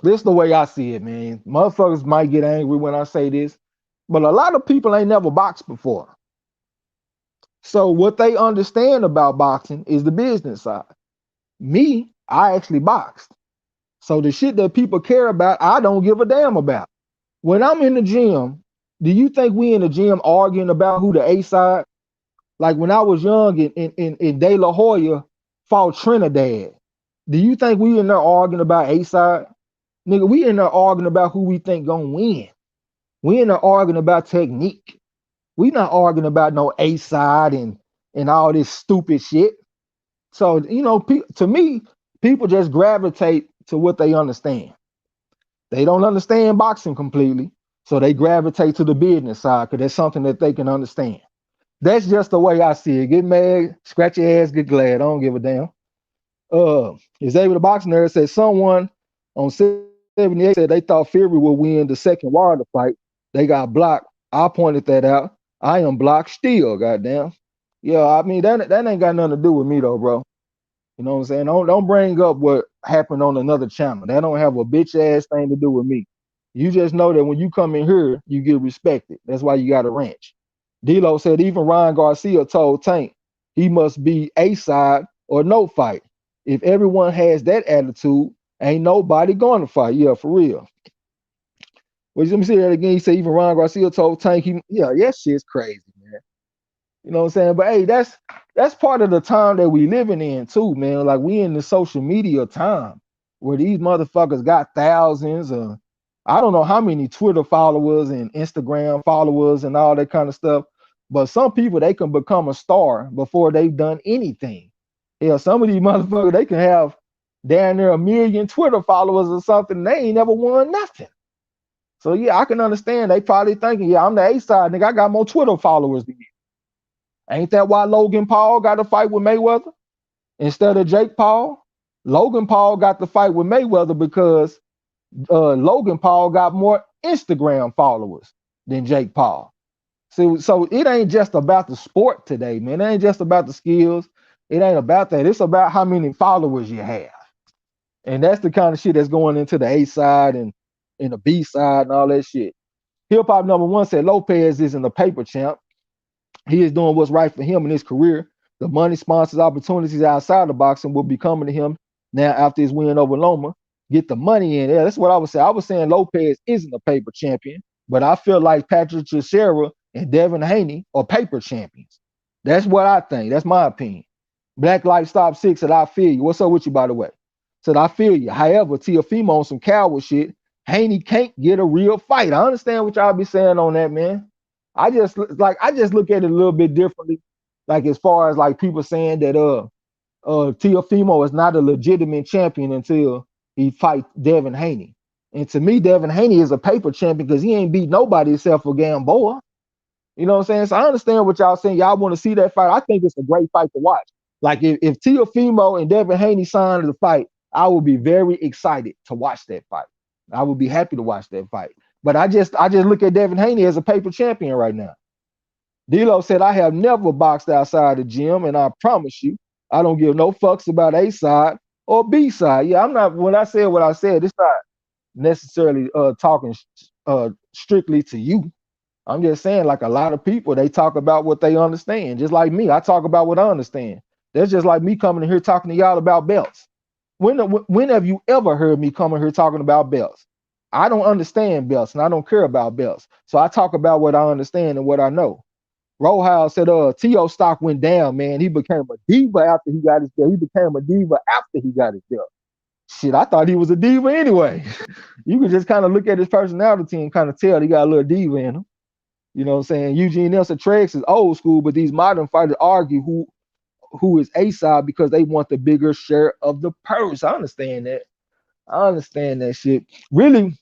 this is the way I see it, man. Motherfuckers might get angry when I say this, but a lot of people ain't never boxed before. So what they understand about boxing is the business side. Me, I actually boxed. So the shit that people care about, I don't give a damn about. When I'm in the gym, do you think we in the gym arguing about who the A side? Like when I was young and De La Hoya fought Trinidad, do you think we in there arguing about A side? Nigga, we in there arguing about who we think gonna win. We in there arguing about technique. We not arguing about no A side and all this stupid shit. So, you know, to me, people just gravitate to what they understand. They don't understand boxing completely, so they gravitate to the business side because that's something that they can understand. That's just the way I see it. Get mad, scratch your ass, get glad. I don't give a damn. Xavier the boxing nerd said someone on 78 said they thought Fury would win the second Wilder fight. They got blocked. I pointed that out. I am blocked still, goddamn. Yeah, I mean that ain't got nothing to do with me though, bro. You know what I'm saying? Don't bring up what happened on another channel. That don't have a bitch ass thing to do with me. You just know that when you come in here, you get respected. That's why you got a ranch. D'Lo said even Ryan Garcia told Tank he must be a side or no fight. If everyone has that attitude, ain't nobody going to fight. Yeah, for real. Well, let me say that again. He said even Ryan Garcia told Tank yeah, that shit's crazy, man. You know what I'm saying? But hey, that's part of the time that we living in too, man. Like we in the social media time where these motherfuckers got thousands of I don't know how many Twitter followers and Instagram followers and all that kind of stuff. But some people they can become a star before they've done anything. Yeah, some of these motherfuckers they can have down there a million Twitter followers or something. They ain't never won nothing. So yeah, I can understand they probably thinking, yeah, I'm the A side, nigga. I got more Twitter followers than you. Ain't that why Logan Paul got to fight with Mayweather instead of Jake Paul? Logan Paul got to fight with Mayweather because Logan Paul got more Instagram followers than Jake Paul. So it ain't just about the sport today, man. It ain't just about the skills. It ain't about that. It's about how many followers you have. And that's the kind of shit that's going into the A side and the B side and all that shit. Hip Hop number one said Lopez isn't a paper champ. He is doing what's right for him in his career. The money, sponsors, opportunities outside of boxing will be coming to him now after his win over Loma. Get the money in there. That's what I was saying. I was saying Lopez isn't a paper champion, but I feel like Patrick Teixeira and Devin Haney are paper champions. That's what I think. That's my opinion. Black Light Stop 6 said, I feel you. What's up with you, by the way? Said, I feel you. However, Teofimo on some coward shit, Haney can't get a real fight. I understand what y'all be saying on that, man. I just look at it a little bit differently. Like as far as like people saying that Teofimo is not a legitimate champion until he fights Devin Haney. And to me, Devin Haney is a paper champion because he ain't beat nobody except for Gamboa. You know what I'm saying? So I understand what y'all saying. Y'all want to see that fight. I think it's a great fight to watch. Like if Teofimo and Devin Haney signed the fight, I would be very excited to watch that fight. I would be happy to watch that fight. But I just look at Devin Haney as a paper champion right now. D'Lo said, I have never boxed outside the gym, and I promise you, I don't give no fucks about A side or B side. Yeah, I'm not, when I said what I said, it's not necessarily talking strictly to you. I'm just saying, like a lot of people, they talk about what they understand. Just like me, I talk about what I understand. That's just like me coming in here talking to y'all about belts. When have you ever heard me coming here talking about belts? I don't understand belts and I don't care about belts. So I talk about what I understand and what I know. Rojas said, T.O. stock went down, man. He became a diva after he got his belt. He became a diva after he got his belt. Shit, I thought he was a diva anyway. You could just kind of look at his personality and kind of tell he got a little diva in him. You know what I'm saying? Eugene Nelson Trex is old school, but these modern fighters argue who is A side because they want the bigger share of the purse. I understand that. I understand that shit. Really,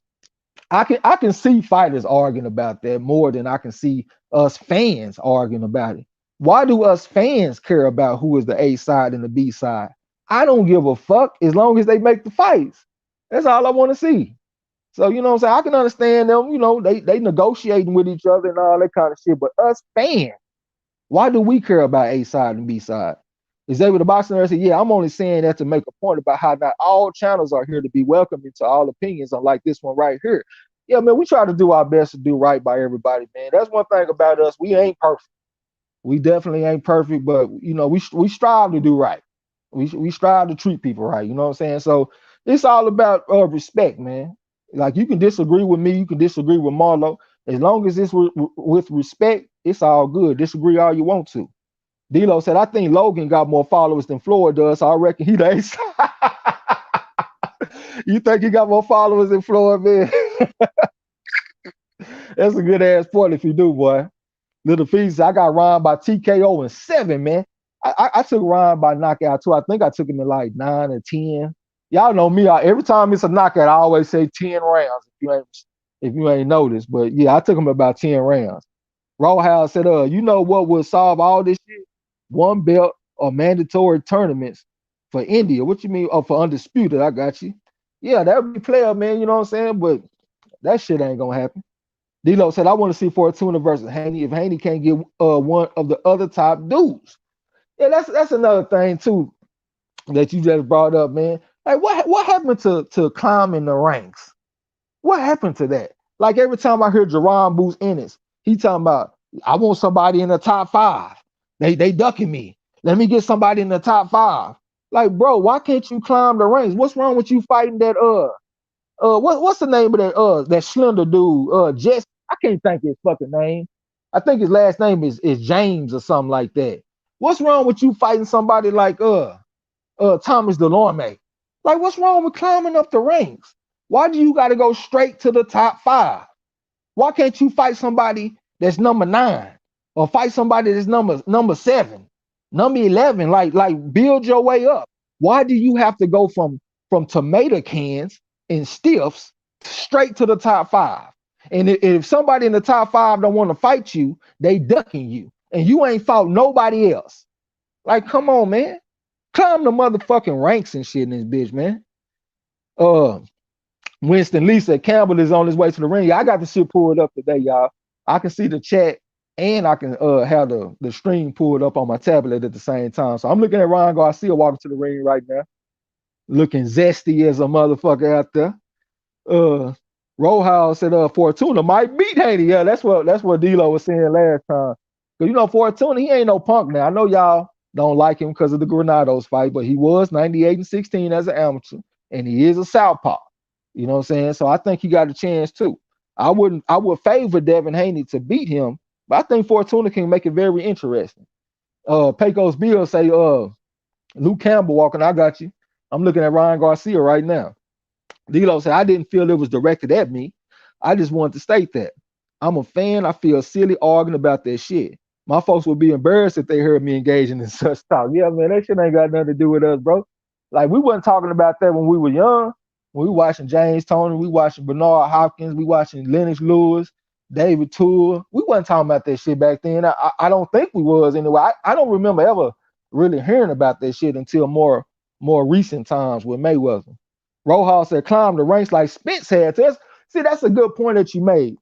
I can see fighters arguing about that more than I can see us fans arguing about it. Why do us fans care about who is the A side and the B side? I don't give a fuck as long as they make the fights. That's all I want to see. So, you know what I'm saying? I can understand them, you know, they negotiating with each other and all that kind of shit. But us fans, why do we care about A side and B side? Is able to box and say, yeah, I'm only saying that to make a point about how not all channels are here to be welcoming to all opinions, unlike this one right here. Yeah, man, we try to do our best to do right by everybody, man. That's one thing about us. We ain't perfect. We definitely ain't perfect, but you know, we strive to do right. We strive to treat people right. You know what I'm saying? So it's all about respect, man. Like you can disagree with me, you can disagree with Marlo. As long as it's with respect, it's all good. Disagree all you want to. D'Lo said, I think Logan got more followers than Floyd does, so I reckon he the ace. You think he got more followers than Floyd, man? That's a good ass point if you do, boy. Little Feast, I got Ryan by TKO in 7, man. I took Ryan by knockout too. I think I took him in like 9 or 10. Y'all know me. Every time it's a knockout, I always say 10 rounds if you ain't noticed. But yeah, I took him about 10 rounds. Rawhouse said, you know what will solve all this shit? One belt or mandatory tournaments for India. What you mean? Oh, for undisputed, I got you. Yeah, that would be player, man. You know what I'm saying? But that shit ain't gonna happen. D'Lo said, I want to see Fortuna versus Haney. If Haney can't get one of the other top dudes. Yeah, that's another thing too that you just brought up, man. Like what happened to climbing the ranks? What happened to that? Like every time I hear Jerron Boots Ennis, he talking about, I want somebody in the top 5. They ducking me. Let me get somebody in the top 5. Like, bro, why can't you climb the ranks? What's wrong with you fighting that what's the name of that slender dude? Jess, I can't think his fucking name. I think his last name is James or something like that. What's wrong with you fighting somebody like Thomas Delorme? Like, what's wrong with climbing up the ranks? Why do you got to go straight to the top 5? Why can't you fight somebody that's number 9 or fight somebody that's number 7, number 11? Like build your way up. Why do you have to go from tomato cans and stiffs straight to the top 5? And if somebody in the top 5 don't want to fight you, they ducking you, and you ain't fought nobody else. Like, come on, man, climb the motherfucking ranks and shit in this bitch, man. Winston Lee said Campbell is on his way to the ring. Yeah, I got the shit pulled up today, y'all. I can see the chat and I can have the stream pulled up on my tablet at the same time. So I'm looking at Ryan Garcia walking to the ring right now, looking zesty as a motherfucker out there. Rojas said Fortuna might beat Haney. Yeah, that's what D-Lo was saying last time. Because, you know, Fortuna, he ain't no punk now. I know y'all don't like him because of the Granados fight, but he was 98-16 as an amateur, and he is a southpaw. You know what I'm saying? So I think he got a chance too. I would favor Devin Haney to beat him, but I think Fortuna can make it very interesting. Pecos Bill say Luke Campbell walking. I got you. I'm looking at Ryan Garcia right now. D-Lo said, I didn't feel it was directed at me. I just wanted to state that. I'm a fan. I feel silly arguing about that shit. My folks would be embarrassed if they heard me engaging in such talk. Yeah, man, that shit ain't got nothing to do with us, bro. Like, we wasn't talking about that when we were young. We watching James Toney, we watching Bernard Hopkins, we watching Lennox Lewis, David Toole. We wasn't talking about that shit back then. I don't think we was anyway. I don't remember ever really hearing about that shit until more recent times with Mayweather. Rojas said, climb the ranks like Spence had to. See, that's a good point that you made.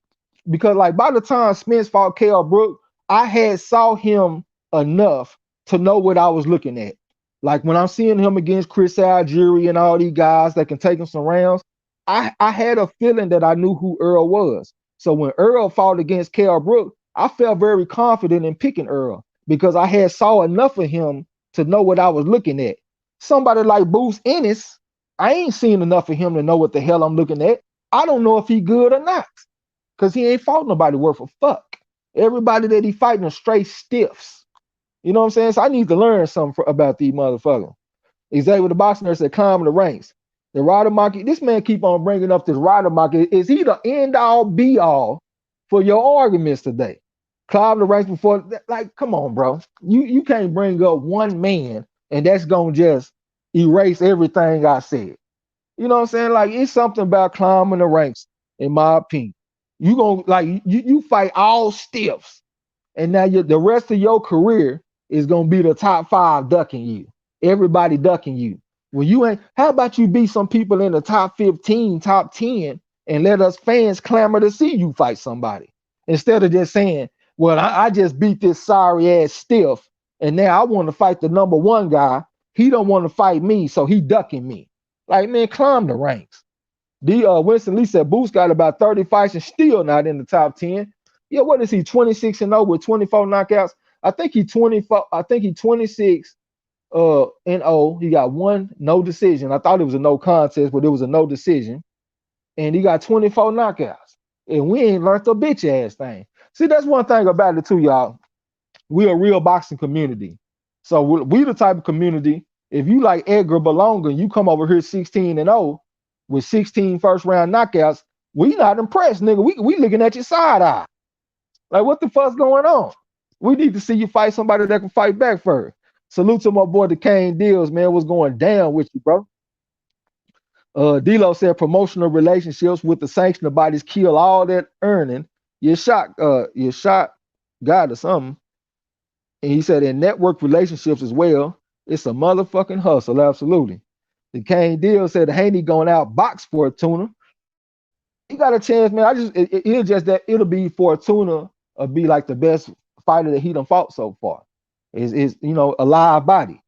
Because, like, by the time Spence fought Kell Brook, I had saw him enough to know what I was looking at. Like, when I'm seeing him against Chris Algieri and all these guys that can take him some rounds, I had a feeling that I knew who Earl was. So when Earl fought against Kell Brook, I felt very confident in picking Earl because I had saw enough of him to know what I was looking at. Somebody like Boots Ennis, I ain't seen enough of him to know what the hell I'm looking at. I don't know if he good or not because he ain't fought nobody worth a fuck. Everybody that he fighting are straight stiffs. You know what I'm saying? So I need to learn something about these motherfuckers. Xavier the boxing nurse said, climb the ranks. The rider market, this man keep on bringing up this rider market. Is he the end all be all for your arguments today? Climb the ranks before, like, come on, bro. You can't bring up one man and that's gonna just erase everything I said. You know what I'm saying? Like, it's something about climbing the ranks, in my opinion. You gonna, like, you fight all stiffs, and now the rest of your career is gonna be the top 5 ducking you. Everybody ducking you. When you ain't, how about you beat some people in the top 15, top 10, and let us fans clamor to see you fight somebody instead of just saying, well, I just beat this sorry ass stiff, and now I want to fight the number 1 guy. He don't want to fight me, so he ducking me. Like, man, climb the ranks. Winston Lee said Boots got about 30 fights and still not in the top 10. Yeah, what is he? 26-0 with 24 knockouts. I think he 24. I think he 26 and 0. He got 1 no decision. I thought it was a no contest, but it was a no decision. And he got 24 knockouts. And we ain't learned the bitch ass thing. See, that's one thing about it too, y'all. We're a real boxing community. So we the type of community. If you like Edgar Berlanga, you come over here 16-0 with 16 first round knockouts. We not impressed, nigga. We looking at your side eye. Like, what the fuck's going on? We need to see you fight somebody that can fight back first. Salute to my boy, the Kane Deals, man. What's going down with you, bro? D-Lo said promotional relationships with the sanctioner bodies kill all that earning. You're shot God or something. And he said in network relationships as well, it's a motherfucking hustle, absolutely. The Kane Deal said Haney going out box Fortuna. He got a chance, man. It'll be Fortuna be like the best fighter that he done fought so far. Is a live body.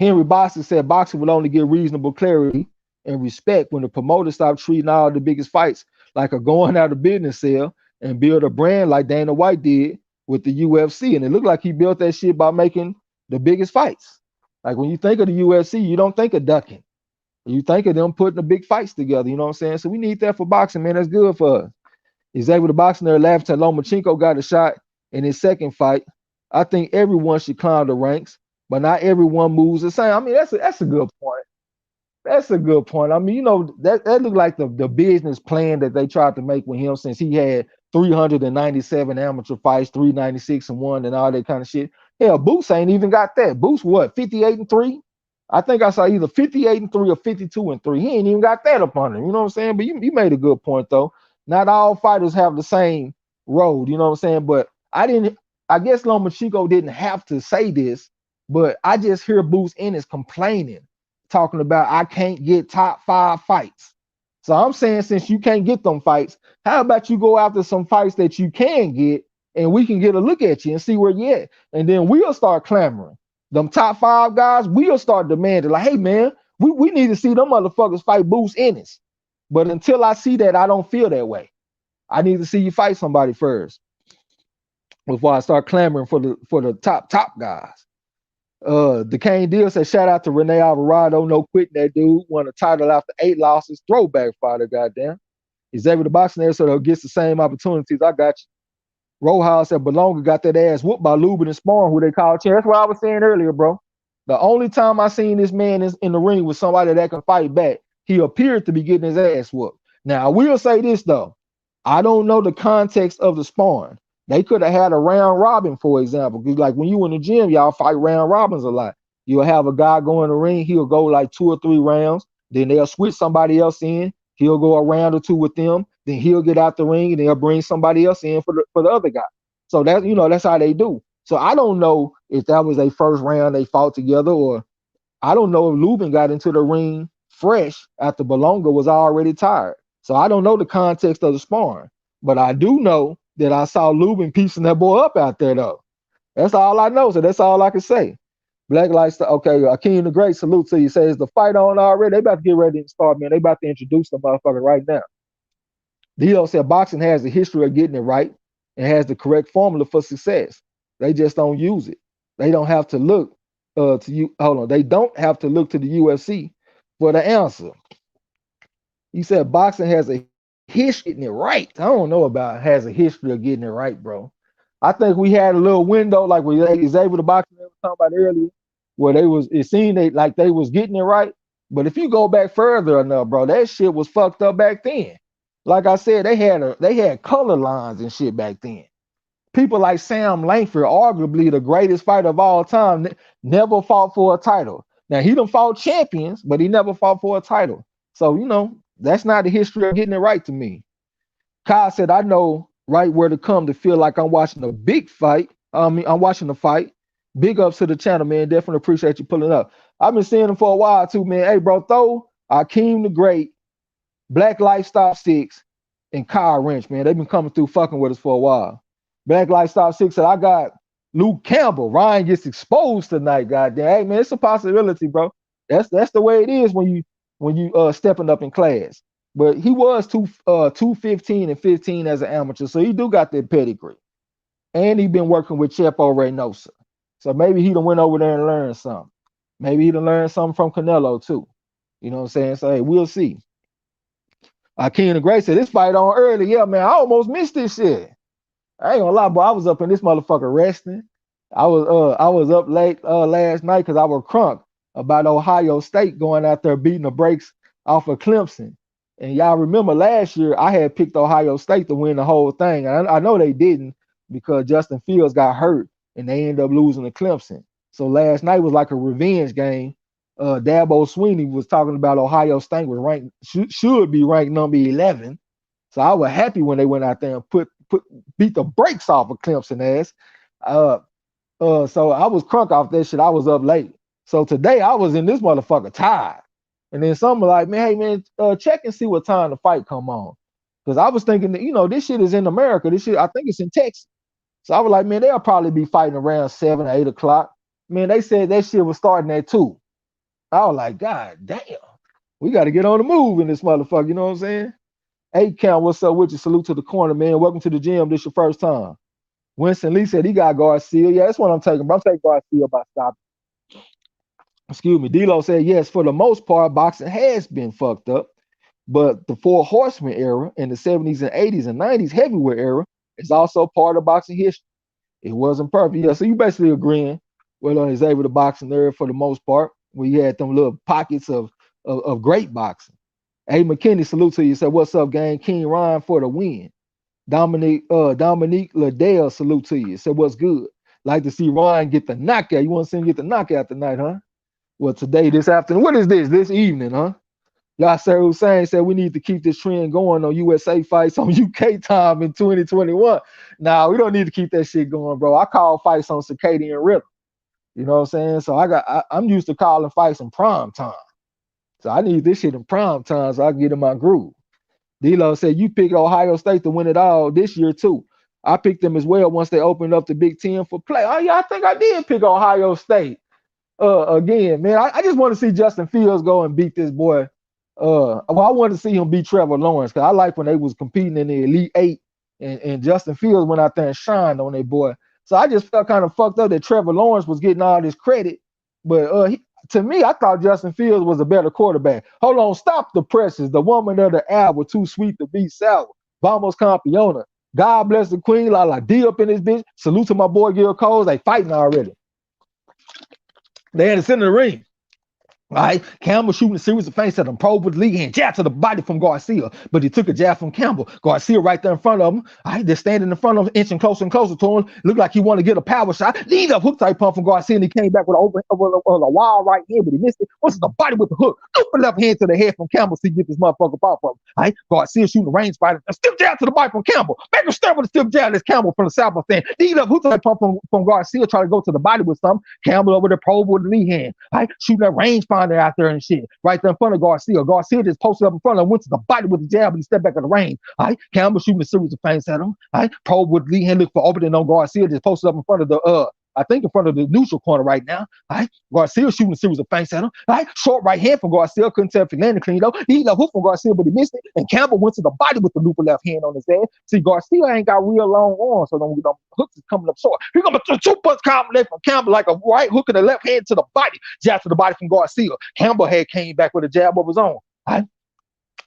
Henry Boston said boxing will only get reasonable clarity and respect when the promoter stopped treating all the biggest fights like a going out of business sale and build a brand like Dana White did with the UFC. And it looked like he built that shit by making the biggest fights. Like when you think of the UFC, you don't think of ducking. You think of them putting the big fights together. You know what I'm saying? So we need that for boxing, man. That's good for us. He's able to box in there laughing till Lomachenko got a shot in his second fight. I think everyone should climb the ranks, but not everyone moves the same. I mean, that's a good point. That's a good point. I mean, that looked like the business plan that they tried to make with him since he had 397 amateur fights, 396 and one, and all that kind of shit. Hell, Boots ain't even got that. Boots what, 58 and 3? I think I saw either 58 and 3 or 52 and 3. He ain't even got that up on him. You know what I'm saying? But you made a good point though. Not all fighters have the same road. You know what I'm saying? But I guess Lomachenko didn't have to say this, but I just hear Boots Ennis complaining, talking about I can't get top 5 fights. So I'm saying since you can't get them fights, how about you go after some fights that you can get and we can get a look at you and see where you at. And then we'll start clamoring. Them top 5 guys, we'll start demanding, like, hey man, we need to see them motherfuckers fight Boots Ennis. But until I see that, I don't feel that way. I need to see you fight somebody first before I start clamoring for the top guys. DeCane Deal said, shout out to Rene Alvarado, no quitting that dude. Won a title after 8 losses. Throwback fighter, goddamn. He's able to box in there so he gets the same opportunities. I got you. Rojas said Belonga got that ass whooped by Lubin and Spawn, who they call chair. That's what I was saying earlier, bro. The only time I seen this man is in the ring with somebody that can fight back, he appeared to be getting his ass whooped. Now, I will say this, though. I don't know the context of the sparring. They could have had a round robin, for example. Because like when you in the gym, y'all fight round robins a lot. You'll have a guy go in the ring, he'll go like 2 or 3 rounds, then they'll switch somebody else in, he'll go a round or 2 with them, then he'll get out the ring and they'll bring somebody else in for the other guy. So that's how they do. So I don't know if that was their first round they fought together, or I don't know if Lubin got into the ring fresh after Belonga was already tired. So I don't know the context of the sparring, but I do know that I saw Lubin piecing that boy up out there though. That's all I know. So that's all I can say. Black Lights, okay, Akeem the Great, salute to you. Says the fight on already. They about to get ready to start, man. They about to introduce the motherfucker right now. Dio said boxing has a history of getting it right and has the correct formula for success. They just don't use it. They don't have to look to you. Hold on. They don't have to look to the UFC for the answer. He said boxing has a history of getting it right. I don't know about has a history of getting it right, bro. I think we had a little window like we was able to boxing we were talking about earlier, where it seemed like they was getting it right. But if you go back further enough, bro, that shit was fucked up back then. Like I said, they had color lines and shit back then. People like Sam Langford, arguably the greatest fighter of all time, never fought for a title. Now he done fought champions, but he never fought for a title. So that's not the history of getting it right to me. Kyle said, I know right where to come to feel like I'm watching a big fight. I'm watching the fight. Big ups to the channel, man. Definitely appreciate you pulling up. I've been seeing him for a while too, man. Hey, bro, throw Akeem the Great, Black Lifestyle 6, and Kyle Wrench, man. They've been coming through fucking with us for a while. Black Lifestyle 6 said, I got Luke Campbell. Ryan gets exposed tonight, goddamn. Hey, man, it's a possibility, bro. That's the way it is when you stepping up in class. But he was 215 and 15 as an amateur, so he do got that pedigree. And he been working with Chepo Reynosa. So maybe he done went over there and learned something. Maybe he done learned something from Canelo too. You know what I'm saying? So hey, we'll see. King the Great said this fight on early. Yeah, man, I almost missed this shit. I ain't gonna lie, boy. I was up in this motherfucker resting. I was up late last night because I was crunk about Ohio State going out there beating the brakes off of Clemson. And y'all remember last year I had picked Ohio State to win the whole thing. And I know they didn't because Justin Fields got hurt and they ended up losing to Clemson. So last night was like a revenge game. Dabo Sweeney was talking about Ohio State was ranked should be ranked number 11. So I was happy when they went out there and beat the brakes off of Clemson ass. So I was crunk off that shit. I was up late. So today I was in this motherfucker tired. And then someone like, man, hey man, check and see what time the fight come on. Because I was thinking that, this shit is in America. This shit, I think it's in Texas. So I was like, man, they'll probably be fighting around 7 or 8 o'clock. Man, they said that shit was starting at 2. I was like, God damn, we got to get on the move in this motherfucker. You know what I'm saying? Hey, Cam, what's up with you? Salute to the corner, man. Welcome to the gym. This your first time. Winston Lee said he got Garcia. Yeah, that's what I'm taking. But I'm taking Garcia by stop. Excuse me. D-Lo said, yes, for the most part, boxing has been fucked up. But the Four Horsemen era in the 70s and 80s and 90s heavyweight era is also part of boxing history. It wasn't perfect. Yeah, so you basically agreeing with his able to boxing era for the most part. We had them little pockets of great boxing. Hey, McKinney, salute to you. Said, what's up, gang? King Ryan for the win. Dominique Liddell, salute to you. Said, what's good? Like to see Ryan get the knockout. You want to see him get the knockout tonight, huh? Well, today, this afternoon. What is this? This evening, huh? Yasser Hussein said we need to keep this trend going on USA fights on UK time in 2021. Nah, we don't need to keep that shit going, bro. I call fights on circadian rhythm. You know what I'm saying? So I'm used to calling fights in prime time. So I need this shit in prime time so I can get in my groove. D-Lo said you picked Ohio State to win it all this year too. I picked them as well once they opened up the Big Ten for play. Oh yeah, I think I did pick Ohio State. Again, man, I just want to see Justin Fields go and beat this boy. Well, I wanted to see him beat Trevor Lawrence because I like when they was competing in the Elite Eight and Justin Fields went out there and shined on that boy. So I just felt kind of fucked up that Trevor Lawrence was getting all this credit. But to me, I thought Justin Fields was a better quarterback. Hold on, stop the presses. The woman of the hour, too sweet to be sour. Vamos Campeona. God bless the queen. La D up in this bitch. Salute to my boy Gil Coles. They fighting already. They had to sit in the ring. Right, Campbell shooting a series of feints at him, probe with Lee and jab to the body from Garcia, but he took a jab from Campbell. Garcia right there in front of him. All right, they're standing in front of him, inching closer and closer to him. Looked like he wanted to get a power shot. Lead up hook type pump from Garcia, and he came back with a wild right hand, but he missed it. What's the body with the hook? Open left hand to the head from Campbell, so he get this motherfucker pop up. All right, Garcia shooting a range fighter. A stiff jab to the body from Campbell. Make him stir with a stiff jab. That's Campbell from the south stand. Lead up hook type pump from Garcia, trying to go to the body with something. Campbell over the probe with the Lee hand. All right, shooting that range finder out there and shit. Right there in front of Garcia. Garcia just posted up in front of him, went to the body with the jab, and he stepped back in the range. All right, Campbell shooting a series of feints at him. All right, probe with Lee hand, look for opening on Garcia, just posted up in front of the I think in front of the neutral corner right now. All right, Garcia shooting a series of feints at him. All right, short right hand from Garcia, couldn't tell if he landed clean though. He left hook from Garcia, but he missed it. And Campbell went to the body with the loop of left hand on his head. See, Garcia ain't got real long arms, so the hooks is coming up short. He gonna a two-punch combination from Campbell, like a right hook in the left hand to the body, jab to the body from Garcia. Campbell had came back with a jab of his own. All right.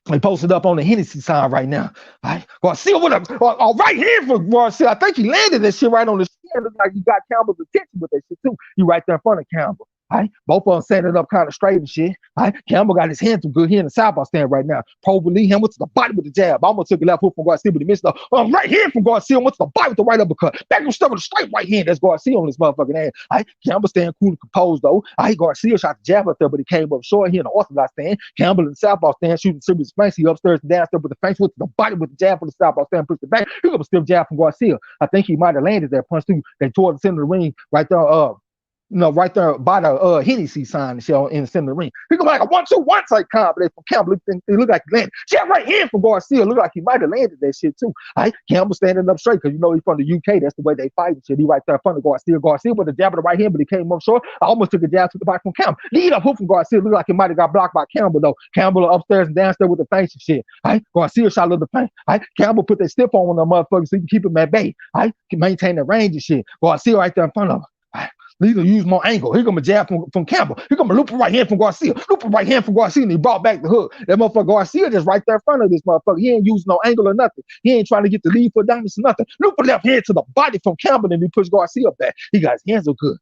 They posted up on the Hennessy sign right now. All right. Garcia with a right hand for Garcia. I think he landed that shit right on the shin. Looks like he got Campbell's attention with that shit too. He right there in front of Campbell. All right. Both of them standing up kind of straight and shit. All right. Campbell got his hands too good here in the southpaw stand right now. Probably Lee hand went to the body with the jab. Almost took a left hook from Garcia, but he missed the right hand from Garcia. Went to the body with the right uppercut. Back him stuck with a straight right hand. That's Garcia on his motherfucking hand. All right. Campbell staying cool and composed though. All right. Garcia shot the jab up there, but he came up short here in the orthodox stand. Campbell in the southpaw stand shooting series of feints. He upstairs and downstairs with the feints. Went to the body with the jab from the southpaw stand. Pushed it back. He got a stiff jab from Garcia. I think he might have landed that punch too. They toward the center of the ring right there. Right there by the Hennessy sign in the center of the ring. He go like a 1-2-1 type combination from Campbell. It looked like he landed. Jab right hand from Garcia. Looked like he might have landed that shit too. All right, Campbell standing up straight because you know he's from the UK. That's the way they fight and shit. He right there in front of Garcia. Garcia with a jab of the right hand, but he came up short. I almost took a jab to the back from Campbell. Lead up hook from Garcia. Looked like he might have got blocked by Campbell though. Campbell upstairs and downstairs with the feints and shit. All right, Garcia shot a little feint. All right, Campbell put that stiff on the motherfucker so he can keep him at bay. All right, can maintain the range and shit. Garcia right there in front of him. Need to use more angle. Here come a jab from Campbell. Here come a loop right hand from Garcia. Loop right hand from Garcia, and he brought back the hook. That motherfucker Garcia just right there in front of this motherfucker. He ain't using no angle or nothing. He ain't trying to get the lead foot down or nothing. Loop left hand to the body from Campbell, and he pushed Garcia back. He got his hands so good.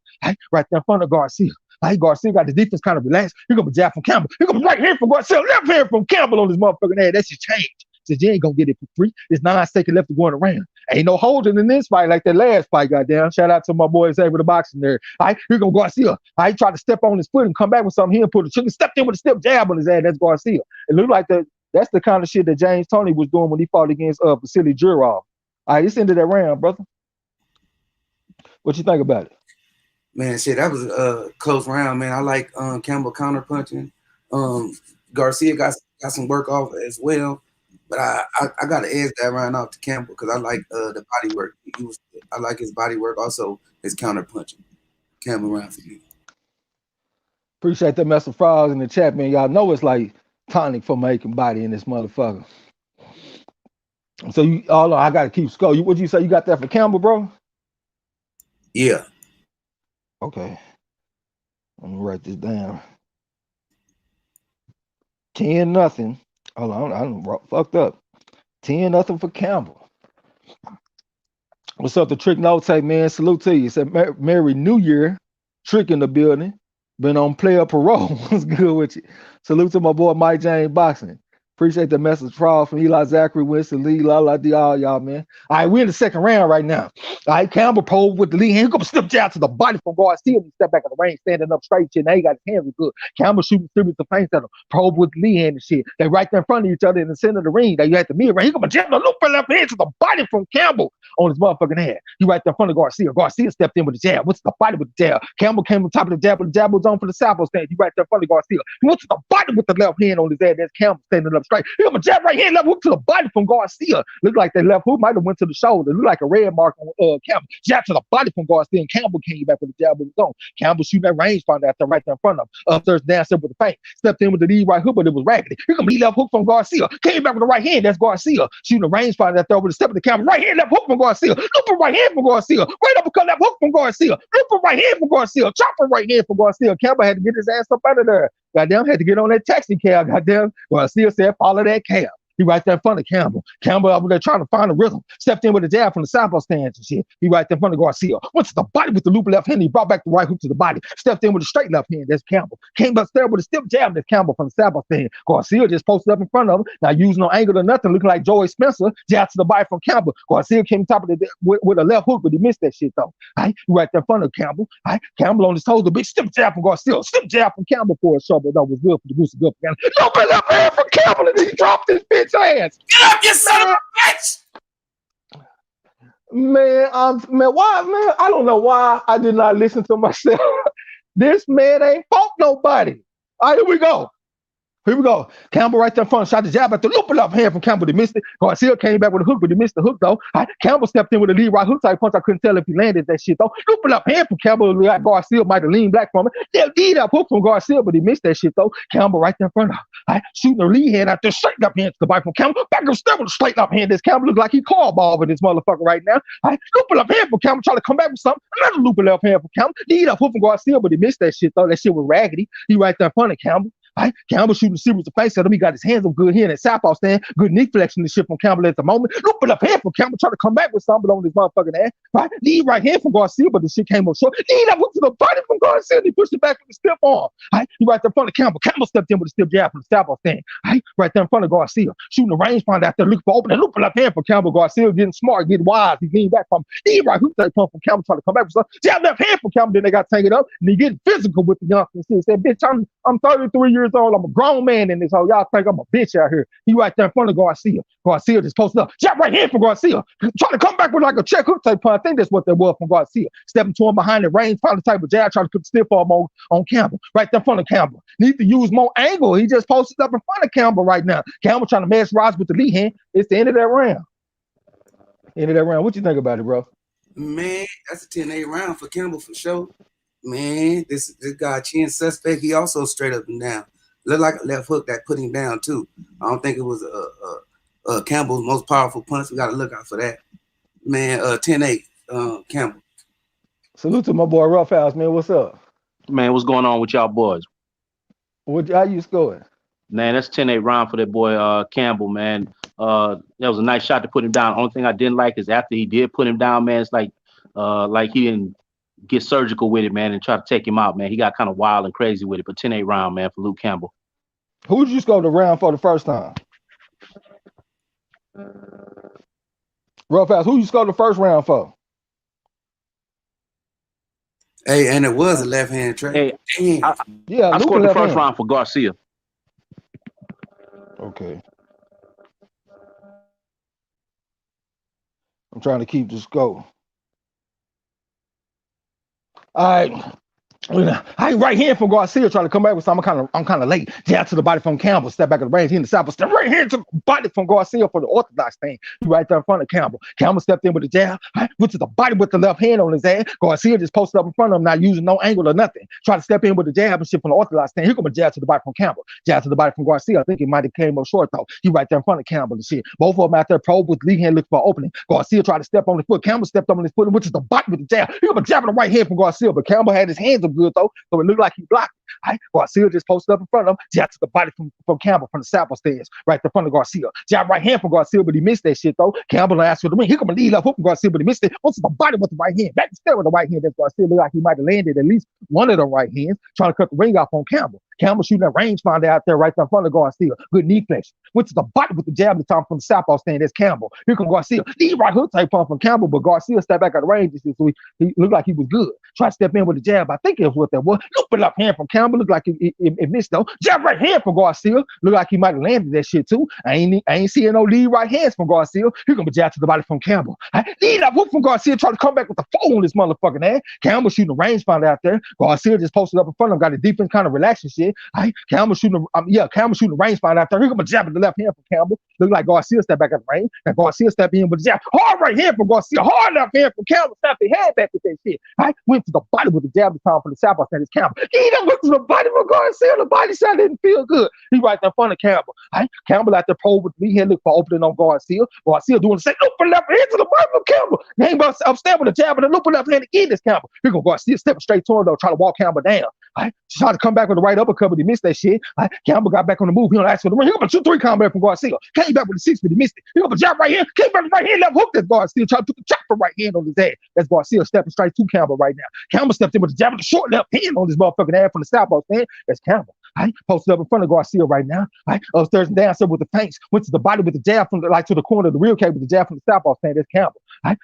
Right there in front of Garcia. Garcia got the defense kind of relaxed. Here come a jab from Campbell. Here come a right hand from Garcia. Left hand from Campbell on this motherfucking head. That shit changed. Said you ain't gonna get it for free. It's 9 seconds left to going around. Ain't no holding in this fight like that last fight, goddamn. Shout out to my boys over the boxing there. All right, here gonna Garcia. I tried to step on his foot and come back with something. He didn't put a chicken, stepped in with a step jab on his ass. That's Garcia. It looked like that's the kind of shit that James Toney was doing when he fought against Vasily Jurov. All right, this ended that round, brother. What you think about it? Man, shit, that was a close round, man. I like Campbell counter punching. Garcia got some work off as well. But I got to edge that round off to Campbell because I like the body work. I like his body work, also his counter punching. Campbell round for me. Appreciate that, Mr. Frogs in the chat, man. Y'all know it's like tonic for making body in this motherfucker. So you, oh no, I gotta keep score. What'd you say you got that for Campbell, bro? Yeah. Okay, let me write this down. 10-0. Hold on, I fucked up. 10-0 for Campbell. What's up, the Trick Note Tape, man? Salute to you. Said Merry New Year. Trick in the building. Been on player parole. What's good with you? Salute to my boy Mike James Boxing. Appreciate the message, Fraud from Eli Zachary, Winston Lee, La La D, all y'all, man. All right, we're in the second round right now. All right, Campbell pulled with the lead hand. He gonna slip jab to the body from Garcia. He step back in the range, standing up straight. Shit. Now he got his hands good. Campbell shooting series of feints at him. Probe with the lead hand and shit. They right there in front of each other in the center of the ring. They at the mid range. He gonna jab the loop left hand to the body from Campbell on his motherfucking head. He right there in front of Garcia. Garcia stepped in with the jab. What's the body with the jab? Campbell came on top of the jab, but the jab was on for the Southpaw stand. He right there in front of Garcia. He went to the body with the left hand on his head. That's Campbell standing up straight. He got a jab right hand, left hook to the body from Garcia. Looked like that left hook might have went to the shoulder. Looked like a red mark on Campbell. Jab to the body from Garcia, and Campbell came back with the jab of his own. Campbell shooting that range finder after right there in front of him. Upstairs, downstairs with the feint. Stepped in with the lead right hook, but it was raggedy. Here comes the left hook from Garcia. Came back with the right hand. That's Garcia. Shooting the range finder after over the step of the Campbell. Right hand, left hook from Garcia. Looping right hand from Garcia. Right uppercut, left hook from Garcia. Looping right hand from Garcia. Chopping right hand from Garcia. Campbell had to get his ass up out of there. Goddamn, had to get on that taxi cab. Goddamn, Garcia said, follow that cab. He right there in front of Campbell. Campbell over there trying to find a rhythm. Stepped in with a jab from the Southpaw stance and shit. He right there in front of Garcia. Went to the body with the loop left hand. He brought back the right hook to the body. Stepped in with a straight left hand. That's Campbell. Came upstairs with a stiff jab. That's Campbell from the Southpaw stand. Garcia just posted up in front of him. Now using no angle or nothing, looking like Joey Spencer. Jab to the body from Campbell. Garcia came top of the with a left hook, but he missed that shit though. Right, he right there in front of Campbell. Right, Campbell on his toes. A big stiff jab from Garcia. Stiff jab from Campbell for a shovel. That was good for the Goosey Good. No left hand from Campbell, and he dropped his bitch ass. Get up, you son of a bitch! Man, why, man? I don't know why I did not listen to myself. This man ain't fought nobody. All right, here we go. Here we go. Campbell right there in front, shot the jab at the loop left hand from Campbell. He missed it. Garcia came back with a hook, but he missed the hook though. Right, Campbell stepped in with a lead right hook type punch. I couldn't tell if he landed that shit though. Loop left hand from Campbell. Like Garcia might have leaned back from it. They'll lead up hook from Garcia, but he missed that shit though. Campbell right there in front of him. Right, shooting a lead hand out there, straight up hand to the bite from Campbell. Back up step with a straight up hand. This Campbell look like he called ball with this motherfucker right now. Right, loop left hand from Campbell, trying to come back with something. Another loop left hand from Campbell. Lead up hook from Garcia, but he missed that shit though. That shit was raggedy. He right there in front of Campbell. Right? Campbell shooting series of face at him. He got his hands up good here in that Southpaw stand. Good knee flexion the shit from Campbell at the moment. Looping up hand from Campbell, trying to come back with something on his motherfucking ass. Right? Lead right hand from Garcia, but the shit came up short. Lead up to the body from Garcia. He pushed it back with the stiff arm. Right? He right there in front of Campbell. Campbell stepped in with a stiff jab from the Southpaw stand. Right? Right there in front of Garcia. Shooting the range finder out there, looking for opening. Looping up hand from Campbell. Garcia getting smart, getting wise. He leaned back from him. Lead right hook that pump from Campbell, trying to come back with something. Jab left hand from Campbell. Then they got tangled up. And he getting physical with the youngsters. He said, bitch, I'm 33 years old. I'm a grown man in this hole. Y'all think I'm a bitch out here. He right there in front of Garcia. Garcia just posted up. Jab right hand from Garcia. Trying to come back with like a check hook type punch. I think that's what that was from Garcia. Stepping to him behind the range, probably type of jab, trying to put the stiff arm on Campbell. Right there in front of Campbell. Need to use more angle. He just posted up in front of Campbell right now. Campbell trying to mesmerize with the lead hand. It's the end of that round. End of that round. What you think about it, bro? Man, that's a 10-8 round for Campbell for sure. Man, this guy Chin suspect. He also straight up and down. Looked like a left hook that put him down too. I don't think it was Campbell's most powerful punch. We got to look out for that. Man, 10-8, Campbell. Salute to my boy Rough House, man. What's up? Man, what's going on with y'all boys? How you scoring? Man, that's 10-8 round for that boy Campbell, man. That was a nice shot to put him down. Only thing I didn't like is after he did put him down, man, it's like he didn't get surgical with it, man, and try to take him out, man. He got kind of wild and crazy with it, but 10-8 round, man, for Luke Campbell. Who did you score the round for the first time? Real fast, who you scored the first round for? Hey, and it was a left-hand trade. Hey, I scored the first round for Garcia. Okay. I'm trying to keep the score. All right. I right hand from Garcia trying to come back with something. I'm kind of late. Jab to the body from Campbell. Step back at the range. He in the south, step right hand to the body from Garcia for the orthodox thing. He right there in front of Campbell. Campbell stepped in with the jab. Went to the body with the left hand on his ass. Garcia just posted up in front of him, not using no angle or nothing. Try to step in with the jab and shit from the orthodox thing. Here come a jab to the body from Campbell. Jab to the body from Garcia. I think he might have came up short though. He right there in front of Campbell and shit. Both of them out there probe with lead hand looking for opening. Garcia tried to step on his foot. Campbell stepped on his foot, which is the body with the jab. He got a jab in the right hand from Garcia, but Campbell had his hands up good though, so it looked like he blocked it. Garcia just posted up in front of him. Jab to the body from Campbell from the south stairs, right in front of Garcia. Jab right hand from Garcia, but he missed that shit though. Campbell asked for the ring. He come a lead up hook from Garcia, but he missed it. What's the body with the right hand? Back to stare with the right hand. That's Garcia looked like he might have landed at least one of the right hands, trying to cut the ring off on Campbell. Campbell shooting that rangefinder out there right in front of Garcia. Good knee flexion. Went to the body with the jab the time from the southpaw stand. That's Campbell. Here comes Garcia. Knee right hook type pump from Campbell, but Garcia stepped back out of the range. So he looked like he was good. Tried to step in with the jab. I think it was what that was. Looping up hand from Campbell. Looked like it missed though. Jab right hand from Garcia. Looked like he might have landed that shit too. I ain't seeing no lead right hands from Garcia. Here comes a jab to the body from Campbell. Lead up hook from Garcia. Trying to come back with the foe on this motherfucking ass. Campbell shooting a rangefinder out there. Garcia just posted up in front of him. Got the defense kind of relaxing shit. Campbell shooting a rangefinder out there. Here comes a jab at the left hand from Campbell. Look like Garcia stepped back at the range. And Garcia stepped in with the jab. Hard right hand from Garcia. Hard left hand from Campbell. Stepped his head back with that shit. Went to the body with the jab the time from the south. I said it's Campbell. He done went to the body from Garcia. The body shot didn't feel good. He right there in front of Campbell. Campbell out there pole with me here look for opening on Garcia. Garcia doing the same. Looping left hand to the body from Campbell. Came upstairs with the jab and the looping left hand again. This Campbell. Here go Garcia stepping straight toward him though, trying to walk Campbell down. Tried to come back with the right uppercut, but he missed that shit. Campbell got back on the move. He don't ask for the ring. He got a 2-3 combat from Garcia. Came back with the 6, but he missed it. He got a jab right here. Came back with the right hand, left hook. That's Garcia. Tried to put the chopper right hand on his ass. That's Garcia stepping straight to Campbell right now. Campbell stepped in with the jab with the short left hand on his motherfucking ass from the southpaw stand. That's Campbell. Posted up in front of Garcia right now. Upstairs and downstairs with the feints. Went to the body with the jab from to the corner of the real cage with the jab from the southpaw stand. That's Campbell.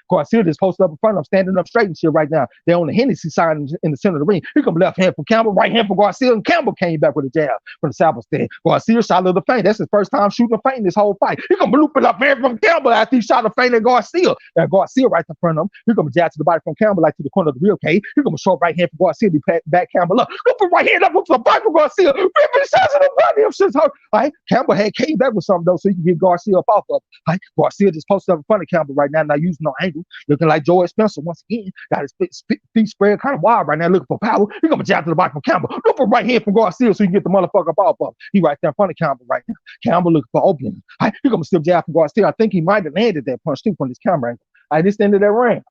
Garcia just posted up in front of him, standing up straight and shit right now. They're on the Hennessy side in the center of the ring. Here come left hand from Campbell, right hand from Garcia, and Campbell came back with a jab from the southpaw stand. Garcia shot a little feint. That's his first time shooting a feint in this whole fight. Here come looping up hand from Campbell after he shot a feint at Garcia. And Garcia right in front of him. Here come a jab to the body from Campbell, like to the corner of the real cage. Here come a short right hand from Garcia to back Campbell up. Looping right hand up to the body from Garcia. Ripping shots in the body. I'm shit's hurt. Campbell had came back with something though, so he can get Garcia up off of it. Garcia just posted up in front of Campbell right now, not using no angle. Looking like Joey Spencer once again. Got his feet spread kind of wide right now, looking for power. He gonna jab to the body from Campbell. Look for right hand from Garcia so he can get the motherfucker up off of him. He right there in front of Campbell right now. Campbell looking for opening. He gonna still jab from Garcia. I think he might have landed that punch too from this camera angle. This ended that round.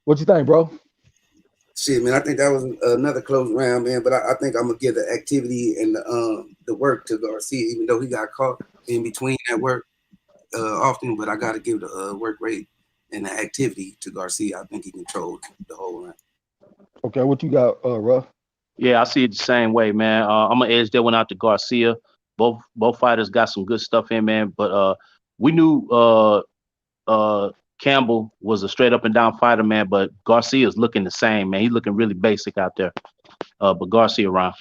What you think, bro? Shit, man, I think that was another close round, man. But I think I'm gonna give the activity and the work to Garcia, even though he got caught in between that work often. But I gotta give the work rate and the activity to Garcia. I think he controlled the whole round. Okay, what you got, Ruff? Yeah, I see it the same way, man. I'm gonna edge that one out to Garcia. Both fighters got some good stuff in, man. But we knew Campbell was a straight up and down fighter, man. But Garcia's looking the same, man. He's looking really basic out there. But Garcia around.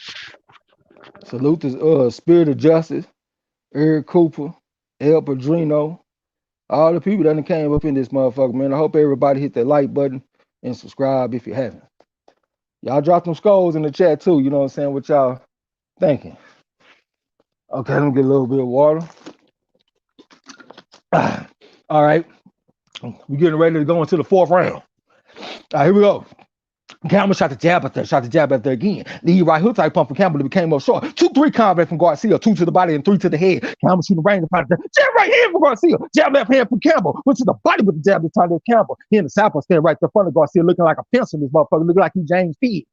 Salute to Spirit of Justice, Eric Cooper, El Padrino, all the people that came up in this motherfucker, man. I hope everybody hit that like button and subscribe if you haven't. Y'all drop them scores in the chat too, you know what I'm saying, what y'all thinking. Okay, let me get a little bit of water. All right, we're getting ready to go into the 4th round. All right, here we go. Campbell shot the jab out there again. Lead right hook type pump from Campbell that became up short. 2-3 combat from Garcia, 2 to the body and 3 to the head. Campbell shooting range about the jab right hand from Garcia. Jab left hand from Campbell. Went to the body with the jab this time. There's Campbell. He in the southpaw stand right in front of Garcia, looking like a pencil. This motherfucker looking like he James Feed.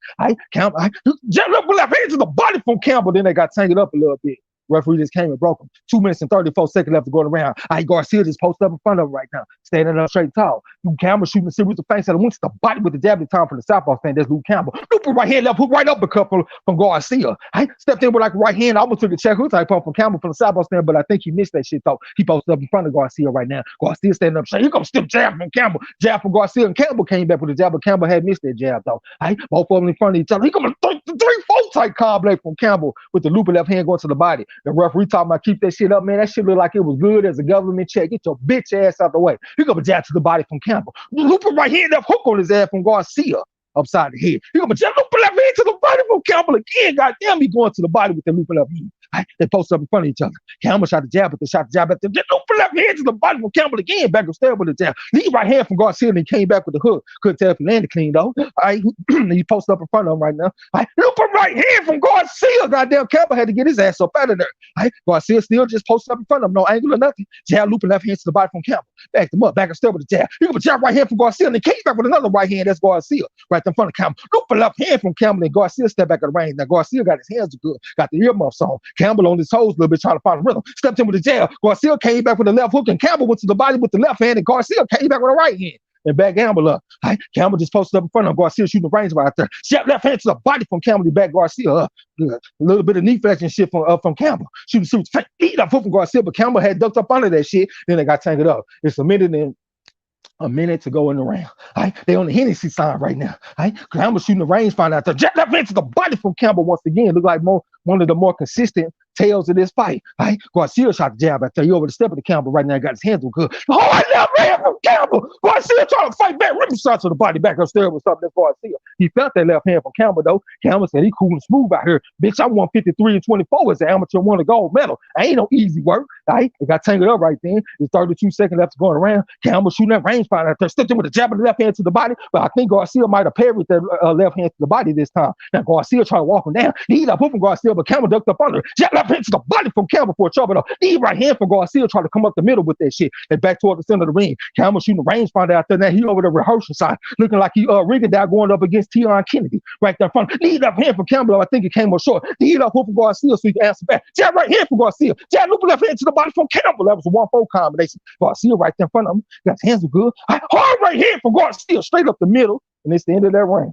Campbell jab left hand to the body from Campbell. Then they got tangled up a little bit. Referee just came and broke him. 2 minutes and 34 seconds left to go around. Garcia just posted up in front of him right now, standing up straight tall. Luke Campbell shooting a series of feints that went to the body with the jab time from the southpaw stand. That's Luke Campbell. Looping right hand, left hook right up a couple from Garcia. Stepped in with like right hand, almost took a check hook type pump from Campbell from the southpaw stand, but I think he missed that shit though. He posted up in front of Garcia right now. Garcia standing up straight. Here comes stiff jab from Campbell. Jab from Garcia, and Campbell came back with a jab, but Campbell had missed that jab though. Both of them in front of each other. He comes a 3-4 type combo from Campbell with the looping left hand going to the body. The referee talking about keep that shit up, man. That shit look like it was good as a government check. Get your bitch ass out the way. He got a jab to the body from Campbell. Looping right hand, left hook on his ass from Garcia. upside the head. He gonna jab looping left hand to the body from Campbell again. Goddamn, he going to the body with the looping left hand. Right? They post up in front of each other. Campbell shot the jab at the looping left hand to the body from Campbell again. Back upstairs with the jab. Knee right hand from Garcia and he came back with the hook. Couldn't tell if he landed clean though. All right, he posted up in front of him right now. All right, looping right hand from Garcia. Goddamn, Campbell had to get his ass up out of there. All right, Garcia still just posted up in front of him, no angle or nothing. Jab looping left hand to the body from Campbell. Backed him up, back upstairs with the jab. He gonna jab right hand from Garcia and he came back with another right hand. That's Garcia right in front of Campbell. Looping left hand from Campbell and Garcia step back of the range. Now Garcia got his hands good, got the earmuffs on. Campbell on his toes a little bit trying to find a rhythm. Stepped in with the jab. Garcia came back with the left hook and Campbell went to the body with the left hand and Garcia came back with the right hand. And back Campbell up. Right? Campbell just posted up in front of him. Garcia shooting the range right out there. Jab left hand to the body from Campbell to back Garcia up. A little bit of knee flexion shit from Campbell. Shooting eat up hook from Garcia, but Campbell had ducked up under that shit. Then they got tangled up. It's a minute to go in the round. All right, they on the Hennessy sign right now. All right, Campbell shooting the rangefinder out there. Jab left hand to the body from Campbell once again. Look like one of the more consistent tails of this fight. All right, Garcia shot the jab out there. You over the step of the Campbell right now. Got his hands good. Hard left hand from Campbell. Garcia trying to fight back. Ripping shots to the body back upstairs with something for Garcia. He felt that left hand from Campbell though. Campbell said he cool and smooth out here. Bitch, I won 53-24 as an amateur, won a gold medal. Ain't no easy work. All right, they got tangled up right then. It's 32 seconds left going around. Campbell shooting that rangefinder out there. Stepped in with a jab of the left hand to the body, but I think Garcia might have parried that left hand to the body this time. Now Garcia trying to walk him down. He up from Garcia, but Campbell ducked up under. Jab left hand to the body from Campbell for a trouble though. Knee right hand from Garcia trying to come up the middle with that shit. They back toward the center of the ring. Campbell shooting the rangefinder out there. Now he over the rehearsal side, looking like he rigging down going up against Tion Kennedy right there in front. Knee left hand from Campbell. I think it came up short. Knee up from Garcia so he can answer back. Jab right hand from Garcia. Jab looping left hand to the body from Campbell. That was a 1-4 combination. Garcia right there in front of him. Got his hands good. Hard right hand from Garcia straight up the middle, and it's the end of that round.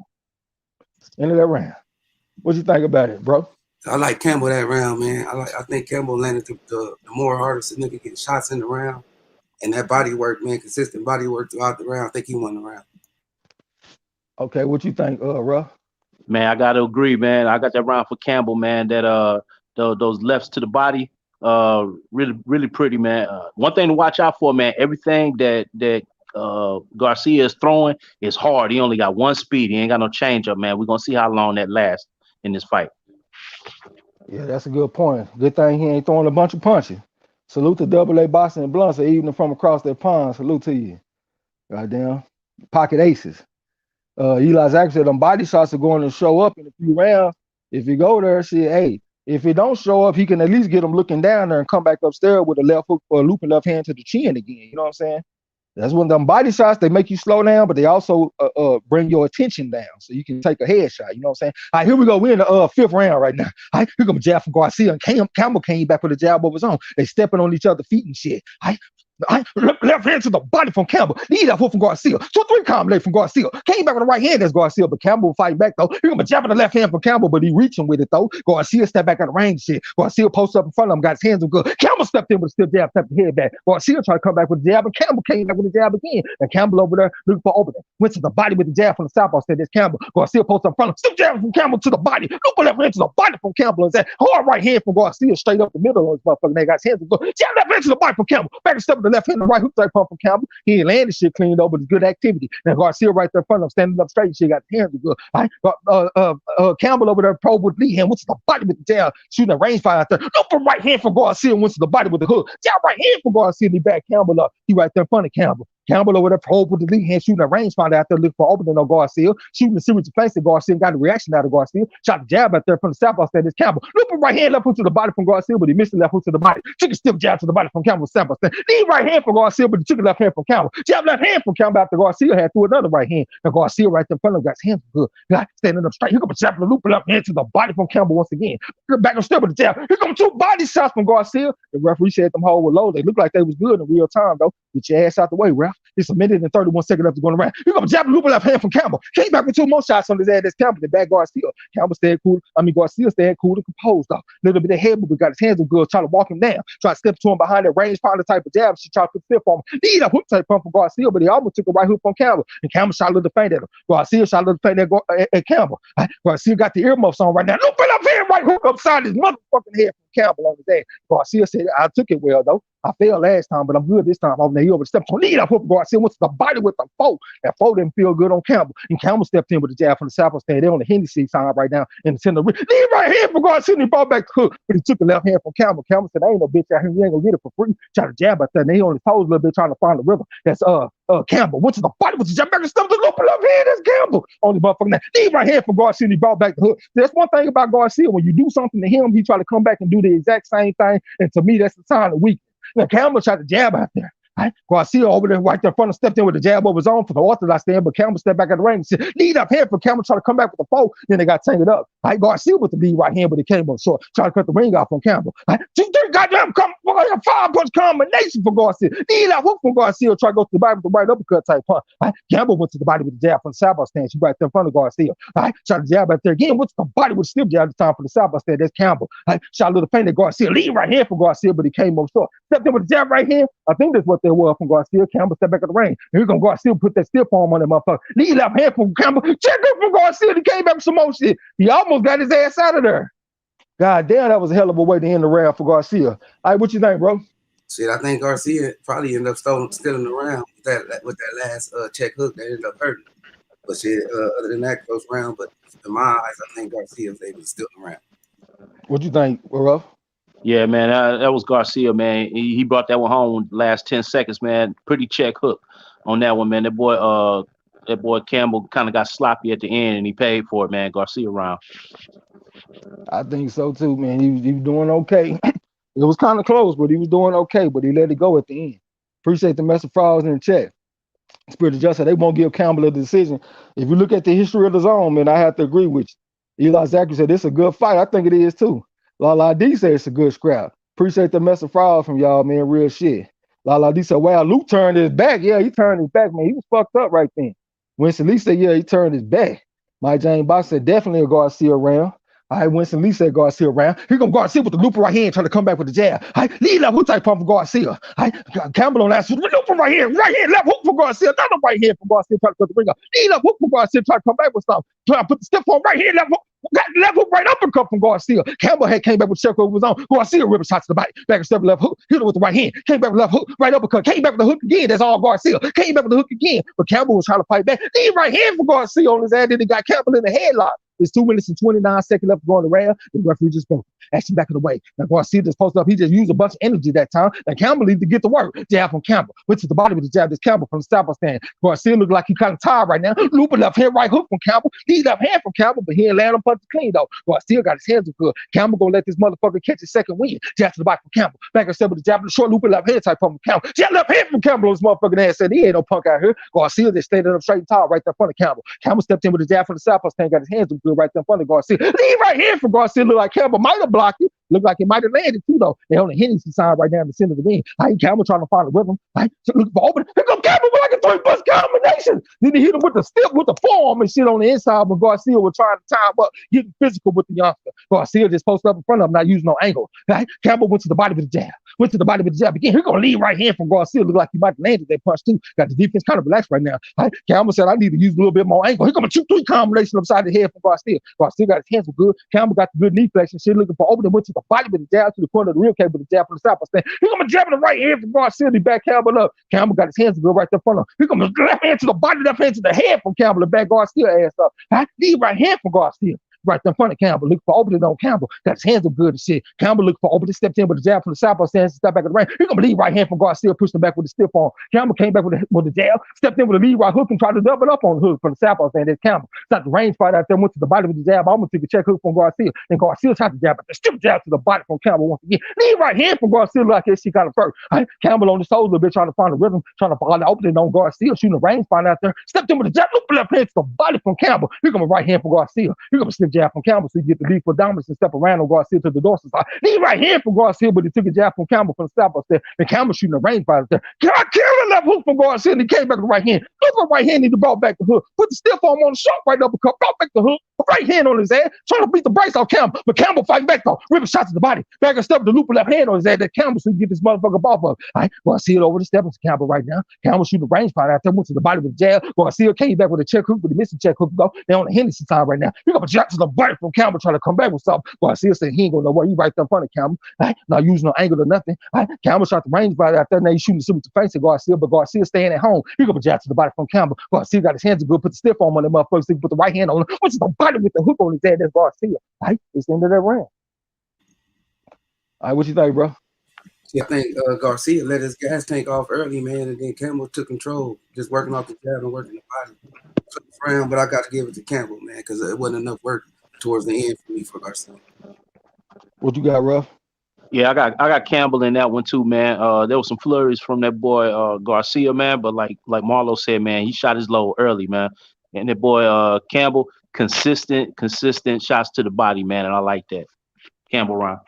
What you think about it, bro? I like Campbell that round, man. I think Campbell landed the more harder significant shots in the round. And that body work, man, consistent body work throughout the round. I think he won the round. Okay, what you think, Ruff? Man, I gotta agree, man. I got that round for Campbell, man. That those lefts to the body, really pretty, man. One thing to watch out for, man. Everything that Garcia is throwing is hard. He only got one speed. He ain't got no change up, man. We're gonna see how long that lasts in this fight. Yeah, that's a good point. Good thing he ain't throwing a bunch of punches. Salute to Double A Boxing and Blunts, even from across that pond. Salute to you. Goddamn. Pocket aces. Eli Zach said them body shots are going to show up in a few rounds. If you go there, shit, hey, if it don't show up, he can at least get him looking down there and come back upstairs with a left hook or a looping left hand to the chin again. You know what I'm saying? That's when them body shots, they make you slow down, but they also bring your attention down so you can take a headshot. You know what I'm saying? All right, here we go. We're in the fifth round right now. All right, here comes jab from Garcia. And Campbell came back with a jab of his own. They stepping on each other's feet and shit. All right. Left hand to the body from Campbell. Knee that hook from Garcia. 2-3 combination from Garcia. Came back with the right hand as Garcia, but Campbell fight back though. He gonna jab in the left hand from Campbell, but he reaching with it though. Garcia stepped back out of range shit. Garcia posts up in front of him, got his hands good. Campbell stepped in with a stiff jab, stepped the head back. Garcia tried to come back with the jab, and Campbell came back with the jab again. And Campbell over there looking for opening. Went to the body with the jab from the southpaw. Said this Campbell. Garcia posted up in front of him. Stiff jab from Campbell to the body. Look left hand to the body from Campbell and said hard right hand from Garcia straight up the middle of his motherfucking neck. Got his hands good. Jab left hand to the body from Campbell. Back and step with the left hand and right hook pump from Campbell. He ain't landed shit cleaned up, but it's good activity. Now Garcia right there in front of him, standing up straight. She got his hands good. Right? Campbell over there probed with Lee hand, went to the body with the jab, shooting a rangefinder out there. Look right hand from Garcia, went to the body with the hook. Jab right hand from Garcia, and he back Campbell up. He right there in front of Campbell. Campbell over there probed with the lead hand, shooting a rangefinder out there, looking for opening on Garcia, shooting a series of feints at Garcia, got a reaction out of Garcia, shot the jab out there from the southpaw, said this Campbell. Looping right hand left hook to the body from Garcia, but he missed the left hook to the body. Took a stiff jab to the body from Campbell, southpaw, knee right hand from Garcia, but he took a left hand from Campbell. Jab left hand from Campbell after Garcia had threw another right hand. Now Garcia right there in front of him, got his hands good. Got standing up straight. Here comes a jab, looping left hand to the body from Campbell once again. Back on step with the jab. Here come 2 body shots from Garcia. The referee said them hoes were low. They looked like they was good in real time though. Get your ass out the way, ref. It's a minute and 31 seconds left to go around. Here comes jab, looping left hand from Campbell. Came back with 2 more shots on his ass. That's Campbell. The back Garcia. Campbell stayed cool. Garcia stayed cool and composed though. Little bit of head movement, got his hands good, trying to walk him down. Try to step to him behind that range finder type of jab. She tried to put stiff on him. Need a hook type pump from Garcia, but he almost took a right hook from Campbell. And Campbell shot a little feint at him. Garcia shot a little feint at Campbell. Garcia got the earmuffs on right now. Looping up hand, right hook upside his motherfucking head from Campbell on his ass. Garcia said, I took it well, though. I failed last time, but I'm good this time. Over there, he overstepped on lead up. Garcia went to the body with the foe. That foe didn't feel good on Campbell. And Campbell stepped in with the jab from the south stand. They're on the Hennessy side right now in the center. Lead right hand for Garcia, and he brought back the hook. But he took the left hand from Campbell. Campbell said, I ain't no bitch out here. You ain't gonna get it for free. Try to jab out there. And he only posed a little bit trying to find the rhythm. That's Campbell. Went to the body with the jab back and stuff. The left hand. That's Campbell. Only motherfucking that. Lead right hand for Garcia, and he brought back the hook. That's one thing about Garcia. When you do something to him, he try to come back and do the exact same thing. And to me, that's the sign of weakness. Now, Campbell tried to jab out there. Right? Garcia over there right there in front of stepped in with the jab over his own for the orthodox stand, but Campbell stepped back at the ring and said, lead up hand for Campbell, try to come back with the foe. Then they got tangled up. Right? Garcia with the lead right hand, but it came up short. Try to cut the ring off on Campbell. Right? 2-3 goddamn five-punch combination for Garcia. Lead up hook from Garcia, try to go to the body with the right uppercut type punch. Right? Campbell went to the body with the jab from the southpaw stand. She right there in front of Garcia. Right? Try to jab out there again. Went to the body with the stiff jab this time for the southpaw stand. That's Campbell. Right? Shot a little feint at Garcia. Lead right hand for Garcia, but he came up short. Stepped in with the jab right hand. I think that's what they were from Garcia. Campbell stepped back at the ring. And he's gonna Garcia put that stiff arm on that motherfucker. Lead left hand from Campbell. Check up from Garcia. He came back with some more shit. He almost got his ass out of there. God damn, that was a hell of a way to end the round for Garcia. All right, what you think, bro? Shit, I think Garcia probably ended up stealing the round with that last check hook that ended up hurting. But shit, other than that, close round. But in my eyes, I think Garcia was able to steal the round. What you think, Ruff? Yeah, man, that was Garcia, man. He brought that one home last 10 seconds, man. Pretty check hook on that one, man. That boy Campbell kind of got sloppy at the end, and he paid for it, man. Garcia round. I think so too, man. He was doing okay. It was kind of close, but he was doing okay. But he let it go at the end. Appreciate the message frauds in the chat. Spirit of Justice, they won't give Campbell a decision. If you look at the history of the zone, man, I have to agree with you. Eli Zachary said it's a good fight. I think it is too. Lala D said it's a good scrap. Appreciate the message fraud from y'all, man. Real shit. Lala D said, wow, Luke turned his back. Yeah, he turned his back, man. He was fucked up right then. Winston Lee said, yeah, he turned his back. Mike James Box said, definitely a Garcia round. All right, Winston Lee said Garcia round. Here comes Garcia with the looper right hand, trying to come back with the jab. All right, lead left hook type pump for Garcia. All right, Campbell on that looper right hand, left hook for Garcia. Another right hand for Garcia, trying to cut the ring up. Lead left hook for Garcia, trying to come back with stuff. Trying to put the stiff on right hand, left hook. Got left hook right uppercut from Garcia. Campbell had came back with check over his own. Garcia ripped shots to the body. Back and step left hook. Hit it with the right hand. Came back with left hook. Right uppercut. Came back with the hook again. That's all Garcia. Came back with the hook again. But Campbell was trying to fight back. Lead right hand for Garcia on his ass. Then he got Campbell in the headlock. It's 2 minutes and 29 seconds left to go on the round. The referee just broke. Action back of the way. Now Garcia just posted up. He just used a bunch of energy that time. And Campbell needed to get to work. Jab from Campbell. Went to the body with the jab. This Campbell from the southpaw stand. Garcia looked like he kind of tired right now. Looping left hand, right hook from Campbell. Lead left hand from Campbell, but he ain't land him punch clean though. Garcia got his hands up good. Campbell gonna let this motherfucker catch his second win. Jab to the body from Campbell. Back and step with the jab, the short looping left hand type from Campbell. Jab left hand from Campbell. His motherfucking ass said he ain't no punk out here. Garcia just stayed up straight and tall right there in front of Campbell. Campbell stepped in with the jab from the southpaw stand, got his hands up good right there in front of Garcia. Lead right hand from Garcia. Look like Campbell might have blocked it. Looked like he might have landed too, though. They on the Hennessy side right down in the center of the ring. Campbell trying to find a rhythm. So looking for open. Here comes Campbell with like a 3-punch combination. Then he hit him with the stiff, with the forearm and shit on the inside. But Garcia was trying to time up, getting physical with the youngster. Garcia just posted up in front of him, not using no angle. Campbell went to the body with the jab. Went to the body with the jab again. He's gonna lead right hand from Garcia. Look like he might have landed that punch too. Got the defense kind of relaxed right now. Campbell said, I need to use a little bit more angle. Here come a 2-3 combination upside the head from Garcia. Garcia got his hands good. Campbell got the good knee flexion. Shit looking for opening. Went to the body with the jab to the corner of the rear cage with the jab from the south stand. Here come a jab in the right hand from Garcia. He back Campbell up. Campbell got his hands good right there in front of him. Here come a left hand to the body, left hand to the head from Campbell. The back Garcia ass up. Lead right hand from Garcia. Right there in front of Campbell, look for opening on Campbell. Got his hands up good and shit. Campbell looked for opening, stepped in with the jab from the southpaw stand, step back of the ring. He's gonna lead right hand from Garcia, pushed him back with the stiff arm. Campbell came back with the jab, stepped in with a lead right hook and tried to double up on the hook from the southpaw stand. There's Campbell. Got the range fight out there, went to the body with the jab. Almost took a check hook from Garcia. And Garcia tried to jab, but the stiff jab to the body from Campbell once again. Lead right hand from Garcia like this. She got it first. Campbell on the shoulder a bit, trying to find a rhythm, trying to find the opening on Garcia, shooting a range fight out there. Stepped in with the jab, look left hand to the body from Campbell. Here come a right hand from Garcia. Here come a stiff jab from Campbell, so you get the lead for dominance and step around on Garcia to the dorsal side. Lead right hand from Garcia, but he took a jab from Campbell from the southpaw stand. And Campbell shooting a range fight out there. Killer left hook from Garcia, and he came back with the right hand. Look for right hand, he brought back the hook. Put the stiff arm on the short right uppercut, brought back the hook. Right hand on his ass, trying to beat the brakes off Campbell. But Campbell fighting back though, ripping shots to the body. Back and step with the loop of left hand on his ass. That Campbell so he get this motherfucker off of. Garcia over the step into Campbell right now. Campbell shooting a range fight out there, went to the body with the jab. Garcia came back with a check hook, but he missed the check hook though. They're on the Hennessy side right now. He got a shot to to the body from Campbell trying to come back with something. Garcia said he ain't going nowhere. He right there in front of Campbell. Right? Not using no angle or nothing. Right? Campbell shot the range by out there. Now he's shooting the with the face of Garcia, but Garcia staying at home. He gonna jab to the body from Campbell. Garcia got his hands good, put the stiff arm on the motherfucker, so he put the right hand on him, which is the body with the hook on his head. That's Garcia. Right? It's the end of that round. All right, what you think, bro? Yeah, I think Garcia let his gas tank off early, man, and then Campbell took control, just working off the jab and working the body. Round, but I got to give it to Campbell, man, because it wasn't enough work towards the end for me for Garcia. What you got, Ruff? Yeah, I got Campbell in that one too, man. There was some flurries from that boy Garcia, man, but like Marlo said, man, he shot his load early, man. And that boy Campbell, consistent shots to the body, man, and I like that. Campbell round.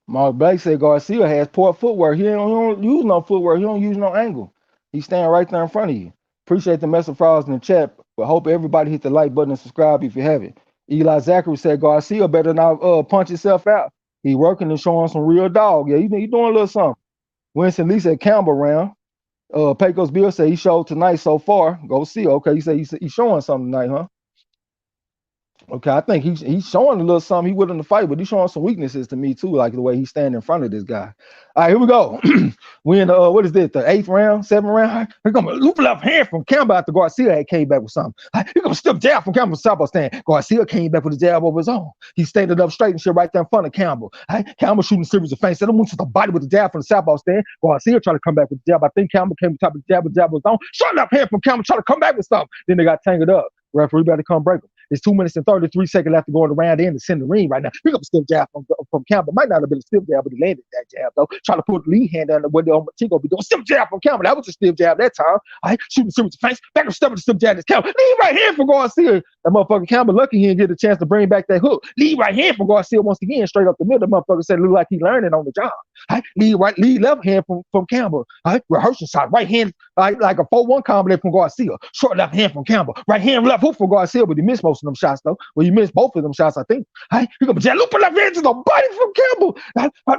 Mark Blake said Garcia has poor footwork. He don't use no footwork. He don't use no angle. He's standing right there in front of you. Appreciate the message files in the chat, but hope everybody hit the like button and subscribe if you haven't. Eli Zachary said Garcia better not punch himself out. He working and showing some real dog. Yeah, he doing a little something. Winston Lee said Campbell round. Pecos Bill said he showed tonight so far. Go see. Okay, he said he's showing something tonight, huh? Okay, I think he's showing a little something. He willing to fight, but he's showing some weaknesses to me too, like the way he's standing in front of this guy. All right, here we go. We in what is this? The 8th round, 7th round? Here come a loop left hand from Campbell after Garcia had came back with something. Here comes a stiff jab from Campbell southpaw stand. Garcia came back with a jab over his own. He standing up straight and shit right there in front of Campbell. Campbell shooting a series of feints. Then went to the body with the jab from the southpaw stand. Garcia trying to come back with the jab. I think Campbell came to top of the jab, but the jab was on. Short left hand from Campbell trying to come back with something. Then they got tangled up. Referee better come break him. It's 2 minutes and 33 seconds left to go in the round in to send the ring right now. Pick up a stiff jab from Campbell. Might not have been a stiff jab, but he landed that jab though. Trying to put the lead hand down the window on Chico. Be doing stiff jab from Campbell. That was a stiff jab that time. All right, shooting series of feints. Back up step with the stiff jab. That's Campbell. Lead right hand from Garcia. That motherfucker Campbell lucky he didn't get a chance to bring back that hook. Lead right hand from Garcia once again, straight up the middle. The motherfucker said it looked like he learned it on the job. All right, lead left hand from Campbell. All right, rehearsal shot. Right hand, like a 4-1 combo from Garcia. Short left hand from Campbell. Right hand left hook from Garcia, but he missed most of them shots though. Well, you missed both of them shots, I think. Hey, you got a loop left hand to the body from Campbell.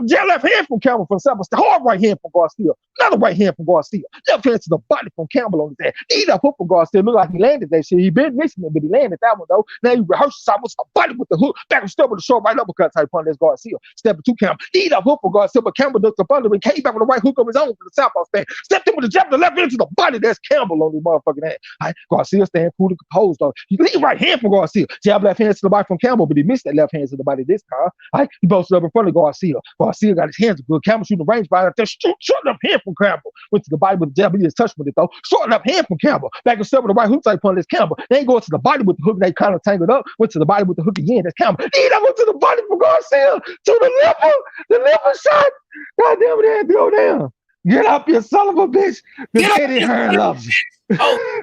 Jab left hand from Campbell from South. Hard right hand from Garcia. Another right hand from Garcia. Left hand to the body from Campbell on his head. Lead up hook from Garcia. Look like he landed that shit. He been missing it, but he landed that one though. Now he rehearsed shot with the body with the hook. Back and step with the short right uppercut type punch. That's Garcia. Stepping to Campbell. Lead up hook for Garcia, but Campbell ducked up under and came back with a right hook of his own from the southpaw stand. Stepped in with the jab to the left hand to the body. That's Campbell on his motherfucking head. Right, Garcia staying cool and composed though. He lead right hand from Garcia. Jab left hand to the body from Campbell, but he missed that left hand to the body this time. Right, he posted up in front of Garcia. Garcia got his hands good. Campbell shooting the range by out there. Short left hand from Campbell. Went to the body with the jab. He just touched with it though. Short left hand from Campbell. Back and step with the right hook type punch. That's Campbell. They ain't going to the body with the hook. They kind of tangled up. Went to the body with the hook again. That's Campbell. That went to the body from Garcia. To the liver. The liver shot. God damn it, had to go down. Get up, you son of a bitch. The Eddie Hearn loves you. Oh,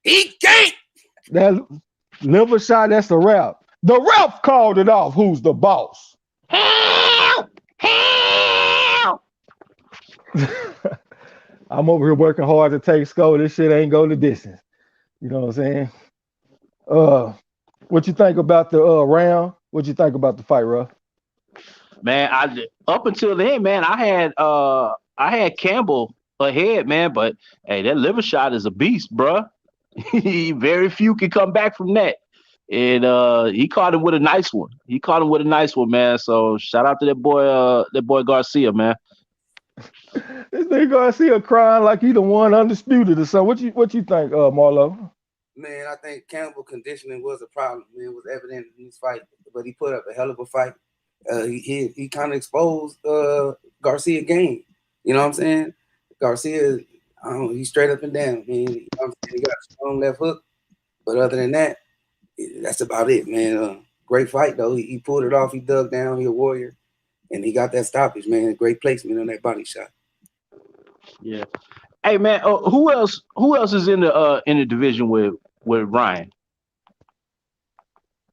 he can't. That liver shot, that's the ref. The ref called it off. Who's the boss? Help! Help! I'm over here working hard to take score. This shit ain't go the distance. You know what I'm saying? What you think about the round? What you think about the fight, Ruff? Man, up until then, man, I had Campbell ahead, man, but hey, that liver shot is a beast, bruh. Very few can come back from that. And he caught him with a nice one. Man. So shout out to that boy Garcia, man. This nigga Garcia crying like he the one undisputed or something. What you think, Marlo? Man, I think Campbell conditioning was a problem. Man, it was evident in his fight, but he put up a hell of a fight. He kind of exposed Garcia game. You know what I'm saying? Garcia, he's straight up and down. Man, you know what I'm saying? He got a strong left hook, but other than that, that's about it, man. Great fight though. He pulled it off. He dug down. He a warrior, and he got that stoppage, man. Great placement on that body shot. Yeah. Hey, man. Who else is in the division with Ryan?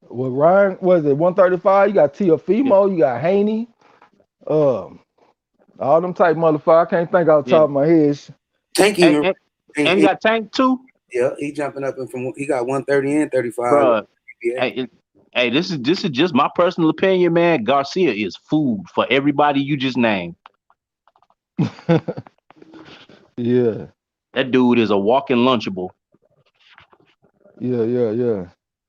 Well, Ryan, was it 135? You got Teofimo, you got Haney, all them type motherfuckers. I can't think off the top of my head. Tank and you got Tank too. Yeah, he jumping up and he got 130 and 35. Bruh, hey, this is just my personal opinion, man. Garcia is food for everybody you just named. Yeah. That dude is a walking Lunchable. Yeah.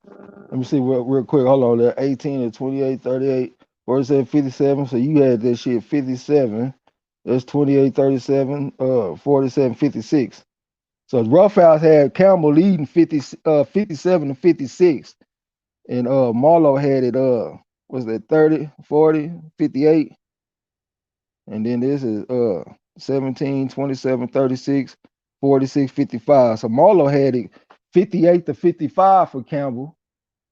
Let me see real quick. Hold on there. 18 and 28, 38. First at 57. So you had that shit 57. That's 28, 37, 47, 56. So Roughhouse had Campbell leading 57 to 56. And Marlo had it was that 30, 40, 58. And then this is 17, 27, 36, 46, 55. So Marlo had it 58 to 55 for Campbell.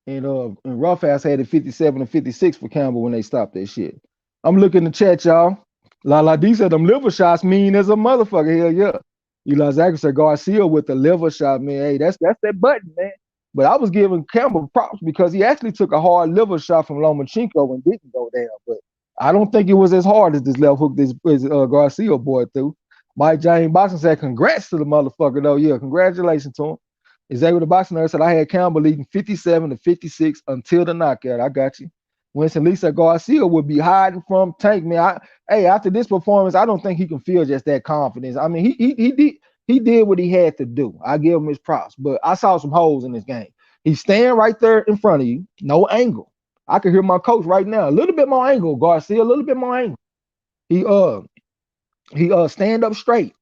And Roughhouse had it 57 to 56 for Campbell when they stopped that shit. I'm looking in the chat, y'all. La D said them liver shots mean as a motherfucker. Hell yeah. Eli Zachary said Garcia with the liver shot, man. Hey, that's that button, man. But I was giving Campbell props because he actually took a hard liver shot from Lomachenko and didn't go down. But I don't think it was as hard as this left hook this Garcia boy threw. Mike James Boxing said, congrats to the motherfucker, though. Yeah, congratulations to him. Xavier the boxing nurse said, I had Campbell leading 57 to 56 until the knockout. I got you. Winston Lee said Garcia would be hiding from Tank, man. Hey, after this performance, I don't think he can feel just that confidence. I mean, he did what he had to do. I give him his props, but I saw some holes in this game. He's standing right there in front of you, no angle. I can hear my coach right now. A little bit more angle, Garcia, a little bit more angle. He stand up straight.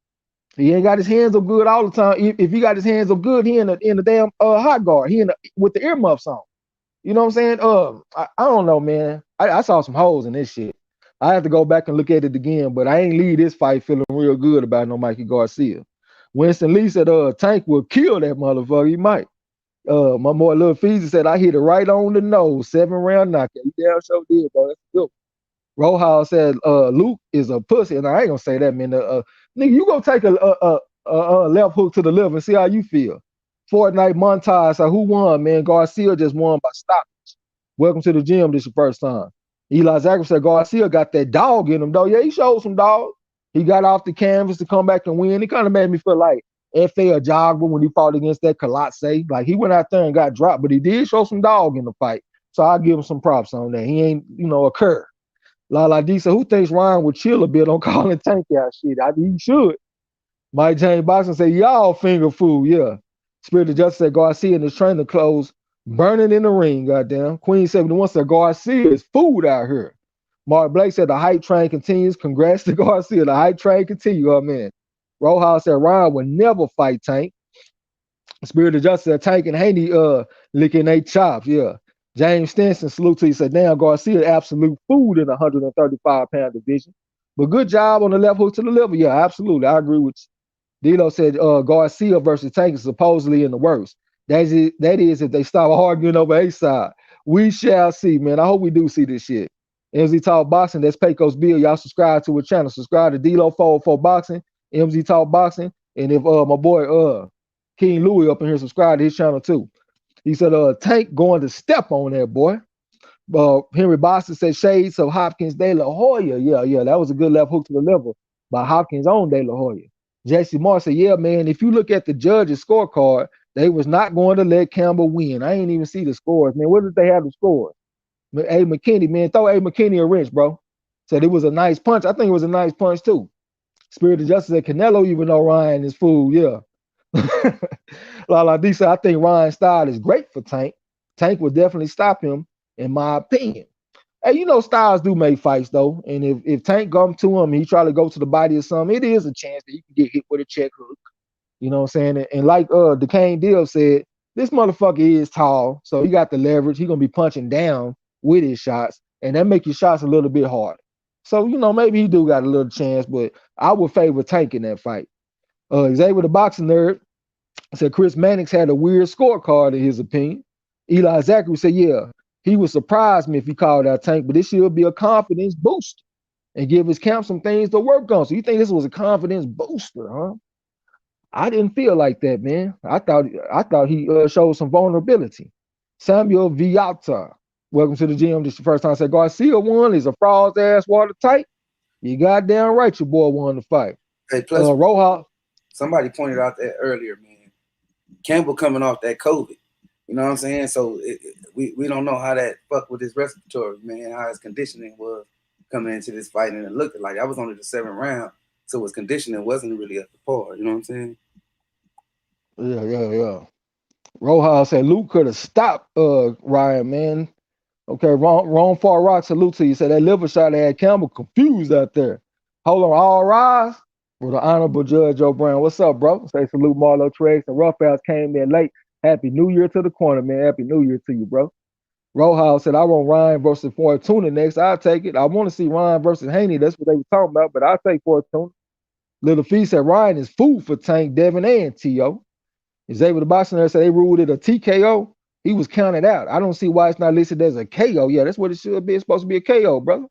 He ain't got his hands up good all the time. If he got his hands up good, he in the damn hot guard. He with the earmuffs on. You know what I'm saying? I don't know, man. I saw some holes in this shit. I have to go back and look at it again, but I ain't leave this fight feeling real good about no Mikey Garcia. Winston Lee said Tank will kill that motherfucker. He might. My boy Lil Feezy said I hit it right on the nose. 7-round knockout. He damn sure did, bro. That's good. Rojas said Luke is a pussy, and I ain't gonna say that, man. Nigga, you gonna take a left hook to the liver and see how you feel. Fortnite montage. So who won, man? Garcia just won by stoppage. Welcome to the gym. This is your first time. Eli Zachary said Garcia got that dog in him, though. Yeah, he showed some dog. He got off the canvas to come back and win. It kind of made me feel like F.A. Ajagba when he fought against that Colossae. Like, he went out there and got dropped, but he did show some dog in the fight. So I'll give him some props on that. He ain't, a cur. La D said, who thinks Ryan would chill a bit on calling Tank out shit? I mean, he should. Mike James Boxing said, y'all finger food, yeah. Spirit of Justice said Garcia in his training clothes burning in the ring, goddamn. Queen 71 said Garcia is food out here. Mark Blake said the hype train continues. Congrats to Garcia. The hype train continue, man. Rojas said Ryan would never fight Tank. Spirit of Justice said Tank and Haney licking their chops, yeah. James Stinson salute to you, said damn, Garcia absolute food in the 135-pound division. But good job on the left hook to the liver. Yeah, absolutely. I agree with you. Dilo said Garcia versus Tank is supposedly in the worst. That is if they stop arguing over a side. We shall see, man. I hope we do see this shit. MZ Talk Boxing, that's Pecos Bill. Y'all subscribe to a channel. Subscribe to Dilo 404 Boxing, MZ Talk Boxing. And if my boy King Louis up in here, subscribe to his channel too. He said Tank going to step on that boy. Henry Boston said shades of Hopkins De La Hoya. Yeah, that was a good left hook to the liver by Hopkins on De La Hoya. Jesse Moore said, yeah, man, if you look at the judges' scorecard, they was not going to let Campbell win. I ain't even see the scores, man. Where did they have the scores? A. McKinney, man, throw A. McKinney a wrench, bro. Said it was a nice punch. I think it was a nice punch, too. Spirit of Justice said Canelo even know Ryan is fool, yeah. La D said, I think Ryan's style is great for Tank. Tank would definitely stop him, in my opinion. Hey, styles do make fights, though. And if Tank come to him and he try to go to the body or something, it is a chance that he can get hit with a check hook. You know what I'm saying? And like Decane Deal said, this motherfucker is tall, so he got the leverage. He going to be punching down with his shots, and that make your shots a little bit harder. So, maybe he do got a little chance, but I would favor Tank in that fight. Xavier the boxing nerd said Chris Mannix had a weird scorecard in his opinion. Eli Zachary said, yeah, he would surprise me if he called out Tank, but this should be a confidence booster and give his camp some things to work on. So you think this was a confidence booster, huh? I didn't feel like that, man. I thought he showed some vulnerability. Samuel Viata, welcome to the gym. This is the first time I said Garcia won. Is a fraud ass watertight. You goddamn right, your boy won the fight. Hey, plus Rojas. Somebody pointed out that earlier, man. Campbell coming off that COVID. You know what I'm saying? So we don't know how that fucked with his respiratory, man, how his conditioning was coming into this fight. And it looked like I was only the 7th round. So his conditioning wasn't really up to par. You know what I'm saying? Yeah. Rojas said Luke could have stopped Ryan, man. Okay, wrong far rock. Salute to you. Said that liver shot had Campbell confused out there. Hold on, all rise for the honorable Judge O'Brien. What's up, bro? Say salute Marlo Trex and Rough House came in late. Happy New Year to the corner, man. Happy New Year to you, bro. Rojas said I want Ryan versus Fortuna next. I'll take it. I want to see Ryan versus Haney. That's what they were talking about, but I'll take Fortuna. Little Fee said Ryan is food for Tank, Devin, and T.O. Xavier the boxing there said they ruled it a TKO. He was counted out. I don't see why it's not listed as a KO. Yeah, that's what it should be. It's supposed to be a KO, brother.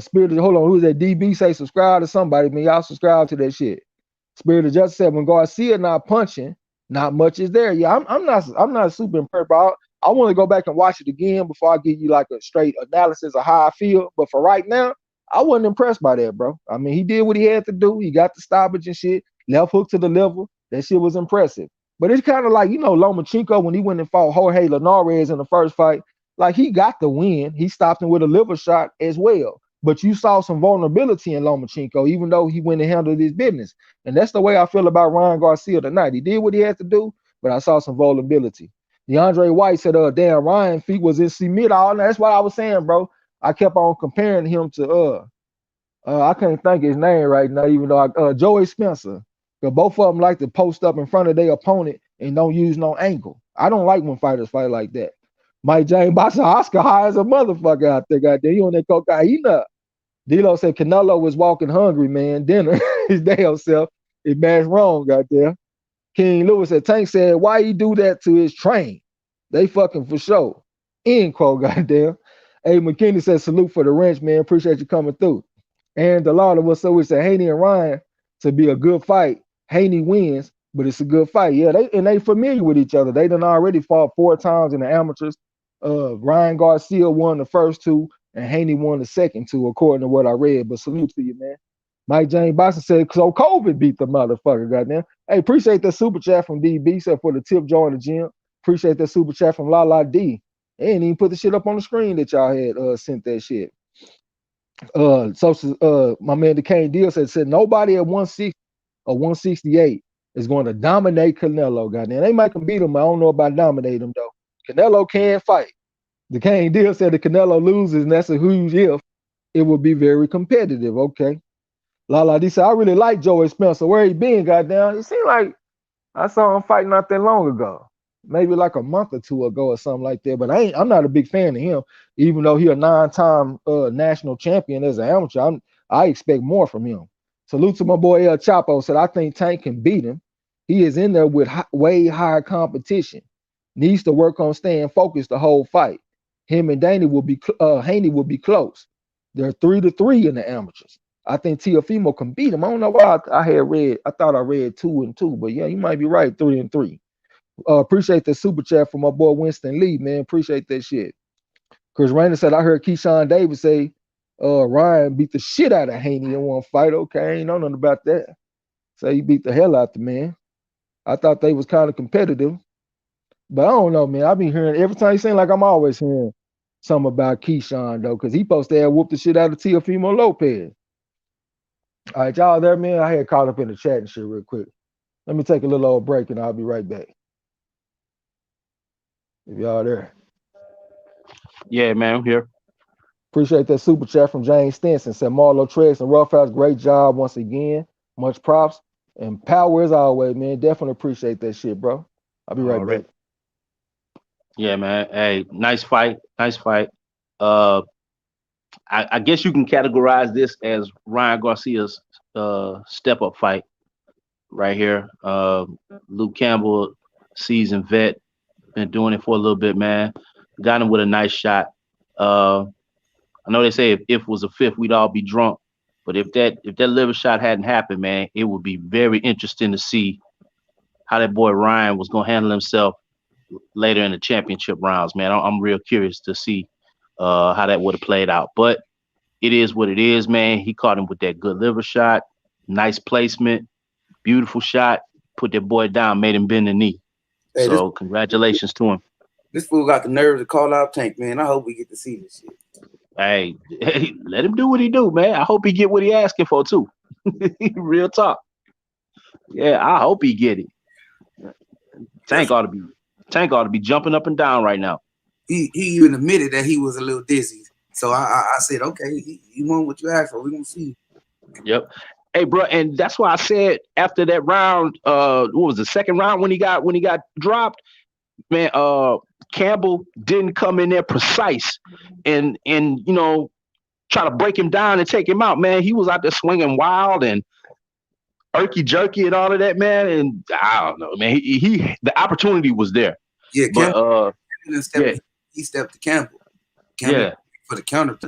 Spirit of hold on, who's that? DB say subscribe to somebody, man. Y'all subscribe to that shit. Spirit of Justice said when Garcia not punching, not much is there. Yeah, I'm not super impressed, bro. I want to go back and watch it again before I give you like a straight analysis of how I feel. But for right now, I wasn't impressed by that, bro. I mean, he did what he had to do. He got the stoppage and shit. Left hook to the liver. That shit was impressive. But it's kind of like, Lomachenko when he went and fought Jorge Linares in the first fight, like he got the win. He stopped him with a liver shot as well. But you saw some vulnerability in Lomachenko, even though he went and handled his business. And that's the way I feel about Ryan Garcia tonight. He did what he had to do, but I saw some vulnerability. DeAndre White said, damn, Ryan feet was in cement all night. That's what I was saying, bro. I kept on comparing him to, I can't think his name right now, even though Joey Spencer. Because both of them like to post up in front of their opponent and don't use no angle. I don't like when fighters fight like that. Mike James Boxer, Oscar high as a motherfucker out there, goddamn. You on that cocaine up. D'Lo said Canelo was walking hungry, man. Dinner, his damn self. It bashed wrong, goddamn. King Lewis said, Tank said, why he do that to his train? They fucking for sure. End quote, goddamn. Hey, McKinney said, salute for the wrench, man. Appreciate you coming through. And the Lord was so we said Haney and Ryan to be a good fight. Haney wins, but it's a good fight. Yeah, they familiar with each other. They done already fought 4 times in the amateurs. Ryan Garcia won the first 2, and Haney won the second 2, according to what I read. But salute to you, man. Mike James Boston said, so COVID beat the motherfucker, goddamn. Hey, appreciate that super chat from DB. Said for the tip join the gym. Appreciate that super chat from Lala D. They didn't even put the shit up on the screen that y'all had sent that shit. My man DeCane Deal said nobody at 160 or 168 is going to dominate Canelo. Goddamn, they might can beat him. I don't know about dominate him though. Canelo can fight. DeCane Deal said the Canelo loses, and that's a huge if. It will be very competitive. Okay. Lala D said I really like Joey Spencer. Where he been? Goddamn, it seemed like I saw him fight not that long ago. Maybe like a month or 2 ago or something like that. But I'm not a big fan of him, even though he's a 9-time national champion as an amateur. I expect more from him. Salute to my boy El Chapo. Said I think Tank can beat him. He is in there with way higher competition. Needs to work on staying focused the whole fight. Him and Haney will be close. They're 3-3 in the amateurs. I think Teofimo can beat him. I don't know why I thought I read 2-2, but yeah, you might be right, 3-3. Appreciate the super chat from my boy Winston Lee, man. Appreciate that shit. Chris Rainer said, I heard Keyshawn Davis say Ryan beat the shit out of Haney in one fight. Okay, I ain't know nothing about that. So he beat the hell out the man. I thought they was kind of competitive. But I don't know, man. I've been hearing every time he seems like I'm always hearing something about Keyshawn, though, because he supposed to have whooped the shit out of Teofimo Lopez. All right, y'all there, man. I had caught up in the chat and shit real quick. Let me take a little old break and I'll be right back. If y'all there. Yeah, man, I'm here. Appreciate that super chat from James Stinson. Said Marlo Trex and Rough House, great job once again. Much props and power as always, man. Definitely appreciate that shit, bro. I'll be right back. Yeah, man. Hey, nice fight. Nice fight. I guess you can categorize this as Ryan Garcia's step-up fight right here. Luke Campbell, seasoned vet, been doing it for a little bit, man. Got him with a nice shot. I know they say if it was a fifth, we'd all be drunk. But if that liver shot hadn't happened, man, it would be very interesting to see how that boy Ryan was gonna handle himself later in the championship rounds, man. I'm real curious to see how that would have played out. But it is what it is, man. He caught him with that good liver shot, nice placement, beautiful shot, put that boy down, made him bend the knee. Hey, so congratulations to him. This fool got the nerve to call out Tank, man. I hope we get to see this shit. Hey, let him do what he do, man. I hope he get what he asking for too. Real talk. Yeah, I hope he get it. Tank ought to be jumping up and down right now. He even admitted that he was a little dizzy. So I said, okay, you want what you asked for. We're gonna see. Yep. Hey, bro, and that's why I said after that round, what was the second round when he got dropped, man, Campbell didn't come in there precise and try to break him down and take him out, man. He was out there swinging wild and irky jerky and all of that, man. And I don't know, man. He the opportunity was there. Yeah, but he stepped to Campbell. Yeah, for the counter.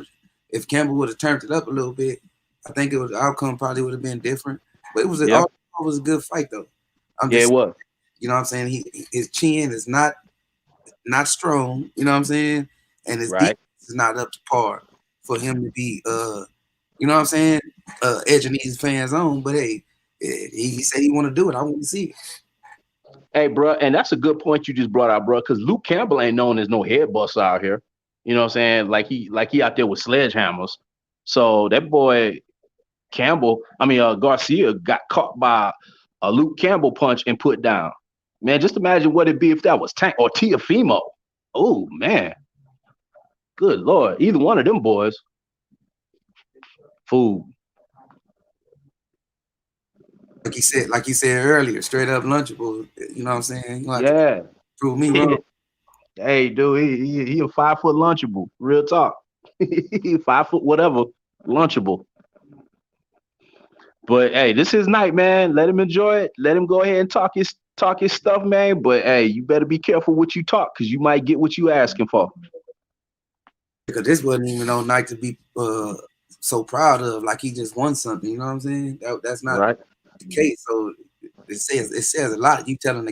If Campbell would have turned it up a little bit, I think the outcome probably would have been different. But it was a good fight though. It was. You know what I'm saying? His chin is not strong. You know what I'm saying? And his defense is not up to par for him to be you know what I'm saying? Edging these fans on. But hey, he said he want to do it. I want to see it. Hey, bro, and that's a good point you just brought out, bro. Because Luke Campbell ain't known as no head buster out here. You know what I'm saying? Like he out there with sledgehammers. So that boy Garcia got caught by a Luke Campbell punch and put down. Man, just imagine what it'd be if that was Tank or Teofimo. Oh man, good Lord, either one of them boys. Food. Like you said earlier, straight up lunchable. You know what I'm saying? Yeah. Prove me wrong. Hey, dude, he a 5 foot lunchable. Real talk. 5 foot whatever, lunchable. But hey, this is night, man. Let him enjoy it. Let him go ahead and talk his stuff, man. But hey, you better be careful what you talk, because you might get what you asking for. Because this wasn't even on night to be so proud of, like he just won something. You know what I'm saying? That's not right. The case. So it says a lot. You talking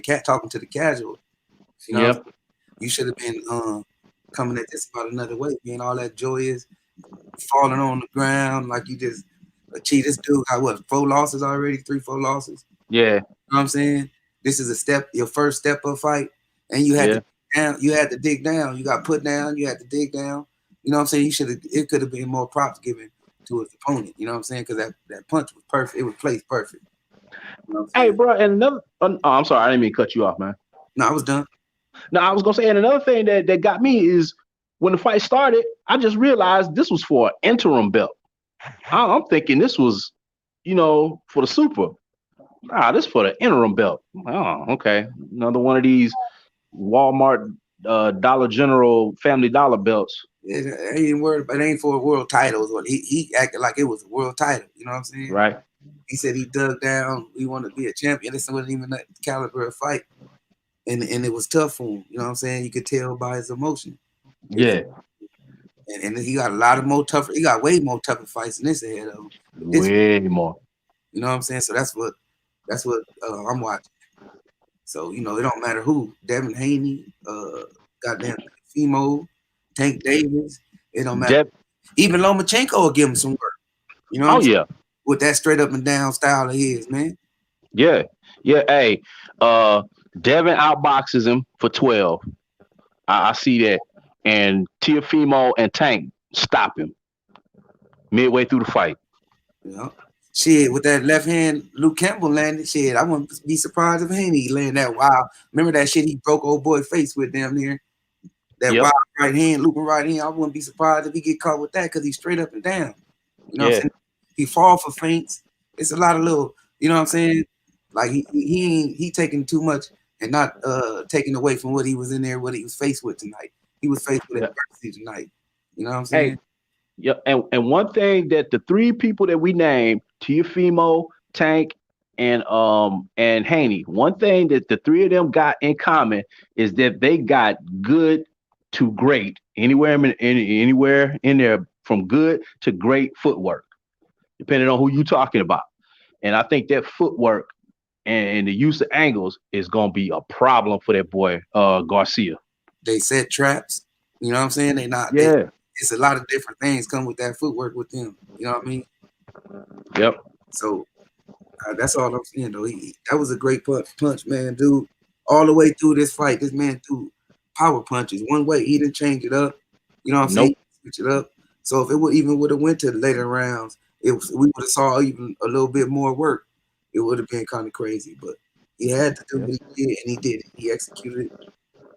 to the casual. You know, yep. You should have been coming at this about another way, being all that joyous, falling on the ground like you just achieved. This dude got 4 losses already, 3-4 losses. Yeah. You know what I'm saying? This is your first step up fight, and you had to dig down. You had to dig down. You got put down. You had to dig down. You know what I'm saying? It could have been more props given to his opponent. You know what I'm saying? Because that punch was perfect. It was placed perfect. You know hey, bro, and another. I'm sorry, I didn't mean to cut you off, man. No, I was done. No, I was gonna say, and another thing that got me is when the fight started, I just realized this was for an interim belt. I'm thinking this was, for the super. Nah, this for the interim belt. Oh, okay. Another one of these Walmart, Dollar General, Family Dollar belts. It ain't for world titles. He acted like it was a world title. You know what I'm saying? Right. He said he dug down. He wanted to be a champion. This wasn't even that caliber of fight. And it was tough for him. You know what I'm saying? You could tell by his emotion. Yeah. And he got he got way more tougher fights than this ahead of him. Way more. You know what I'm saying? So that's what I'm watching. So, it don't matter who. Devin Haney, goddamn Fimo, Tank Davis. It don't matter. Even Lomachenko will give him some work. You know what I'm saying? With that straight up and down style of his, man. Yeah. Yeah. Hey, Devin outboxes him for 12. I see that. And Teofimo and Tank stop him midway through the fight. Yeah. Shit, with that left hand, Luke Campbell landed. Shit, I wouldn't be surprised if Haney landed that wild. Remember that shit he broke old boy face with damn near? That wild right hand, looping right hand. I wouldn't be surprised if he get caught with that because he's straight up and down. You know what I'm saying? He fall for feints. It's a lot of little, you know what I'm saying? Like he taking too much and not taking away from what he was in there, what he was faced with tonight. He was faced with adversity tonight. You know what I'm saying? Hey, yeah, and one thing that the 3 people that we named, Teofimo, Tank, and Haney, one thing that the 3 of them got in common is that they got good to great, anywhere in there, from good to great footwork, depending on who you talking about. And I think that footwork and the use of angles is gonna be a problem for that boy Garcia. They set traps. You know what I'm saying? They not. Yeah. It's a lot of different things come with that footwork with them. You know what I mean? Yep. So that's all I'm saying, though. That was a great punch, man, dude. All the way through this fight, this man threw power punches one way. He didn't change it up. You know what I'm saying? Switch it up. So if it would have went to the later rounds, we would have saw even a little bit more work. It would have been kind of crazy, but He had to do Yep. what he did, and he did it. He executed it.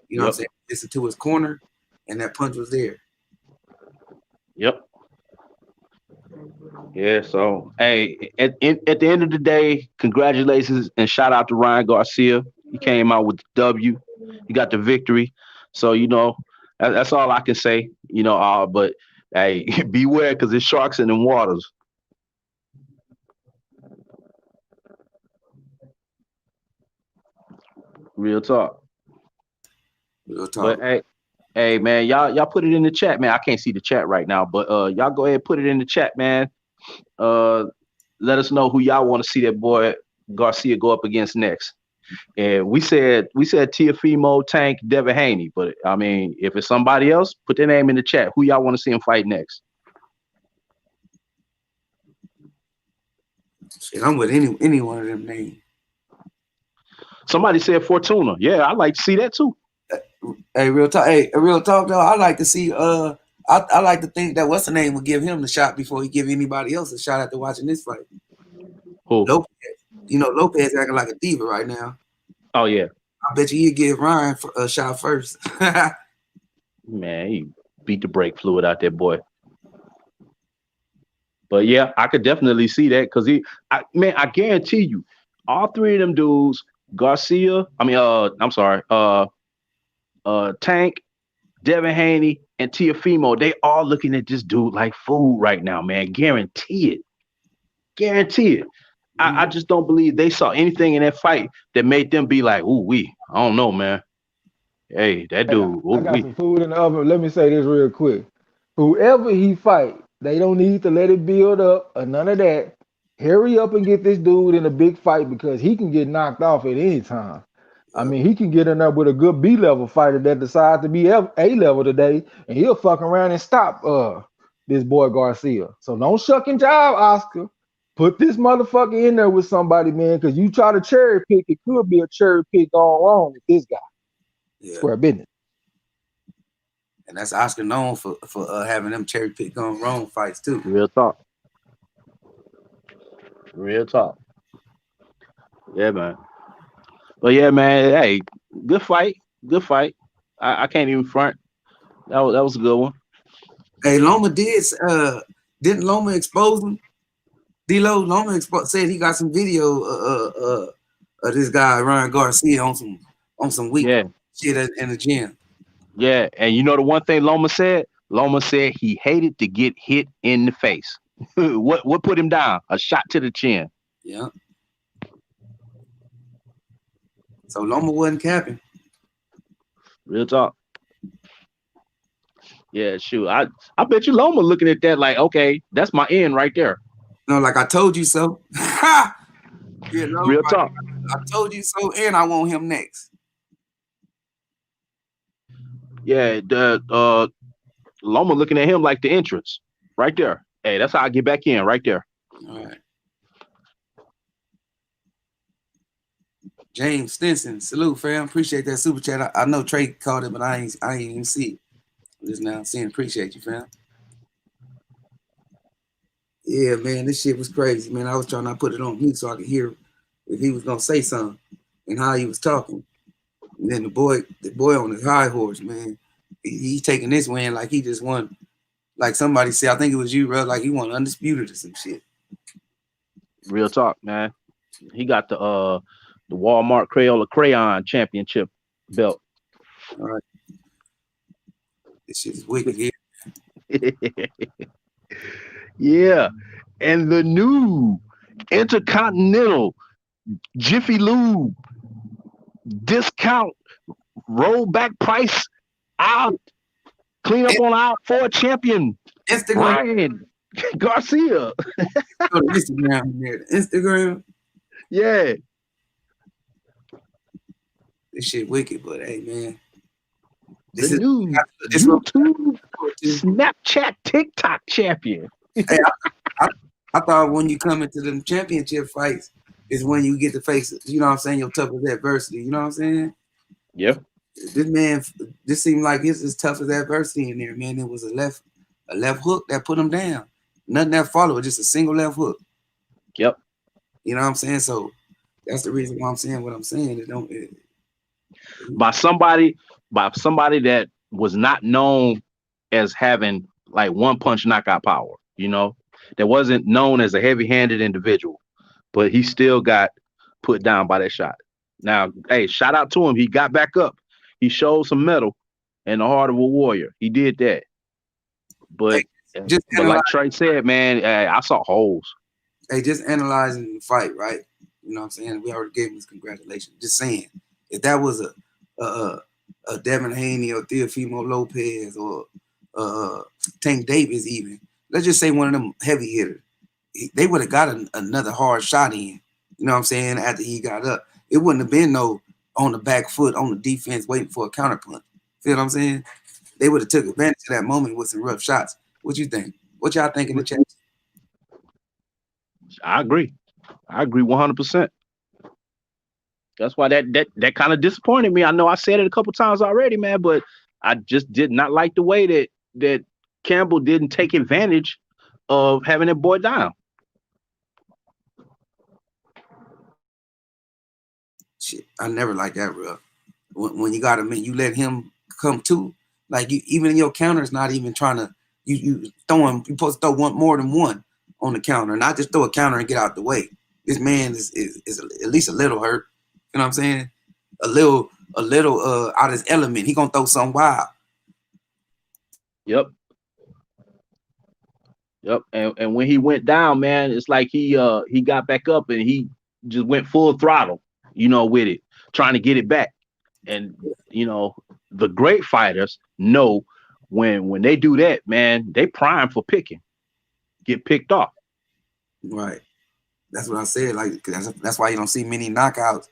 You know what I'm Yep. saying? Listen to his corner, and that punch was there. Yep. Yeah. So, hey, at the end of the day, congratulations and shout out to Ryan Garcia. He came out with the W. He got the victory. So, that's all I can say. But hey, beware because there's sharks in the waters. Real talk. Real But talk. hey, man, y'all put it in the chat, man. I can't see the chat right now, but y'all go ahead and put it in the chat, man. Uh, let us know who y'all want to see that boy Garcia go up against next. And we said Tiafimo, Tank, Devin Haney, but I mean, if it's somebody else, put their name in the chat. Who y'all want to see him fight next? Shit, I'm with any one of them names. Somebody said Fortuna. Yeah, I'd like to see that too. Hey, real talk. Hey, real talk though. I like to see. I like to think that what's the name will give him the shot before he give anybody else a shot after watching this fight. Who? Lopez. Lopez acting like a diva right now. Oh yeah, I bet you he'd give Ryan a shot first. man, he beat the brake fluid out that boy. But yeah, I could definitely see that because I guarantee you, all three of them dudes, Garcia, I'm sorry, Tank, Devin Haney, and Tiafimo, they all looking at this dude like food right now, man. Guarantee it. Guarantee it. I just don't believe they saw anything in that fight that made them be like, ooh, I don't know, man. Hey, that Hey, dude, I ooh, got some food in the oven. Let me say this real quick. Whoever he fight, they don't need to let it build up or none of that. Hurry up and get this dude in a big fight because he can get knocked off at any time. I mean, he can get in there with a good B level fighter that decides to be A level today, and he'll fuck around and stop this boy Garcia. So don't shuck and jive, Oscar. Put this motherfucker in there with somebody, man, because you try to cherry pick, it could be a cherry pick gone wrong with this guy. Yeah. Square business. And that's Oscar known for having them cherry pick on wrong fights too. real talk. Real talk. Yeah, man. But yeah, man, hey, good fight. Good fight. I can't even front. That was a good one. Hey, Loma didn't Loma expose him? D-Lo Loma said he got some video of this guy Ryan Garcia on some weak Yeah. shit in the gym. Yeah. And you know the one thing Loma said? Loma said he hated to get hit in the face. What put him down? A shot to the chin. Yeah. So Loma wasn't capping. Real talk. Yeah, shoot. I bet you Loma looking at that like, okay, that's my end right there. No, like I told you so. Real talk. I told you so, and I want him next. Yeah, the Loma looking at him like the entrance. Right there. Hey, that's how I get back in, right there. All right. James Stinson, salute, fam. Appreciate that super chat. I know Trey called it, but I ain't even see it. I'm just now seeing. Appreciate you, fam. Yeah, man, this shit was crazy, man. I was trying to put it on mute so I could hear if he was gonna say something and how he was talking. And then the boy on his high horse, man, he taking this win like he just won. Like somebody said, I think it was you, bro. Like he won undisputed or some shit. Real talk, man. He got the Walmart Crayola Crayon Championship belt. All right. This shit is wicked here. Yeah. And the new Intercontinental Jiffy Lube discount rollback price out clean up on our Ford champion Instagram. Ryan Garcia. Go to Instagram there. Instagram. Yeah. This shit wicked, but hey, man. The new YouTube, Snapchat, TikTok champion. Hey, I thought when you come into them championship fights is when you get to face, you know what I'm saying, your toughest adversity. You know what I'm saying? Yeah. This seemed like it's as tough as adversity in there, man. It was a left hook that put him down. Nothing that followed, just a single left hook. Yep. You know what I'm saying? So That's the reason why I'm saying what I'm saying. by somebody that was not known as having like one punch knockout power, that wasn't known as a heavy-handed individual, but he still got put down by that shot. Now, hey, shout out to him. He got back up. He showed some mettle and the heart of a warrior. He did that. But Hey, just like Trey said, man, I saw holes. Hey, just analyzing the fight, right? You know what I'm saying? We already gave him his congratulations. Just saying, if that was a Devin Haney or Teofimo Lopez or Tank Davis, even, let's just say one of them heavy hitters, they would have got another hard shot in. You know what I'm saying? After he got up, it wouldn't have been no on the back foot on the defense waiting for a counter punch. Feel what I'm saying? They would have took advantage of that moment with some rough shots. What you think? What y'all think in the chat? I agree 100%. That's why that kind of disappointed me. I know I said it a couple times already, man, but I just did not like the way that Campbell didn't take advantage of having that boy down. Shit, I never like that, bro. When you got him, you let him come to, like, you even in your counter is not even trying to, you supposed to throw one more than one on the counter, not just throw a counter and get out the way. This man is at least a little hurt. You know what I'm saying? A little out of his element. He gonna throw something wild. Yep. And when he went down, man, it's like he got back up and he just went full throttle, with it, trying to get it back. And the great fighters know when they do that, man, they prime for get picked off. Right. That's what I said. Like, that's why you don't see many knockouts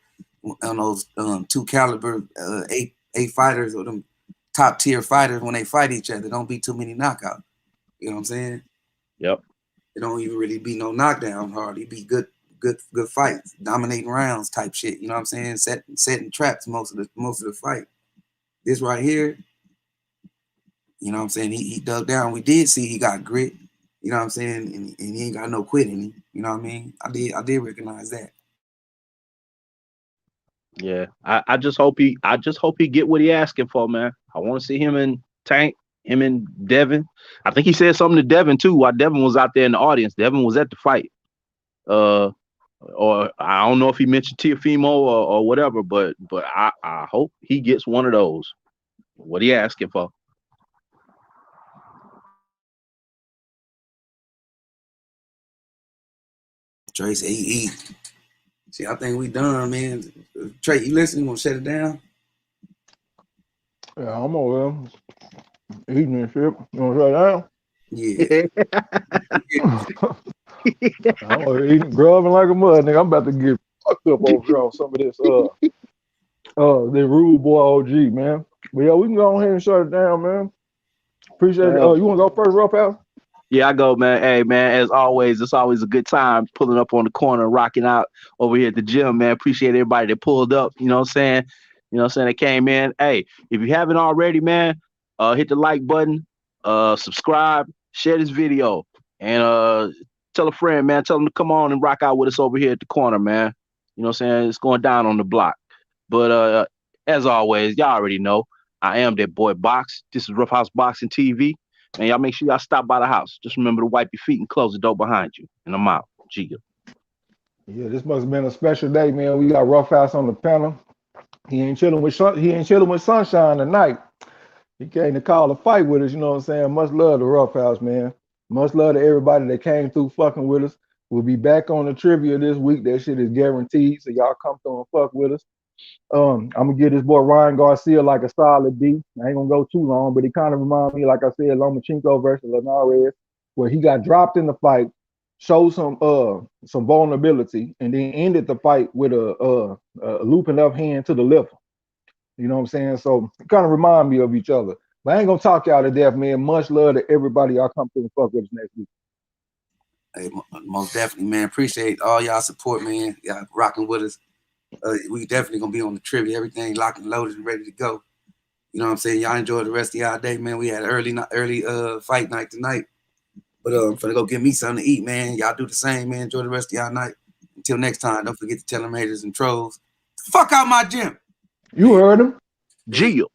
on those 2 caliber 8 fighters or them top tier fighters. When they fight each other, don't be too many knockouts. You know what I'm saying? Yep. It don't even really be no knockdown hard. It be good fights, dominating rounds type shit. You know what I'm saying? Setting traps most of the fight. This right here, you know what I'm saying? He dug down. We did see he got grit. You know what I'm saying? And he ain't got no quit in him. You know what I mean? I did recognize that. Yeah. I just hope he get what he asking for, man. I want to see him and Tank, him and Devin. I think he said something to Devin too while Devin was out there in the audience. Devin was at the fight. Or I don't know if he mentioned Teofimo or whatever, but I hope he gets one of those. What he asking for? Trey said he eat. See, I think we done, man. Trey, you listening? You want to shut it down? Yeah, I'm over there eating and shit. You want to shut down? Yeah. I'm over here eating, grubbing like a mud, nigga. I'm about to get fucked up over here on some of this the rude boy OG, man. But yeah, we can go ahead and shut it down, man. Appreciate it. You want to go first, Rough House? Yeah, I go, man. Hey, man, as always, it's always a good time pulling up on the corner, rocking out over here at the gym, man. Appreciate everybody that pulled up, you know what I'm saying? You know what I'm saying? That came in. Hey, if you haven't already, man, hit the like button, subscribe, share this video, and tell a friend, man. Tell them to come on and rock out with us over here at the corner, man. You know what I'm saying? It's going down on the block. But as always, y'all already know, I am that boy Box. This is Rough House Boxing TV. And y'all make sure y'all stop by the house. Just remember to wipe your feet and close the door behind you. And I'm out. Giga. Yeah, this must have been a special day, man. We got Rough House on the panel. He ain't chilling with Sunshine tonight. He came to call a fight with us, you know what I'm saying? Much love to Rough House, man. Much love to everybody that came through fucking with us. We'll be back on the trivia this week. That shit is guaranteed. So y'all come through and fuck with us. I'm gonna give this boy Ryan Garcia like a solid B. I ain't gonna go too long, but he kind of reminds me, like I said, Lomachenko versus Linares, where he got dropped in the fight, showed some vulnerability, and then ended the fight with a looping up hand to the liver. You know what I'm saying? So it kind of remind me of each other. But I ain't gonna talk y'all to death, man. Much love to everybody. Y'all come through and fuck with us next week. Hey, most definitely, man. Appreciate all y'all support, man. Y'all rocking with us. We definitely gonna be on the trivia, everything locked and loaded and ready to go. You know what I'm saying? Y'all enjoy the rest of y'all day, man. We had an early fight night tonight. But I'm finna go get me something to eat, man. Y'all do the same, man. Enjoy the rest of y'all night. Until next time, don't forget to tell them haters and trolls, fuck out my gym. You heard him. Gio.